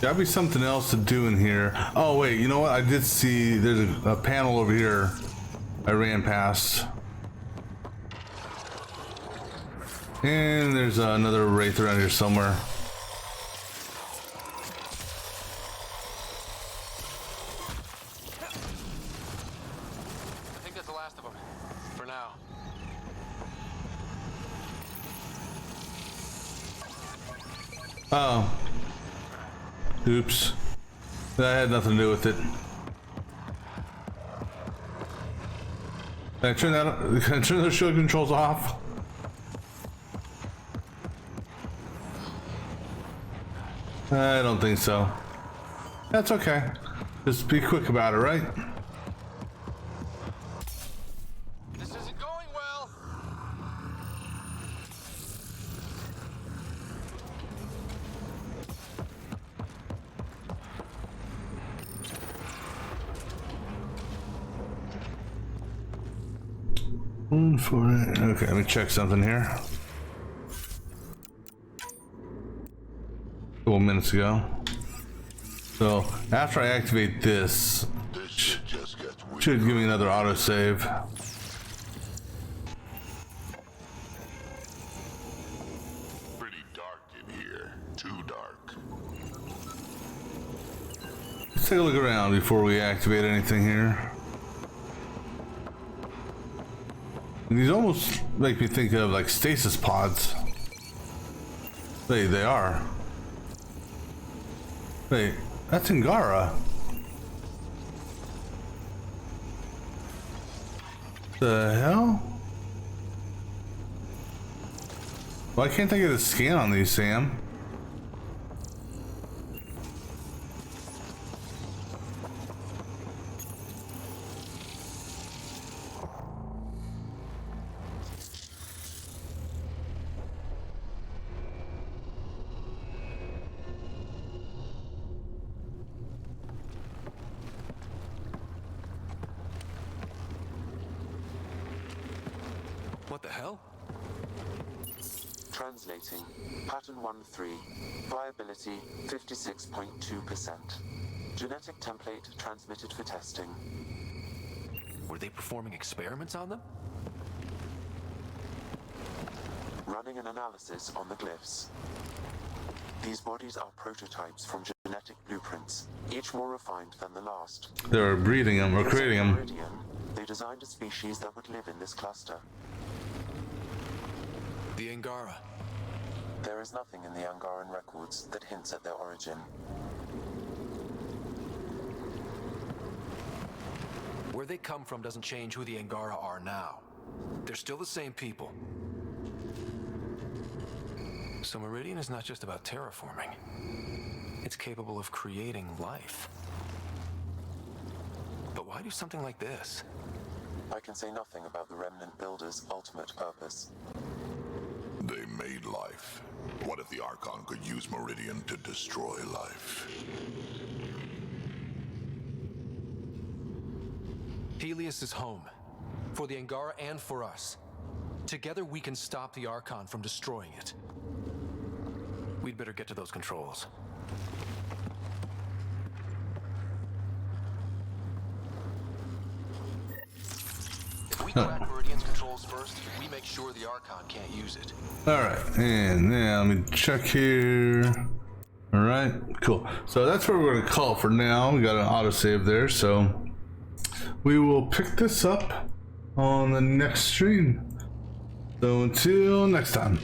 [SPEAKER 1] Gotta be something else to do in here. Oh wait, you know what? I did see there's a panel over here I ran past. And there's another wraith around here somewhere.
[SPEAKER 4] I think that's the last of them. For now.
[SPEAKER 1] Oh. Oops. That had nothing to do with it. Can I turn the shield controls off? I don't think so. That's okay. Just be quick about it, right?
[SPEAKER 4] This isn't going well.
[SPEAKER 1] Okay, let me check something here. A couple minutes ago. So after I activate this, should give me another autosave.
[SPEAKER 6] Pretty dark in here. Too dark.
[SPEAKER 1] Let's take a look around before we activate anything here. These almost make me think of like stasis pods. They are. Wait, that's Angara. The hell? Why can't I get a scan on these, Sam?
[SPEAKER 4] What the hell?
[SPEAKER 10] Translating. Pattern 1-3. Viability 56.2%. Genetic template transmitted for testing.
[SPEAKER 4] Were they performing experiments on them?
[SPEAKER 10] Running an analysis on the glyphs. These bodies are prototypes from genetic blueprints, each more refined than the last.
[SPEAKER 1] They're breeding them or creating them.
[SPEAKER 10] Meridian, they designed a species that would live in this cluster.
[SPEAKER 4] The Angara.
[SPEAKER 10] There is nothing in the Angaran records that hints at their origin.
[SPEAKER 4] Where they come from doesn't change who the Angara are now. They're still the same people. So Meridian is not just about terraforming. It's capable of creating life. But why do something like this?
[SPEAKER 10] I can say nothing about the Remnant Builders' ultimate purpose.
[SPEAKER 6] They made life. What if the Archon could use Meridian to destroy life?
[SPEAKER 4] Helios is home. For the Angara and for us. Together we can stop the Archon from destroying it. We'd better get to those controls. If we crack Meridian's controls first, we make sure the Archon can't use it.
[SPEAKER 1] Alright, and now let me check here. Alright, cool. So that's where we're going to call it for now. We got an autosave there, so we will pick this up on the next stream. So until next time.